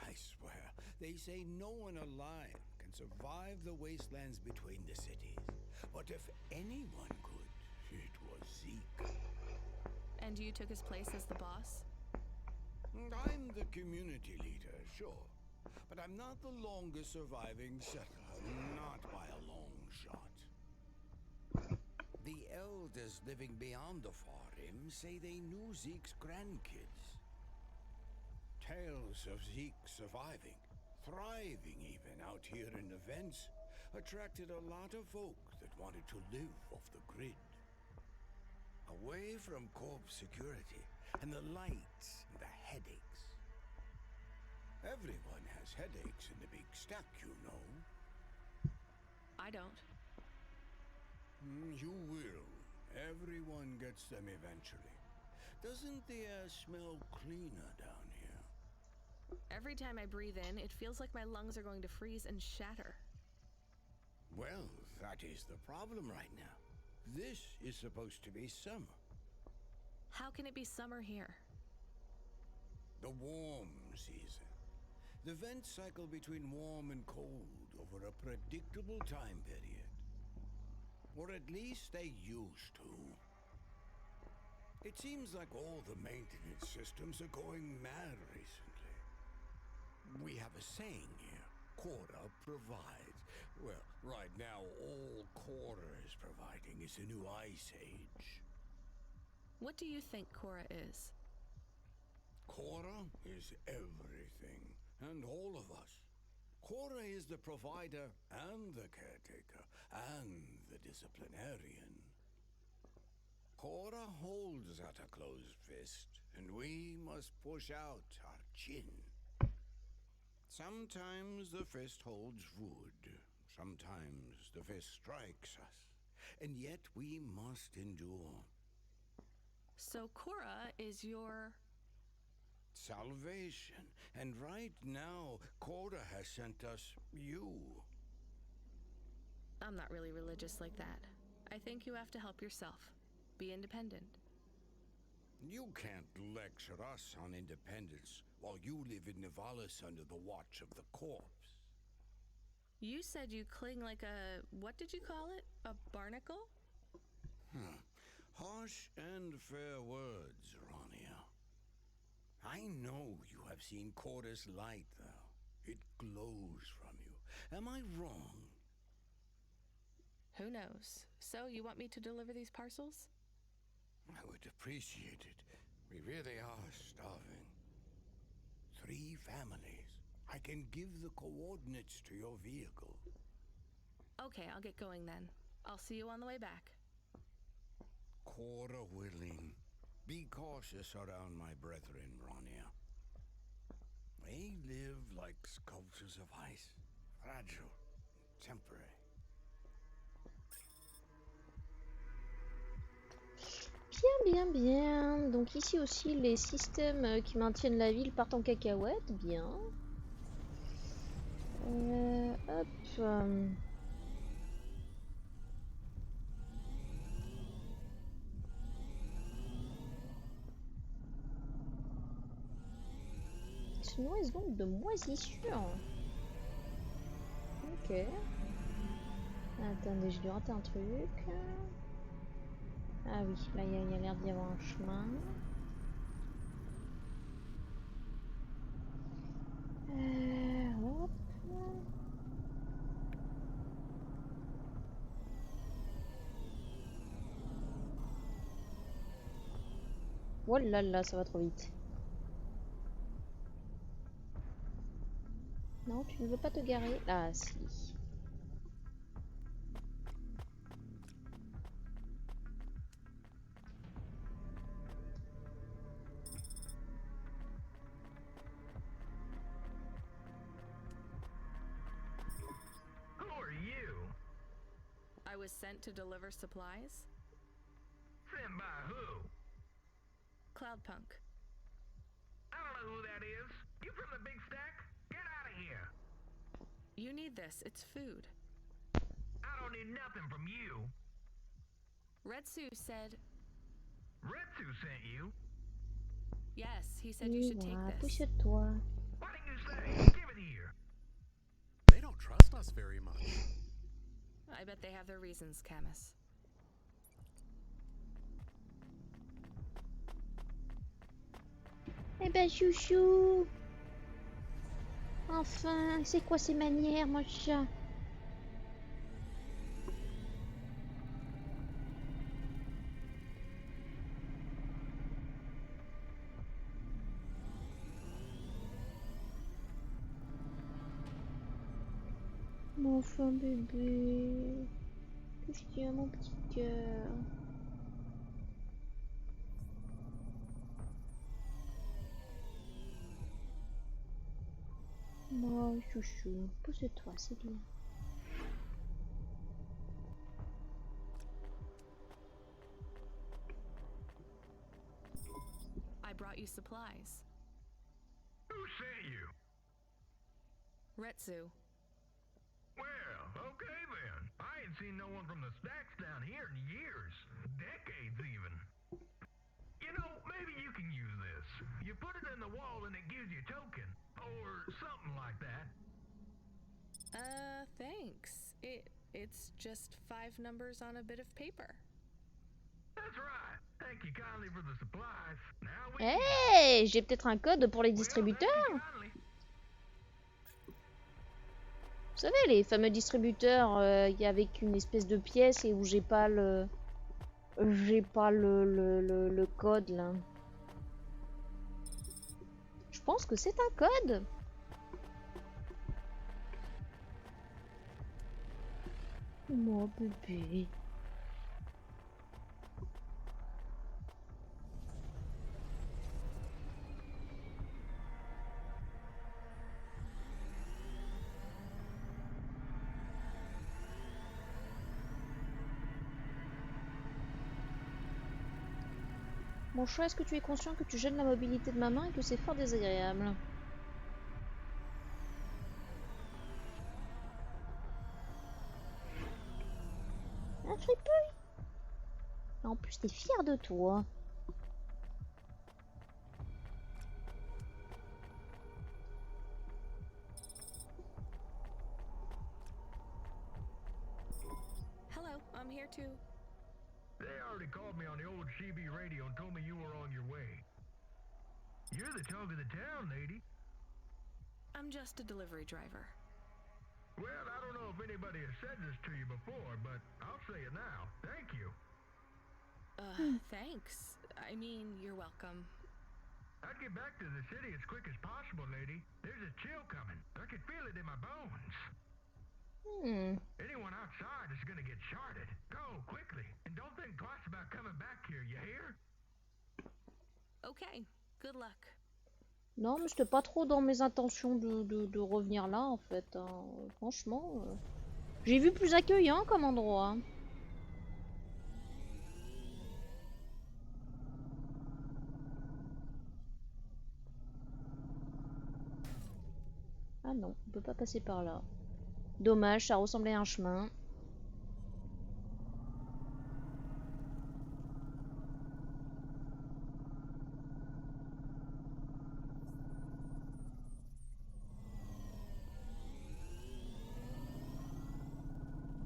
I swear, they say no one alive can survive the wastelands between the cities. But if anyone could, it was Zeke. And you took his place as the boss? I'm the community leader, sure. But I'm not the longest surviving settler, not by a long shot. The elders living beyond the far rim say they knew Zeke's grandkids. Tales of Zeke surviving, thriving even out here in the vents, attracted a lot of folk that wanted to live off the grid. Away from corp security and the lights and the headaches. Everyone has headaches in the big stack, you know. I don't. You will. Everyone gets them eventually. Doesn't the air smell cleaner down here? Every time I breathe in, it feels like my lungs are going to freeze and shatter. Well, that is the problem right now. This is supposed to be summer. How can it be summer here? The warm season. The vents cycle between warm and cold over a predictable time period. Or at least they used to. It seems like all the maintenance systems are going mad recently. We have a saying here, CORA provides. Well, right now all CORA is providing is a new ice age. What do you think CORA is? CORA is everything, and all of us. CORA is the provider and the caretaker and the disciplinarian. CORA holds at a closed fist, and we must push out our chin. Sometimes the fist holds wood, sometimes the fist strikes us, and yet we must endure. So CORA is your... Salvation. And right now, CORA has sent us you. I'm not really religious like that. I think you have to help yourself. Be independent. You can't lecture us on independence while you live in Nivalis under the watch of the corpse. You said you cling like a... what did you call it? A barnacle? Harsh and fair words, Rania. I know you have seen CORA's light, though. It glows from you. Am I wrong? Who knows? So, you want me to deliver these parcels? I would appreciate it. We really are starving. 3 families. I can give the coordinates to your vehicle. Okay, I'll get going then. I'll see you on the way back. CORA willing. Be cautious around my brethren, Rania. They live like sculptures of ice, fragile, temporary. Bien, bien, bien. Donc ici aussi, les systèmes qui maintiennent la ville partent en cacahuète. Bien. Hop. Se nourrissent donc de moisissures. Ok. Attendez, j'ai dû rater un truc. Ah oui, là il y a l'air d'y avoir un chemin. Hop. Oh là là, ça va trop vite. Non, tu ne veux pas te garer? Ah si. I was sent to deliver supplies? Sent by who? Cloudpunk. I don't know who that is. You from the big stack? Get out of here. You need this. It's food. I don't need nothing from you. Retsu said... Retsu sent you? Yes, he said you should take this. Pousse-toi. What did you say? Give it here. They don't trust us very much. I bet they have their reasons, Camus. Eh ben chouchou. Enfin, c'est quoi ces manières, mon chat? Mon fin bébé. Qu'est-ce qu'il y a, mon petit cœur? Moi, chouchou, pousse-toi, c'est bien. I brought you supplies. Who sent you? Retsu. Well, okay then. I ain't seen no one from the stacks down here in years. Decades even. You know, maybe you can use this. You put it in the wall and it gives you a token. Or something like that. Thanks. It's just 5 numbers on a bit of paper. That's right. Thank you kindly for the supplies. Now we... Hey, j'ai peut-être un code pour les distributeurs. Vous savez, les fameux distributeurs avec une espèce de pièce et où j'ai pas le code là. Je pense que c'est un code. Mon bébé. Mon chat, est-ce que tu es conscient que tu gênes la mobilité de ma main et que c'est fort désagréable? Un fripouille! En plus, t'es fier de toi. Hello, I'm here too. They already called me on the old CB radio and told me you were on your way. You're the talk of the town, lady. I'm just a delivery driver. Well, I don't know if anybody has said this to you before, but I'll say it now. Thank you. Thanks. I mean, you're welcome. I'd get back to the city as quick as possible, lady. There's a chill coming. I can feel it in my bones. Anyone outside is gonna get charted. Go, quickly. And don't think twice about coming back here, you hear? Okay, good luck. Non, mais c'était pas trop dans mes intentions de revenir là, en fait. Hein. Franchement, j'ai vu plus accueillant comme endroit. Ah non, on peut pas passer par là. Dommage, ça ressemblait à un chemin.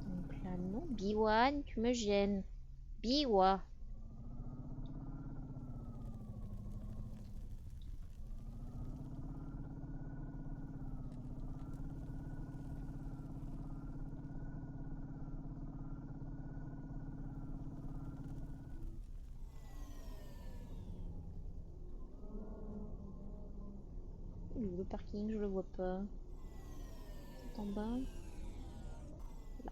Donc là, non. Biwan, tu me gênes. Biwa. Le parking, je le vois pas. C'est en bas. Là.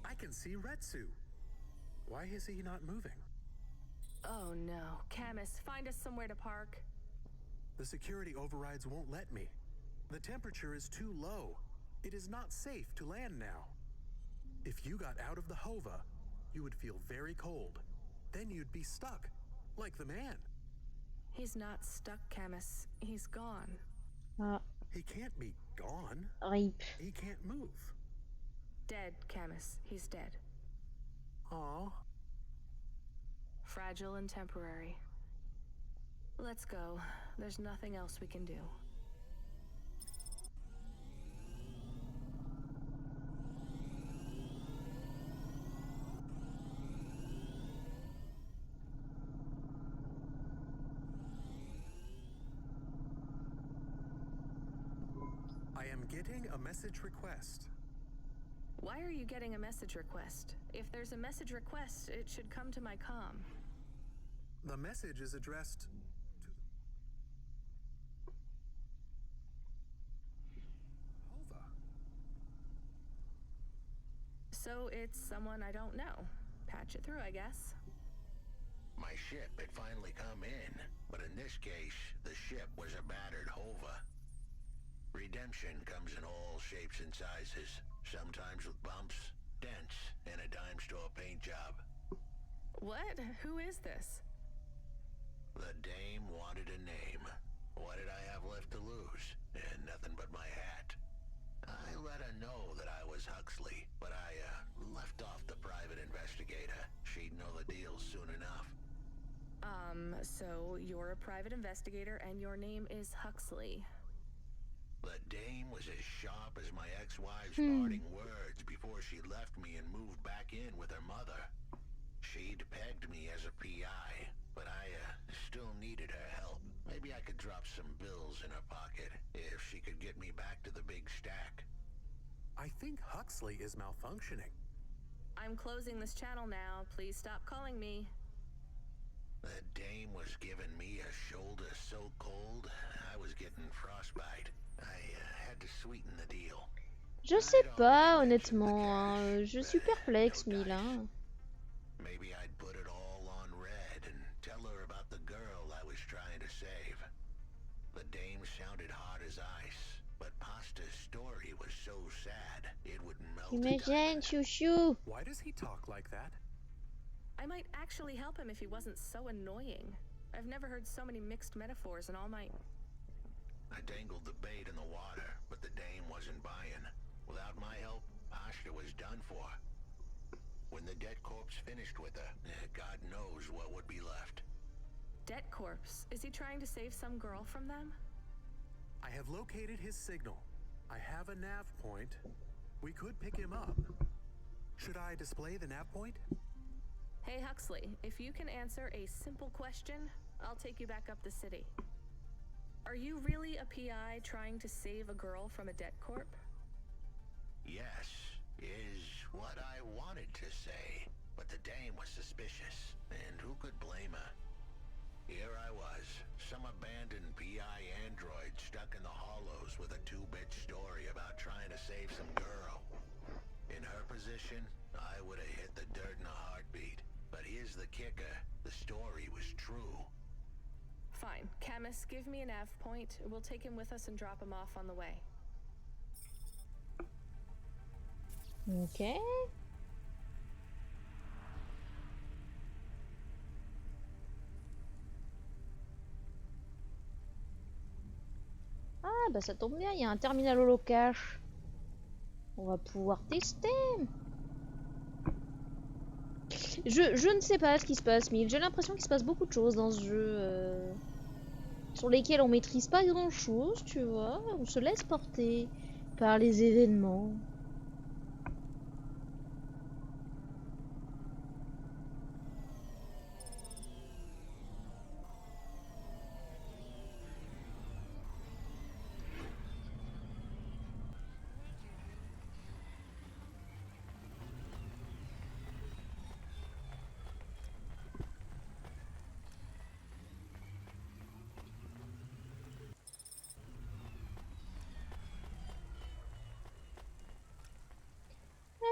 I can see Retsu. Why is he not moving? Oh no. Camus, find us somewhere to park. The security overrides won't let me. The temperature is too low. It is not safe to land now. If you got out of the Hova, you would feel very cold. Then you'd be stuck, like the man. He's not stuck, Camus. He's gone. He can't be gone. Rip. He can't move. Dead, Camus. He's dead. Aw. Fragile and temporary. Let's go. There's nothing else we can do. I am getting a message request. Why are you getting a message request? If there's a message request, it should come to my comm. The message is addressed to Hova. So it's someone I don't know. Patch it through, I guess. My ship had finally come in, but in this case, the ship was a battered Hova. Redemption comes in all shapes and sizes, sometimes with bumps, dents, and a dime store paint job. What? Who is this? The dame wanted a name. What did I have left to lose? And nothing but my hat. I let her know that I was Huxley, but I left off the private investigator. She'd know the deal soon enough. So you're a private investigator and your name is Huxley. The dame was as sharp as my ex-wife's parting words before she left me and moved back in with her mother. She'd pegged me as a PI, but I still needed her help. Maybe I could drop some bills in her pocket if she could get me back to the big stack. I think Huxley is malfunctioning. I'm closing this channel now. Please stop calling me. The dame was giving me a shoulder so cold, I was getting frostbite. I had to sweeten the deal. Je sais pas, honnêtement. Je suis perplexe, Mila. Maybe I'd put it all on red and tell her about the girl I was trying to save. The dame sounded hard as ice, but Pasta's story was so sad it would melt. Tu me gênes, chouchou. Why does he talk like that? I I might actually help him if he wasn't so annoying. I've never heard so many mixed metaphors in all my... I dangled the bait in the water, but the dame wasn't buying. Without my help, Ashta was done for. When the dead corpse finished with her, God knows what would be left. Dead corpse? Is he trying to save some girl from them? I have located his signal. I have a nav point. We could pick him up. Should I display the nav point? Hey Huxley, if you can answer a simple question, I'll take you back up the city. Are you really a PI trying to save a girl from a dead corp? Yes, is what I wanted to say. But the dame was suspicious, and who could blame her? Here I was, some abandoned PI android stuck in the hollows with a 2-bit story about trying to save some girl. In her position, I would have hit the dirt in a heartbeat. But here's the kicker, the story was true. Fine. Camus, give me a nav point. We'll take him with us and drop him off on the way. Ok. Ah, bah ça tombe bien, il y a un terminal holocache. On va pouvoir tester. Je ne sais pas ce qui se passe, mais j'ai l'impression qu'il se passe beaucoup de choses dans ce jeu sur lesquelles on maîtrise pas grand chose, tu vois. On se laisse porter par les événements.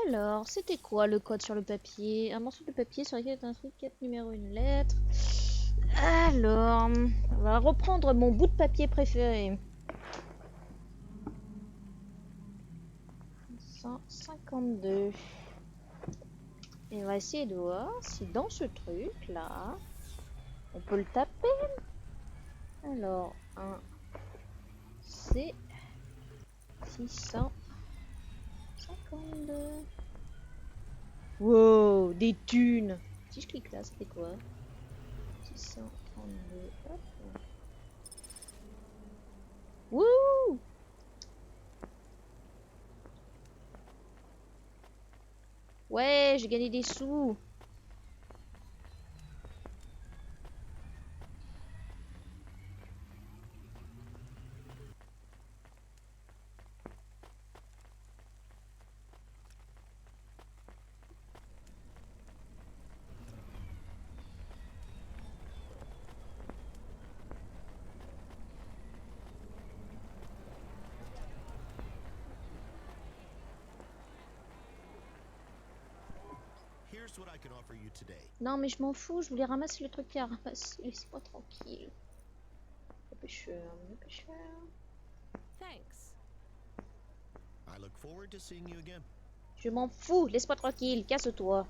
Alors, c'était quoi le code sur le papier? Un morceau de papier sur lequel est inscrit 4 numéros, une lettre. Alors, on va reprendre mon bout de papier préféré. 152. Et on va essayer de voir si dans ce truc là, on peut le taper. Alors, un C 600. 52. Wow, des thunes. Si je clique là, ça fait quoi? 632. Hop. Wouh! Ouais, j'ai gagné des sous. Non mais je m'en fous, je voulais ramasser le truc qu'il y a à ramasser, laisse-moi tranquille. Le pêcheur, le pêcheur. Thanks. I look forward to seeing you again. Je m'en fous, laisse-moi tranquille, casse-toi.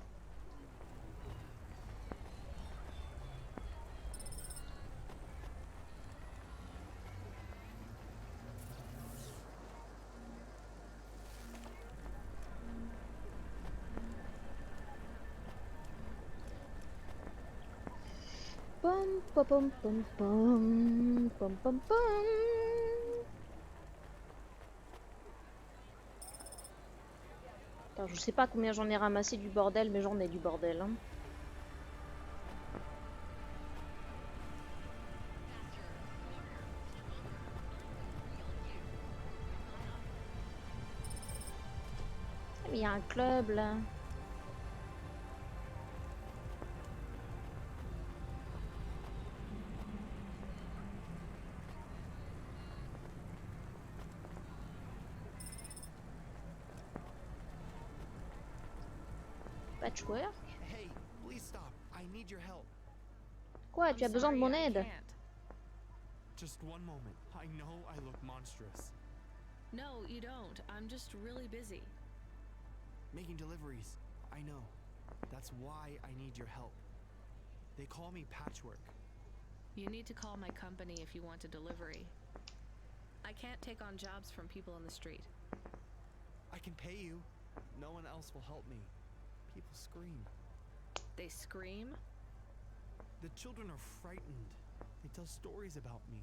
Pom pom pom pom pom pom pom pom. Attends, je sais pas combien j'en ai ramassé du bordel, mais j'en ai du bordel. Hein. Il y a un club là. Patchwork. Hey, please stop. I need your help. Quoi, tu as besoin de mon aide? Just one moment. I know I look monstrous. No, you don't. I'm just really busy. Making deliveries. I know. That's why I need your help. They call me Patchwork. You need to call my company if you want a delivery. I can't take on jobs from people in the street. I can pay you. No one else will help me. People scream. They scream? The children are frightened. They tell stories about me.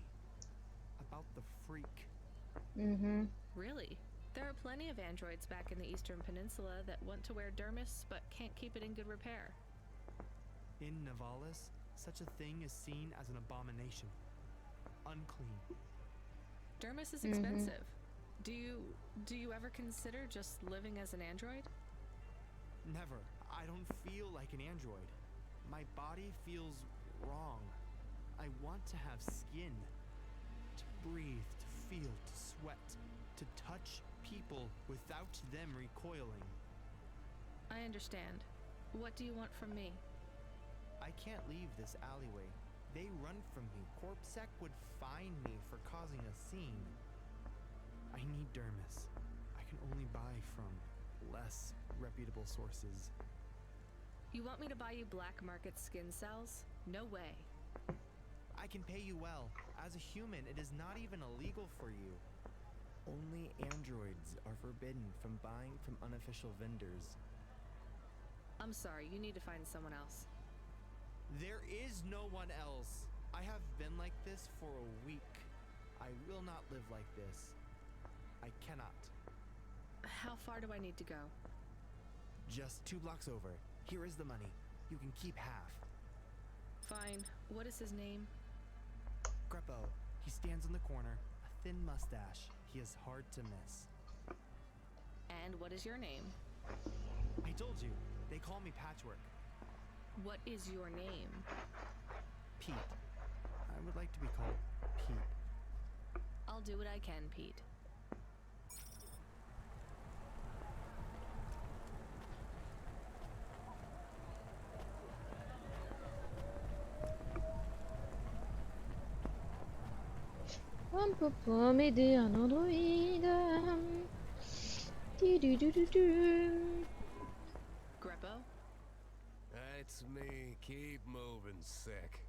About the freak. Mm-hmm. Really? There are plenty of androids back in the Eastern Peninsula that want to wear dermis but can't keep it in good repair. In Nivalis, such a thing is seen as an abomination. Unclean. Dermis is expensive. Do you ever consider just living as an android? Never. I don't feel like an android. My body feels wrong. I want to have skin. To breathe, to feel, to sweat, to touch people without them recoiling. I understand. What do you want from me? I can't leave this alleyway. They run from me. Corpsec would fine me for causing a scene. I need dermis. I can only buy from less reputable sources. You want me to buy you black market skin cells? No way. I can pay you well. As a human, it is not even illegal for you. Only androids are forbidden from buying from unofficial vendors. I'm sorry, you need to find someone else. There is no one else. I have been like this for a week. I will not live like this. I cannot. How far do I need to go? Just 2 blocks over. Here is the money. You can keep half. Fine. What is his name? Greppo. He stands in the corner. A thin mustache. He is hard to miss. And what is your name? I told you. They call me Patchwork. What is your name? Pete. I would like to be called Pete. I'll do what I can, Pete. On peut pas m'aider un androïde. Greppo? That's me. Keep moving, sick.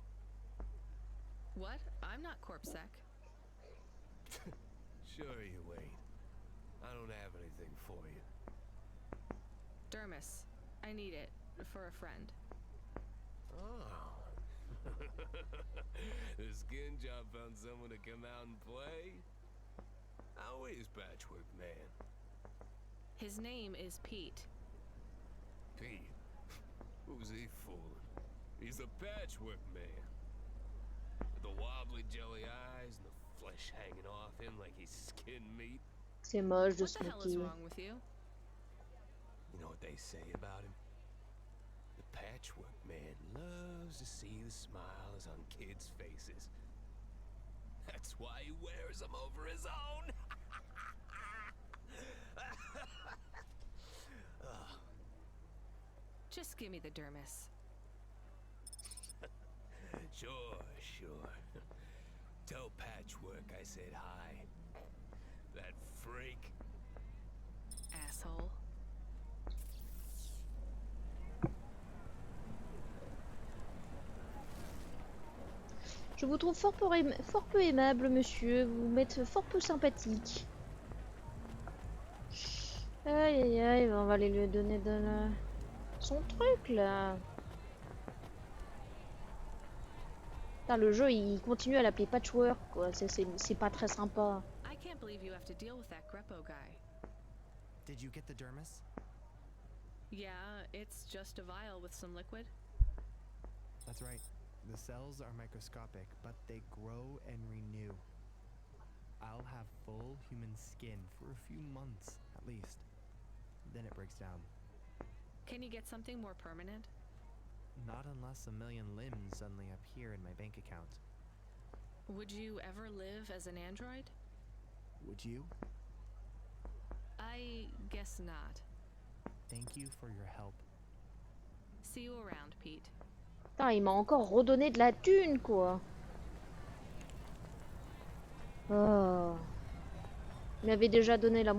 What? I'm not Corpsec. Sure you ain't. I don't have anything for you. Dermis. I need it. For a friend. Oh. The skin job found someone to come out and play? How is Patchwork Man? His name is Pete. Pete? Who's he fooling? He's the Patchwork Man. With the wobbly jelly eyes and the flesh hanging off him like he's skin meat. C'est moche de What the hell is wrong with you? You know what they say about him? The Patchwork Man loves to see the smiles on kids' faces. That's why he wears them over his own. Just give me the dermis. Sure. Tell Patchwork I said hi. That freak. Asshole. Je vous trouve fort peu aimable, monsieur. Vous m'êtes fort peu sympathique. Aïe aïe aïe, on va aller lui donner son truc là. Putain, le jeu il continue à l'appeler Patchwork quoi, c'est pas très sympa. I can't believe you have to deal with that Greppo guy. Did you get the dermis? Yeah, it's just a vial with some liquid. That's right. The cells are microscopic, but they grow and renew. I'll have full human skin for a few months, at least. Then it breaks down. Can you get something more permanent? Not unless a million limbs suddenly appear in my bank account. Would you ever live as an android? Would you? I guess not. Thank you for your help. See you around, Pete. Putain, il m'a encore redonné de la thune quoi. Oh. Il m'avait déjà donné la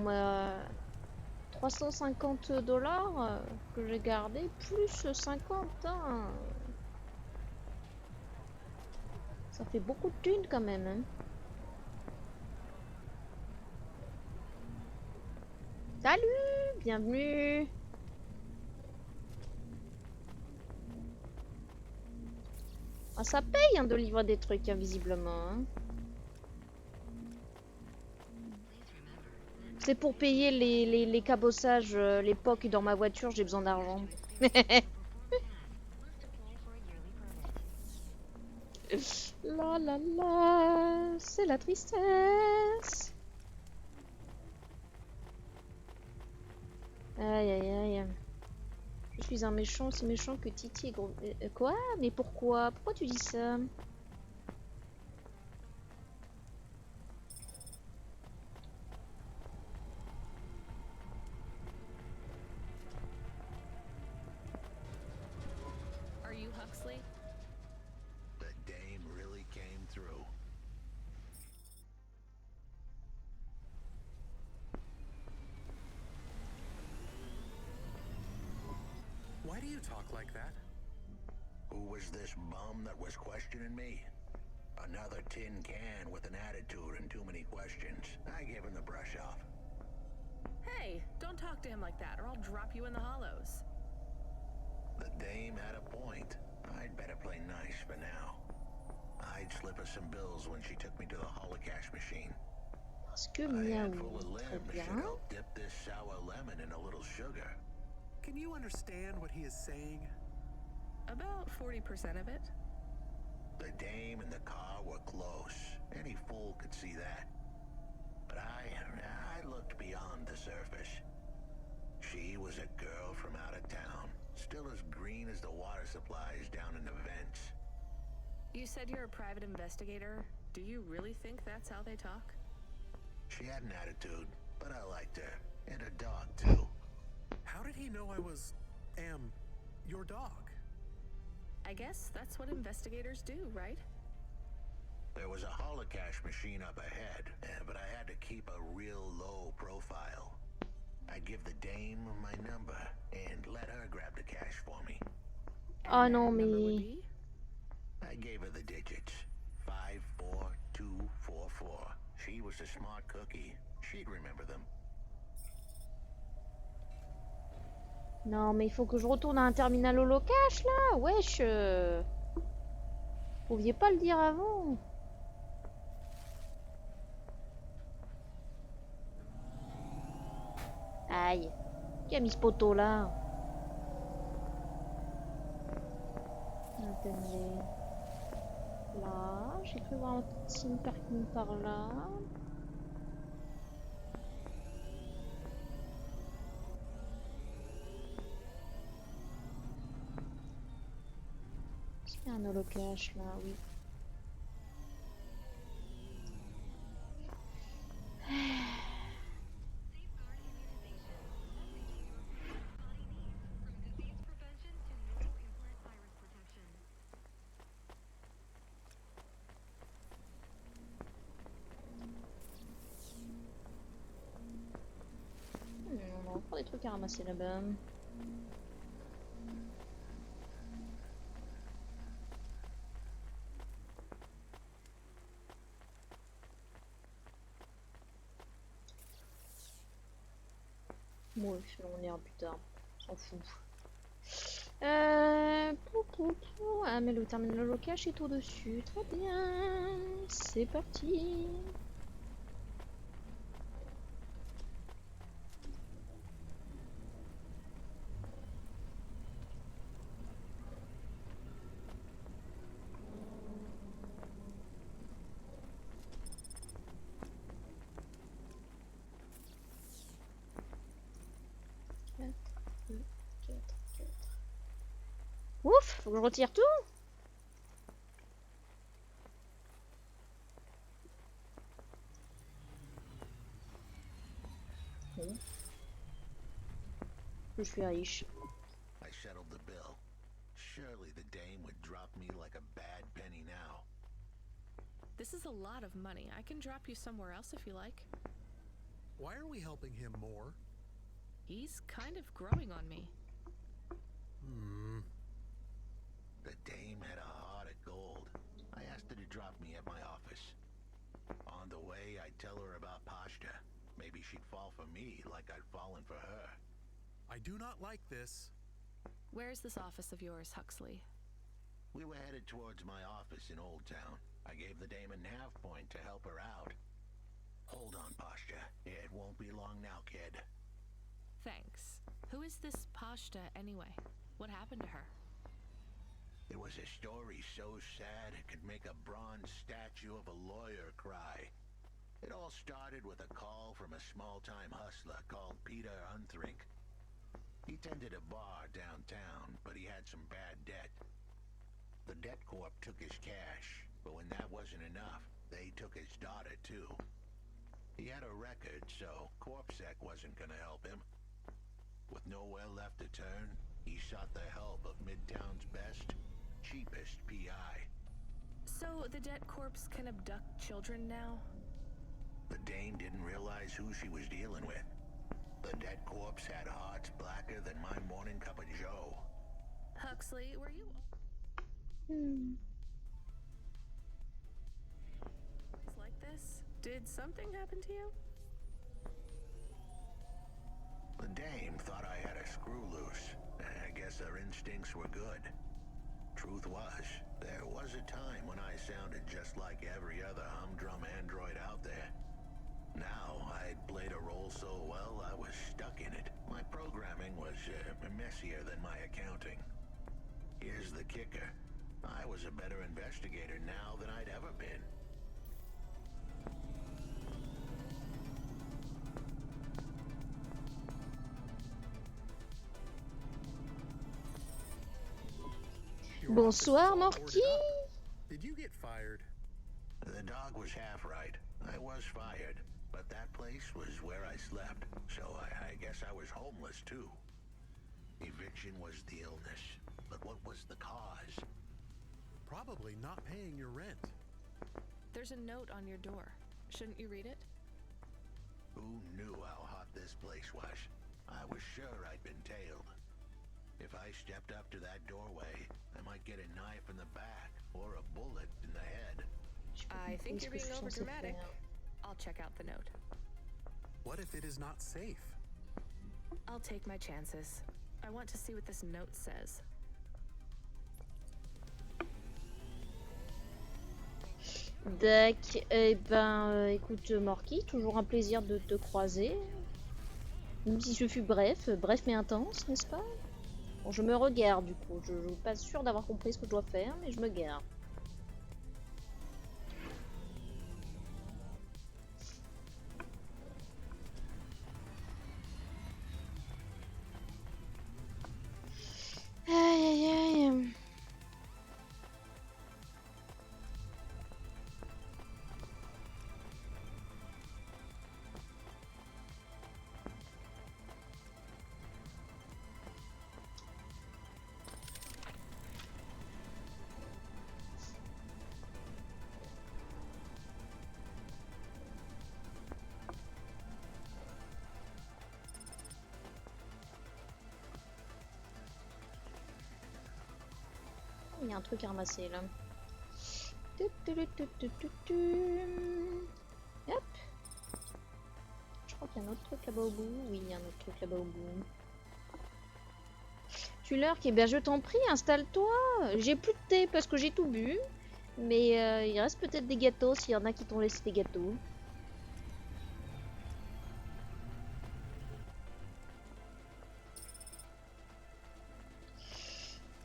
$350 que j'ai gardé, plus 50, hein. Ça fait beaucoup de thunes quand même, hein. Salut, bienvenue. Ah, ça paye hein, de livrer des trucs, hein, visiblement. Hein. C'est pour payer les cabossages, les POC dans ma voiture, j'ai besoin d'argent. La la la, c'est la tristesse. Aïe aïe aïe. Je suis un méchant, aussi méchant que Titi est gros. Quoi? Mais pourquoi? Pourquoi tu dis ça? Are you Huxley? The dame really came through. Why do you talk like that? Who was this bum that was questioning me? Another tin can with an attitude and too many questions. I gave him the brush off. Hey, don't talk to him like that or I'll drop you in the hollows. The dame had a point. I'd better play nice for now. I'd slip her some bills when she took me to the holocash machine. Parce que A miaou, handful of très lemon bien. should help dip this sour lemon in a little sugar. Can you understand what he is saying? About 40% of it. The dame and the car were close. Any fool could see that. But I looked beyond the surface. She was a girl from out of town, still as green as the water supplies down in the vents. You said you're a private investigator. Do you really think that's how they talk? She had an attitude, but I liked her. And her dog, too. How did he know I was, your dog? I guess that's what investigators do, right? There was a holocash machine up ahead, but I had to keep a real low profile. I'd give the dame my number and let her grab the cash for me. Oh non mais... I gave her the digits. 54244. She was a smart cookie. She'd remember them. Non mais il faut que je retourne à un terminal holocash là. Wesh. Vous pouviez pas le dire avant. Aïe. Qui a mis ce poteau là? Attendez. Là, j'ai cru voir un petit parking par là. Est-ce qu'il y a un holocache là? Oui. On va encore des trucs à ramasser là-bas. Bon, on ira plus tard. On s'en fout. Ah, mais le terminal holocache est au-dessus. Très bien. C'est parti. Ouf, faut que je retire tout. Bon. Je suis riche. I settled the bill. Surely the dame would drop me like a bad penny now. This is a lot of money. I can drop you somewhere else if you like. Why are we helping him more? He's kind of growing on me. The dame had a heart of gold. I asked her to drop me at my office. On the way, I'd tell her about Pashta. Maybe she'd fall for me like I'd fallen for her. I do not like this. Where's this office of yours, Huxley? We were headed towards my office in Old Town. I gave the dame a nav point to help her out. Hold on, Pashta. It won't be long now, kid. Thanks. Who is this Pashta anyway? What happened to her? It was a story so sad it could make a bronze statue of a lawyer cry. It all started with a call from a small-time hustler called Peter Unthring. He tended a bar downtown, but he had some bad debt. The debt corp took his cash, but when that wasn't enough, they took his daughter too. He had a record, so CorpSec wasn't gonna help him. With nowhere left to turn, he sought the help of Midtown's best, cheapest PI. So the debt corpse can abduct children now? The dame didn't realize who she was dealing with. The dead corpse had hearts blacker than my morning cup of joe. Huxley, were you like this? Did something happen to you? The dame thought I had a screw loose. I guess her instincts were good. Truth was, there was a time when I sounded just like every other humdrum android out there. Now, I'd played a role so well, I was stuck in it. My programming was messier than my accounting. Here's the kicker. I was a better investigator now than I'd ever been. Bonsoir, Morky. Did you get fired? The dog was half right. I was fired, but that place was where I slept, so I guess I was homeless too. Eviction was the illness, but what was the cause? Probably not paying your rent. There's a note on your door. Shouldn't you read it? Who knew how hot this place was? I was sure I'd been tailed. If I stepped up to that doorway, I might get a knife in the back or a bullet in the head. I think you're being overdramatic. I'll check out the note. What if it is not safe? I'll take my chances. I want to see what this note says. D'accord. Eh ben, écoute, Morky, toujours un plaisir de te croiser. Même si ce fut bref mais intense, n'est-ce pas? Bon, je me regarde du coup. Je suis pas sûre d'avoir compris ce que je dois faire, mais je me gare. Aïe aïe aïe. Il y a un truc à ramasser là. Hop. Je crois qu'il y a un autre truc là-bas au bout. Oui, il y a un autre truc là-bas au bout. Tu l'heure qui est bien, je t'en prie, installe-toi. J'ai plus de thé parce que j'ai tout bu. Mais il reste peut-être des gâteaux s'il y en a qui t'ont laissé des gâteaux.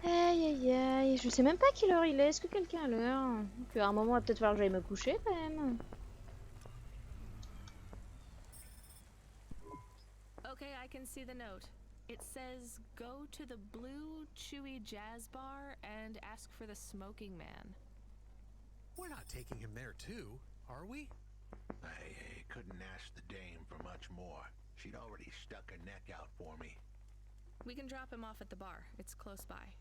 Aïe aïe aïe, je sais même pas quelle heure il est. Est-ce que quelqu'un a l'heure? À un moment, il va peut-être falloir que j'aille me coucher quand même. Okay, I can see the note. It says, go to the Blue Chewy Jazz Bar and ask for the smoking man. We're not taking him there too, are we? I couldn't ask the dame for much more. She'd already stuck her neck out for me. We can drop him off at the bar. It's close by.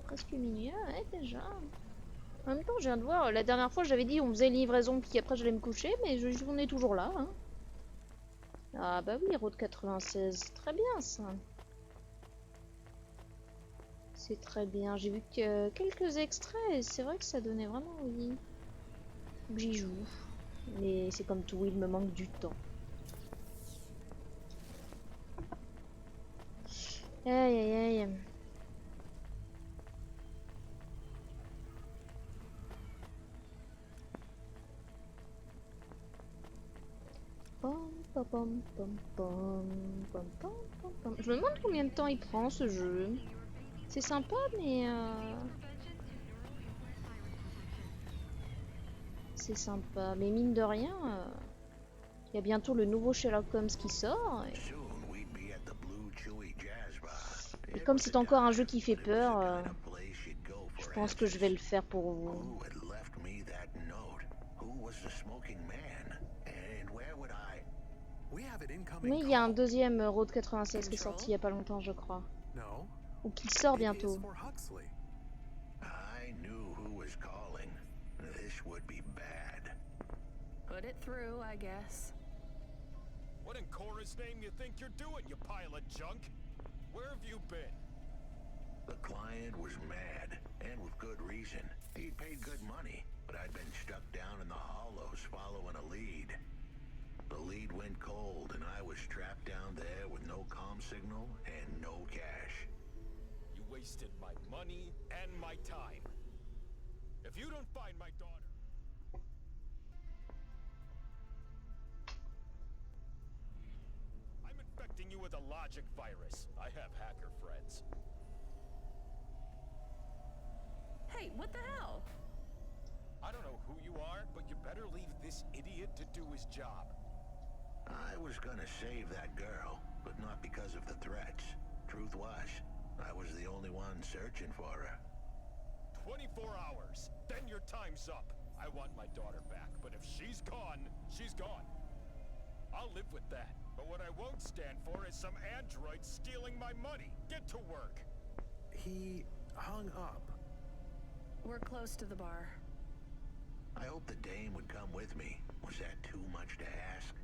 Presque minuit, ouais, déjà. En même temps, je viens de voir, la dernière fois j'avais dit on faisait livraison puis après j'allais me coucher, mais on est toujours là. Hein. Ah bah oui, Route 96, très bien ça. C'est très bien, j'ai vu que quelques extraits et c'est vrai que ça donnait vraiment envie que j'y joue. Mais c'est comme tout, il me manque du temps. Aïe aïe aïe. Je me demande combien de temps il prend ce jeu. C'est sympa, mais c'est sympa, mais mine de rien, il y a bientôt le nouveau Sherlock Holmes qui sort. Et comme c'est encore un jeu qui fait peur, je pense que je vais le faire pour vous. Mais il y a un deuxième Road 96 qui est sorti il y a pas longtemps, je crois. Ou qui sort bientôt. Put it through, I guess. What in Cora's name you think you're doing, you pile of junk? Where have you been? The client was mad, and with good reason. He'd paid good money, but I'd been stuck down in the hollows following a lead. The lead went cold, and I was trapped down there with no comm signal and no cash. You wasted my money and my time. If you don't find my daughter... I'm infecting you with a logic virus. I have hacker friends. Hey, what the hell? I don't know who you are, but you better leave this idiot to do his job. I was gonna save that girl, but not because of the threats. Truth was, I was the only one searching for her. 24 hours, then your time's up. I want my daughter back, but if she's gone, she's gone. I'll live with that, but what I won't stand for is some android stealing my money. Get to work. He hung up. We're close to the bar. I hope the dame would come with me. Was that too much to ask?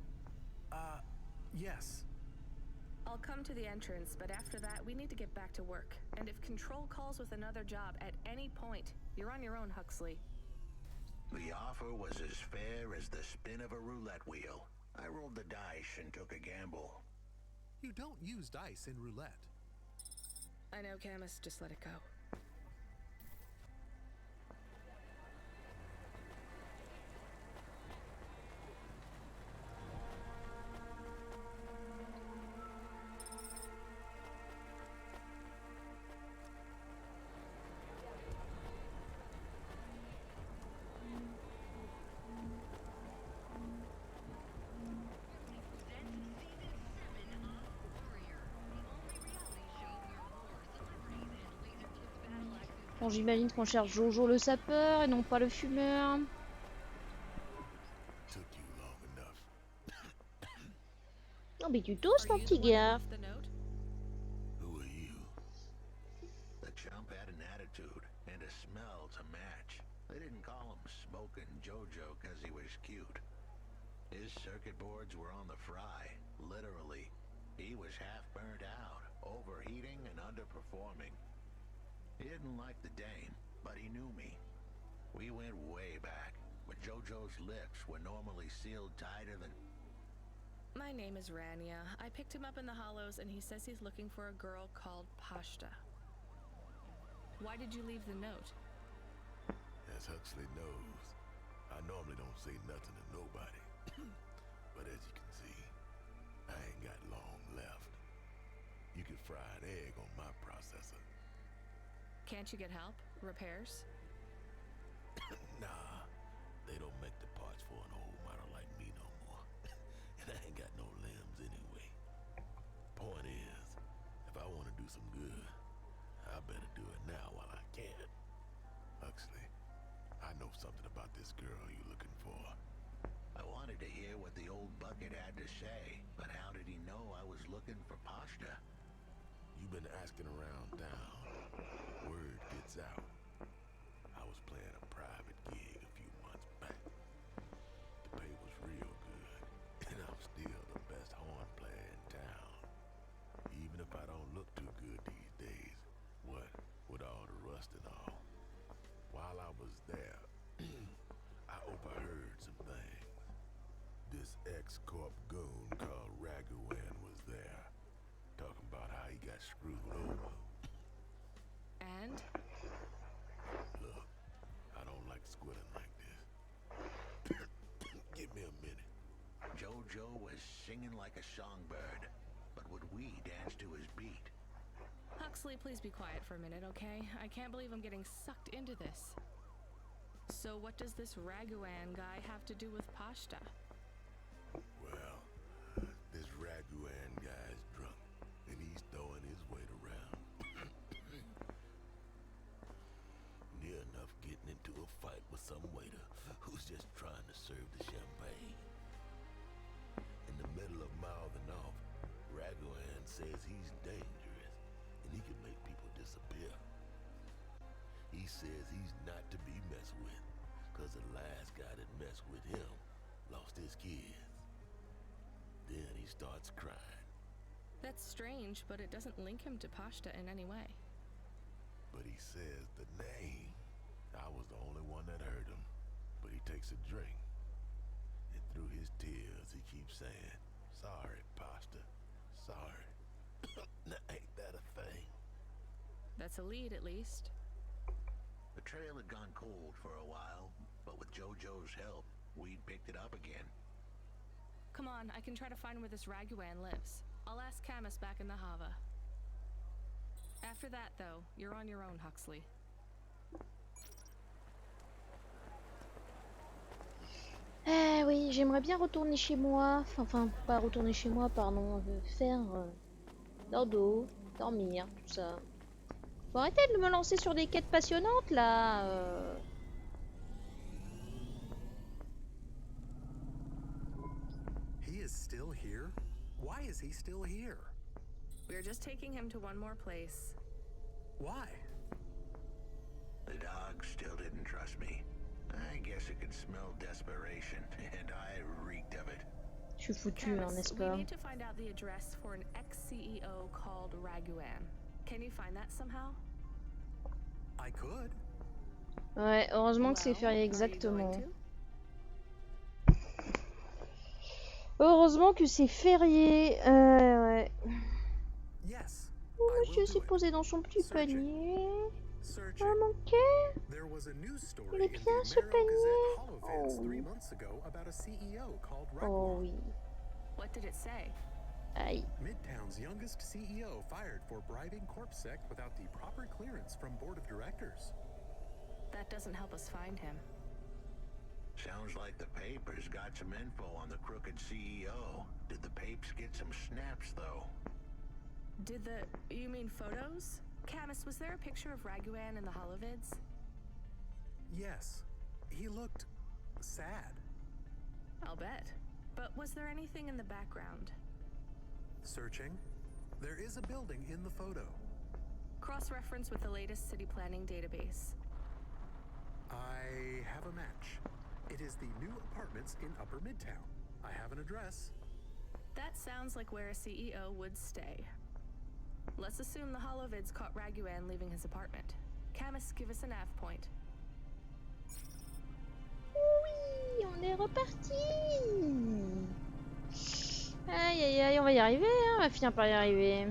Yes. I'll come to the entrance, but after that, we need to get back to work. And if Control calls with another job at any point, you're on your own, Huxley. The offer was as fair as the spin of a roulette wheel. I rolled the dice and took a gamble. You don't use dice in roulette. I know, Camus. Just let it go. Bon, j'imagine qu'on cherche Jojo le sapeur et non pas le fumeur. Non mais tu tousses mon petit gars. Who are you? The chump had an attitude and a smell to match. They didn't call him Smokin' Jojo because he was cute. His circuit boards were on the fry, literally. He was half burnt out, overheating and underperforming. He didn't like the dame, but he knew me. We went way back, but Jojo's lips were normally sealed tighter than... My name is Rania. I picked him up in the hollows, and he says he's looking for a girl called Pashta. Why did you leave the note? As Huxley knows, I normally don't say nothing to nobody. But as you can see, I ain't got long left. You could fry an egg on my processor. Can't you get help? Repairs? Nah, they don't make the parts for an old model like me no more. And I ain't got no limbs anyway. Point is, if I want to do some good, I better do it now while I can. Huxley, I know something about this girl you're looking for. I wanted to hear what the old bucket had to say, but how did he know I was looking for Pashta? You've been asking around town. Word gets out. I was playing a private ex-corp goon called Raguan was there. Talking about how he got screwed over. And? Look, I don't like squilling like this. Give me a minute. Jojo was singing like a songbird, but would we dance to his beat? Huxley, please be quiet for a minute, okay? I can't believe I'm getting sucked into this. So what does this Raguan guy have to do with Pashta? Well, this Raguan guy's drunk, and he's throwing his weight around. Near enough getting into a fight with some waiter who's just trying to serve the champagne. In the middle of mouthing off, Raguan says he's dangerous, and he can make people disappear. He says he's not to be messed with, cause the last guy that messed with him lost his kids. Then he starts crying. That's strange, but it doesn't link him to Pashta in any way. But he says the name. I was the only one that heard him. But he takes a drink. And through his tears, he keeps saying, "Sorry, Pasta. Sorry." Now, ain't that a thing? That's a lead, at least. The trail had gone cold for a while, but with Jojo's help, we picked it up again. Come on, I can try to find where this Raguan lives. I'll ask Camus back in the Hava. After that, though, you're on your own, Huxley. Oui, j'aimerais bien retourner chez moi. Enfin, pas retourner chez moi, pardon. Faire dodo, dormir, tout ça. Faut arrêter de me lancer sur des quêtes passionnantes, là. He is still here? Why is he still here? We're just taking him to one more place. Why? The dog still didn't trust me. I guess it could smell desperation, and I reeked of it. Je suis foutu, hein, n'est-ce pas? We need to find out the address for an ex-CEO called Raguan. Can you find that somehow? I could. Ouais, heureusement que c'est férié, exactement. Heureusement que c'est férié. Ouais. Yes. Monsieur s'est posé dans son petit panier. Oh mon cœur. Il est bien ce panier. Oh oui. Oh oui. What did it say? Aïe. Midtown's youngest CEO fired for bribing CorpSec without the proper clearance from board of directors. That doesn't help us find him. Sounds like the papers got some info on the crooked CEO. Did the papes get some snaps, though? You mean photos? Camus, was there a picture of Raguan in the holovids? Yes. He looked sad. I'll bet. But was there anything in the background? Searching. There is a building in the photo. Cross-reference with the latest city planning database. I have a match. It is the new apartments in Upper Midtown. I have an address. That sounds like where a CEO would stay. Let's assume the holovids caught Raguan leaving his apartment. Camus, give us a nav point. Oui, on est reparti. Aïe aïe aïe, on va y arriver, hein. On va finir par y arriver.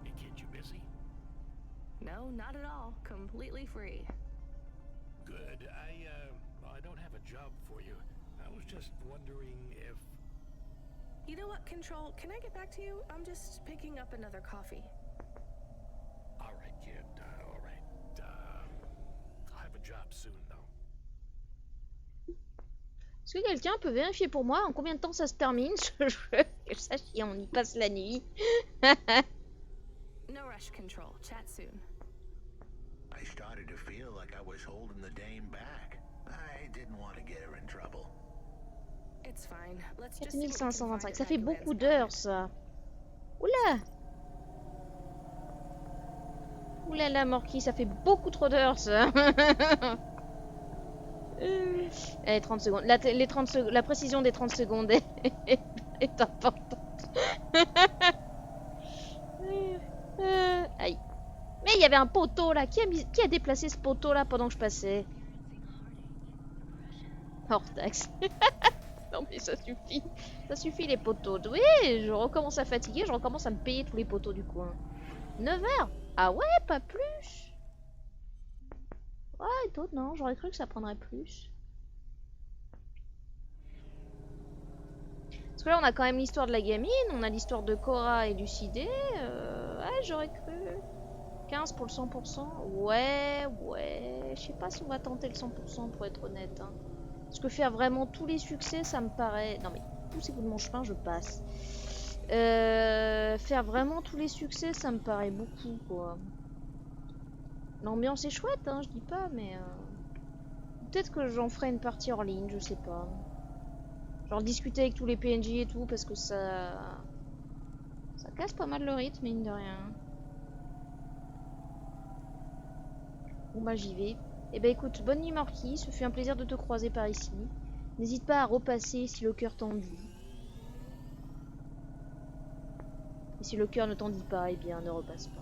Hey kid, you busy? No, not at all. Completely free. Good. I don't have a job for you. I was just wondering if... You know what, Control? Can I get back to you? I'm just picking up another coffee. All right, kid. All right. I'll have a job soon, though. Est-ce que quelqu'un peut vérifier pour moi en combien de temps ça se termine ce jeu? Que je sache si on y passe la nuit. No rush, Control. Chat soon. I started to feel like I was holding the dame back. I didn't want to get her in trouble. It's fine. Let's just 4525, ça fait beaucoup d'heures ça. Oula. Oula la Morky, ça fait beaucoup trop d'heures ça. Allez, 30 secondes. La précision des 30 secondes est importante. Aïe. Mais il y avait un poteau là. Qui a déplacé ce poteau là pendant que je passais? Hors taxe. Non mais ça suffit. Ça suffit les poteaux. Oui, je recommence à fatiguer, je recommence à me payer tous les poteaux du coin. 9 heures? Ah ouais, pas plus. Ouais, étonnant, j'aurais cru que ça prendrait plus. Parce que là on a quand même l'histoire de la gamine, on a l'histoire de CORA élucidée. Ouais, j'aurais cru. 15 pour le 100%. Ouais. Je sais pas si on va tenter le 100% pour être honnête. Hein. Parce que faire vraiment tous les succès, ça me paraît... Non mais, poussez-vous de mon chemin, je passe. Faire vraiment tous les succès, ça me paraît beaucoup, quoi. L'ambiance est chouette, hein, je dis pas, mais... Peut-être que j'en ferai une partie hors ligne, je sais pas. Genre discuter avec tous les PNJ et tout, parce que ça... Ça casse pas mal le rythme, mine de rien. Bon bah j'y vais. Eh ben écoute, bonne nuit Morky, ce fut un plaisir de te croiser par ici. N'hésite pas à repasser si le cœur t'en dit. Et si le cœur ne t'en dit pas, eh bien ne repasse pas.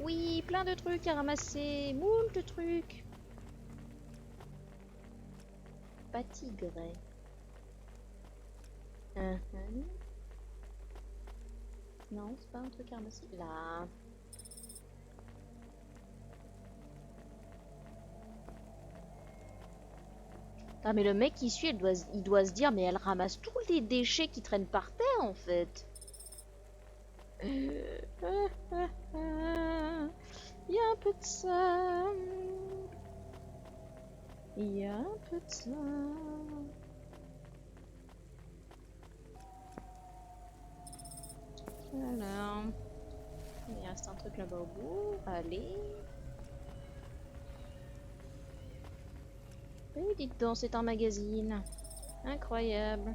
Oui, plein de trucs à ramasser, moult trucs. Pas tigré. Non, c'est pas un truc à ramasser. Là. Ah mais le mec qui suit, il doit se dire, mais elle ramasse tous les déchets qui traînent par terre en fait. Il y a un peu de ça. Il y a un peu de ça. Voilà. Il reste un truc là-bas au bout. Allez. Oui, dites donc, c'est un magazine. Incroyable.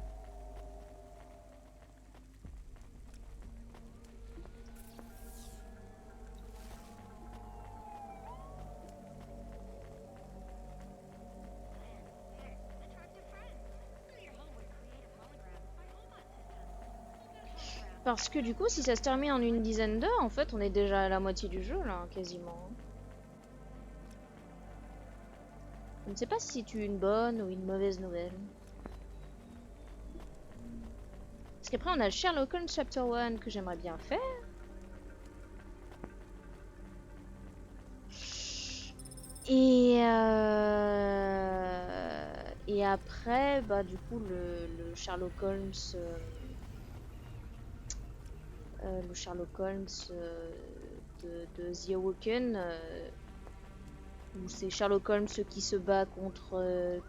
Parce que du coup, si ça se termine en une dizaine d'heures, en fait, on est déjà à la moitié du jeu, là, quasiment. Je ne sais pas si c'est une bonne ou une mauvaise nouvelle. Parce qu'après, on a le Sherlock Holmes Chapter 1 que j'aimerais bien faire. Et après, bah, du coup, le Sherlock Holmes... le Sherlock Holmes de The Awoken, où c'est Sherlock Holmes qui se bat contre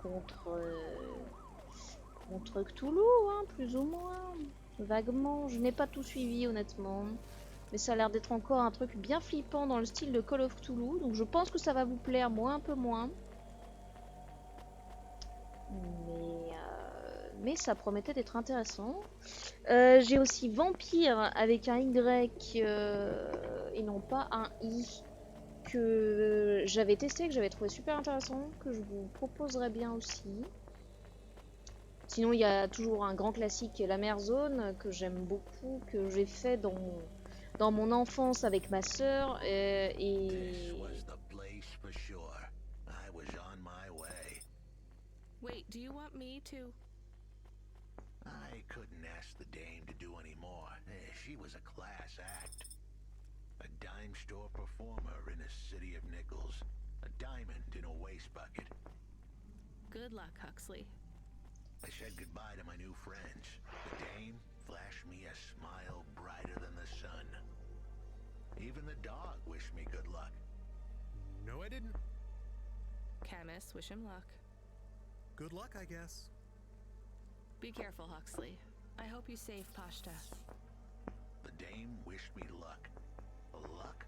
Cthulhu, hein, plus ou moins, vaguement. Je n'ai pas tout suivi honnêtement, mais ça a l'air d'être encore un truc bien flippant dans le style de Call of Cthulhu, donc je pense que ça va vous plaire, moi un peu moins. Mais ça promettait d'être intéressant. J'ai aussi Vampire avec un Y et non pas un I que j'avais testé, que j'avais trouvé super intéressant, que je vous proposerais bien aussi. Sinon il y a toujours un grand classique, La Mer Zone, que j'aime beaucoup, que j'ai fait dans mon enfance avec ma sœur et... Wait, do you want me to... I couldn't ask the dame to do any more. She was a class act. A dime store performer in a city of nickels. A diamond in a waste bucket. Good luck, Huxley. I said goodbye to my new friends. The dame flashed me a smile brighter than the sun. Even the dog wished me good luck. No, I didn't. Camus, wish him luck. Good luck, I guess. Be careful, Huxley. I hope you save Pashta. The dame wished me luck. Luck?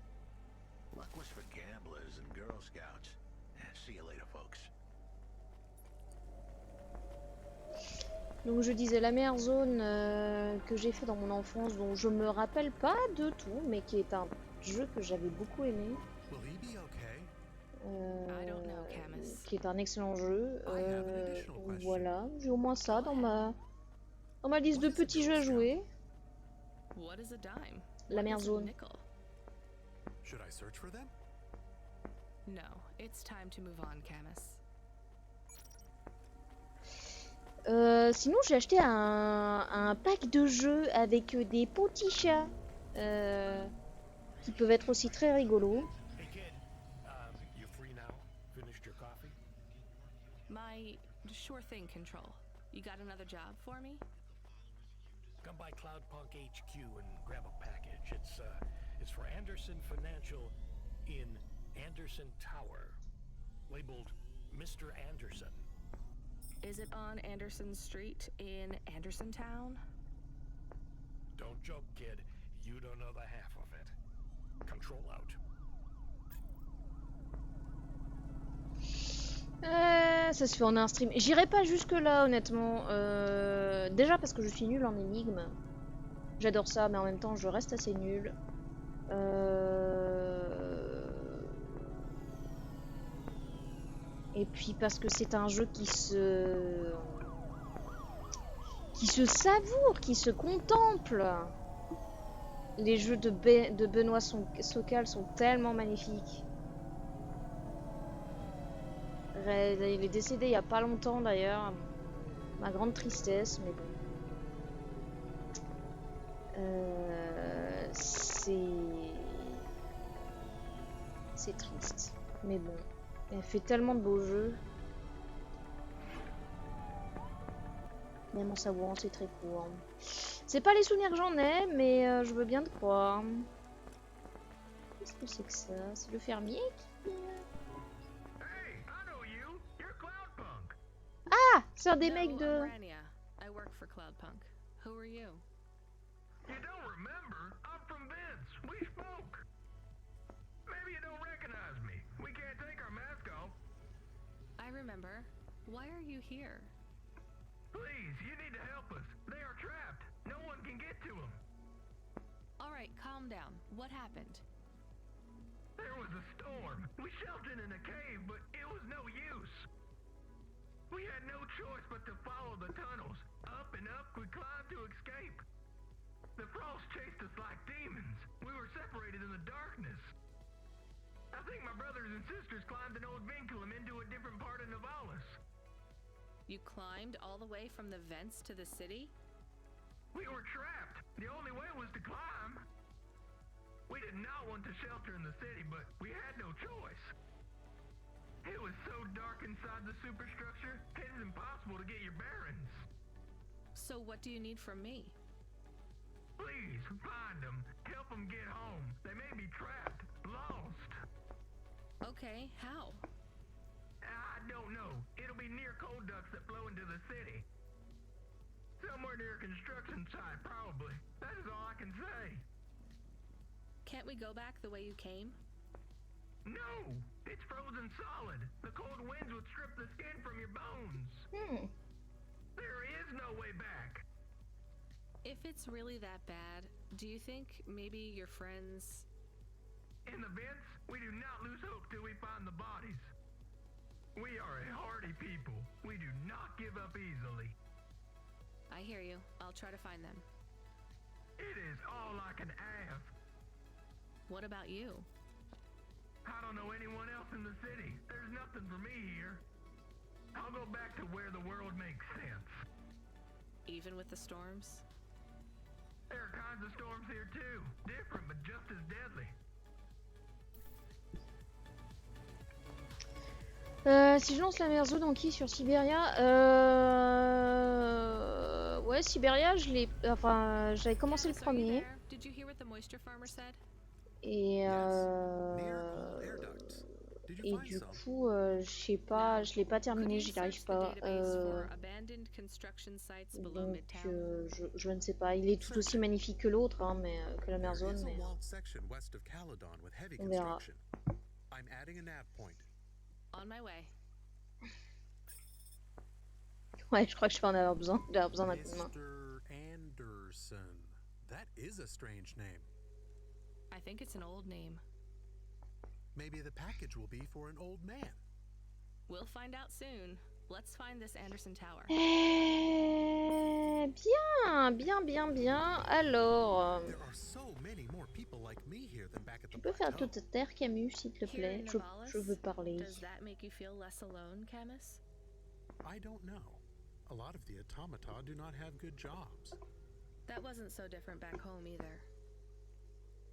Luck was for gamblers and Girl Scouts. See you later, folks. Donc je disais La Mer Zone que j'ai fait dans mon enfance, dont je me rappelle pas de tout, mais qui est un jeu que j'avais beaucoup aimé. Qui est un excellent jeu. Voilà, j'ai au moins ça dans ma liste de petits jeux à jouer. What is a dime? La mer What is a jaune. nickel? Should I search for them? No, it's time to move on, Camus. Sinon, j'ai acheté un pack de jeux avec des petits chats qui peuvent être aussi très rigolos. Hey kid, you free now? Finished your coffee? My sure thing control. You got another job for me? Come by Cloudpunk HQ and grab a package. It's for Anderson Financial in Anderson Tower, labeled Mr. Anderson. Is it on Anderson Street in Andersontown? Don't joke, kid. You don't know the half of it. Control out. Ça se fait en un stream. J'irai pas jusque là honnêtement. Déjà parce que je suis nulle en énigmes. J'adore ça, mais en même temps je reste assez nulle. Et puis parce que c'est un jeu qui se savoure, qui se contemple. Les jeux de Benoît Socal sont tellement magnifiques. Il est décédé il y a pas longtemps d'ailleurs. Ma grande tristesse, mais bon. C'est triste. Mais bon. Elle fait tellement de beaux jeux. Même en savourant, c'est très court. C'est pas les souvenirs que j'en ai, mais je veux bien te croire. Qu'est-ce que c'est que ça? C'est le fermier qui... Ah! C'est un des mecs de... I work for Cloudpunk. Who are you? You don't remember? I'm from Vince. We spoke. Maybe you don't recognize me. We can't take our mask off. I remember. Why are you here? Please, you need to help us. They are trapped. No one can get to them. Alright, calm down. What happened? There was a storm. We sheltered in a cave, but it was no use. We had no choice but to follow the tunnels. Up and up, we climbed to escape. The frost chased us like demons. We were separated in the darkness. I think my brothers and sisters climbed an old vinculum into a different part of Navalis. You climbed all the way from the vents to the city? We were trapped. The only way was to climb. We did not want to shelter in the city, but we had no choice. It was so dark inside the superstructure, it is impossible to get your bearings. So what do you need from me? Please, find them. Help them get home. They may be trapped, lost. Okay, how? I don't know. It'll be near coal ducts that flow into the city. Somewhere near a construction site, probably. That is all I can say. Can't we go back the way you came? No! It's frozen solid. The cold winds would strip the skin from your bones. There is no way back. If it's really that bad, do you think maybe your friends... In the vents, we do not lose hope till we find the bodies. We are a hardy people. We do not give up easily. I hear you. I'll try to find them. It is all I can ask. What about you? I don't know anyone else in the city. There's nothing for me here. I'll go back to where the world makes sense. Even with the storms? There are kinds of storms here too. Different, but just as deadly. Si je lance la Merzo dans qui sur Sibéria, ouais, Sibéria, je l'ai, enfin, j'avais commencé le premier. Et du coup, je sais pas, je l'ai pas terminé, j'y arrive pas. Donc, je ne sais pas. Il est tout aussi magnifique que l'autre, hein, mais que la Merzone, mais on verra. On my way. Ouais, je crois que je vais en avoir besoin. J'ai besoin d'un coup de main. Anderson. That is a strange name. I think it's an old name. Maybe the package will be for an old man. We'll find out soon. Let's find this Anderson Tower. Bien. Alors, tu peux faire toute terre, Camus, s'il te plaît. Je veux parler. Does that make you feel less alone, Camus? I don't know. A lot of the automata do not have good jobs. That wasn't so different back home either.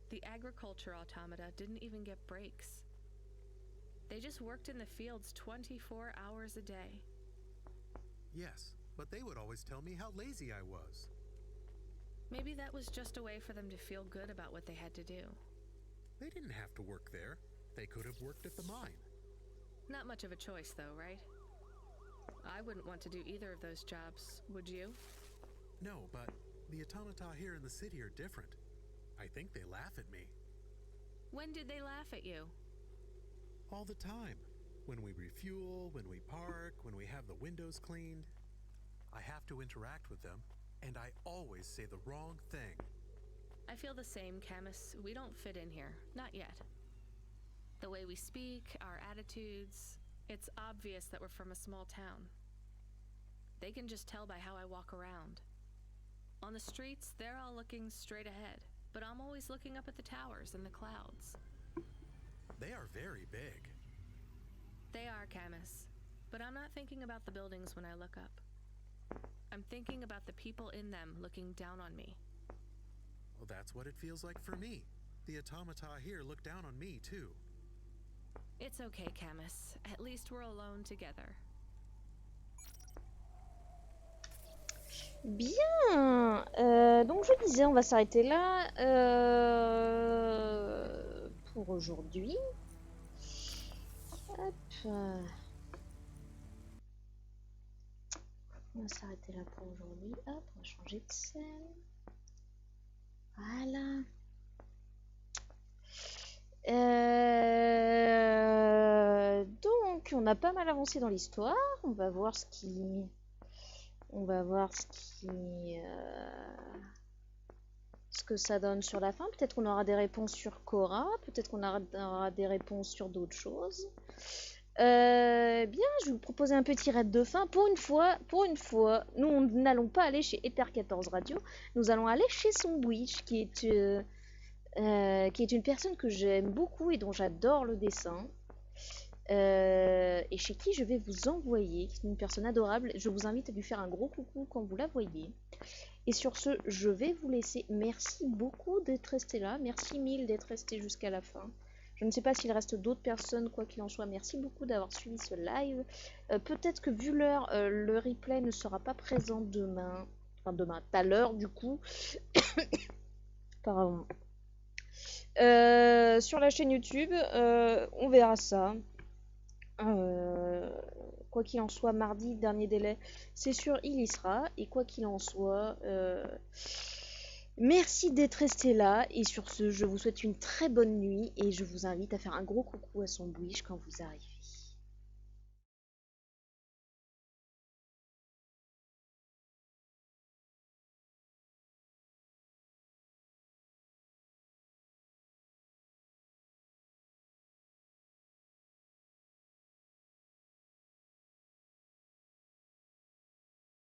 The agriculture automata didn't even get breaks. They just worked in the fields 24 hours a day. Yes, but they would always tell me how lazy I was. Maybe that was just a way for them to feel good about what they had to do. They didn't have to work there. They could have worked at the mine. Not much of a choice, though, right? I wouldn't want to do either of those jobs, would you? No, but the automata here in the city are different. I think they laugh at me. When did they laugh at you? All the time. When we refuel, when we park, when we have the windows cleaned. I have to interact with them, and I always say the wrong thing. I feel the same, Camus. We don't fit in here. Not yet. The way we speak, our attitudes, it's obvious that we're from a small town. They can just tell by how I walk around. On the streets, they're all looking straight ahead, but I'm always looking up at the towers and the clouds. They are very big. They are, Camus, but I'm not thinking about the buildings when I look up. I'm thinking about the people in them looking down on me. Well, that's what it feels like for me. The automata here look down on me, too. It's okay, Camus. At least we're alone together. Bien. Donc je disais, on va s'arrêter là pour aujourd'hui. Hop. On va s'arrêter là pour aujourd'hui. Hop, on va changer de scène. Voilà. Donc, on a pas mal avancé dans l'histoire. On va voir ce que ça donne sur la fin. Peut-être qu'on aura des réponses sur CORA. Peut-être qu'on aura des réponses sur d'autres choses. Bien, je vais vous proposer un petit raid de fin. Pour une fois, nous n'allons pas aller chez Ether 14 Radio. Nous allons aller chez Sandwich, qui est une personne que j'aime beaucoup et dont j'adore le dessin. Et chez qui je vais vous envoyer, qui est une personne adorable. Je vous invite à lui faire un gros coucou quand vous la voyez. Et sur ce, je vais vous laisser. Merci beaucoup d'être resté là. Merci mille d'être resté jusqu'à la fin. Je ne sais pas s'il reste d'autres personnes, quoi qu'il en soit. Merci beaucoup d'avoir suivi ce live. Peut-être que vu l'heure, le replay ne sera pas présent demain. Enfin, demain, tout à l'heure, du coup. Pardon. Sur la chaîne YouTube, on verra ça. Quoi qu'il en soit, mardi, dernier délai, c'est sûr, il y sera. Et quoi qu'il en soit, merci d'être resté là. Et sur ce, je vous souhaite une très bonne nuit. Et je vous invite à faire un gros coucou à Sandwich quand vous arrivez.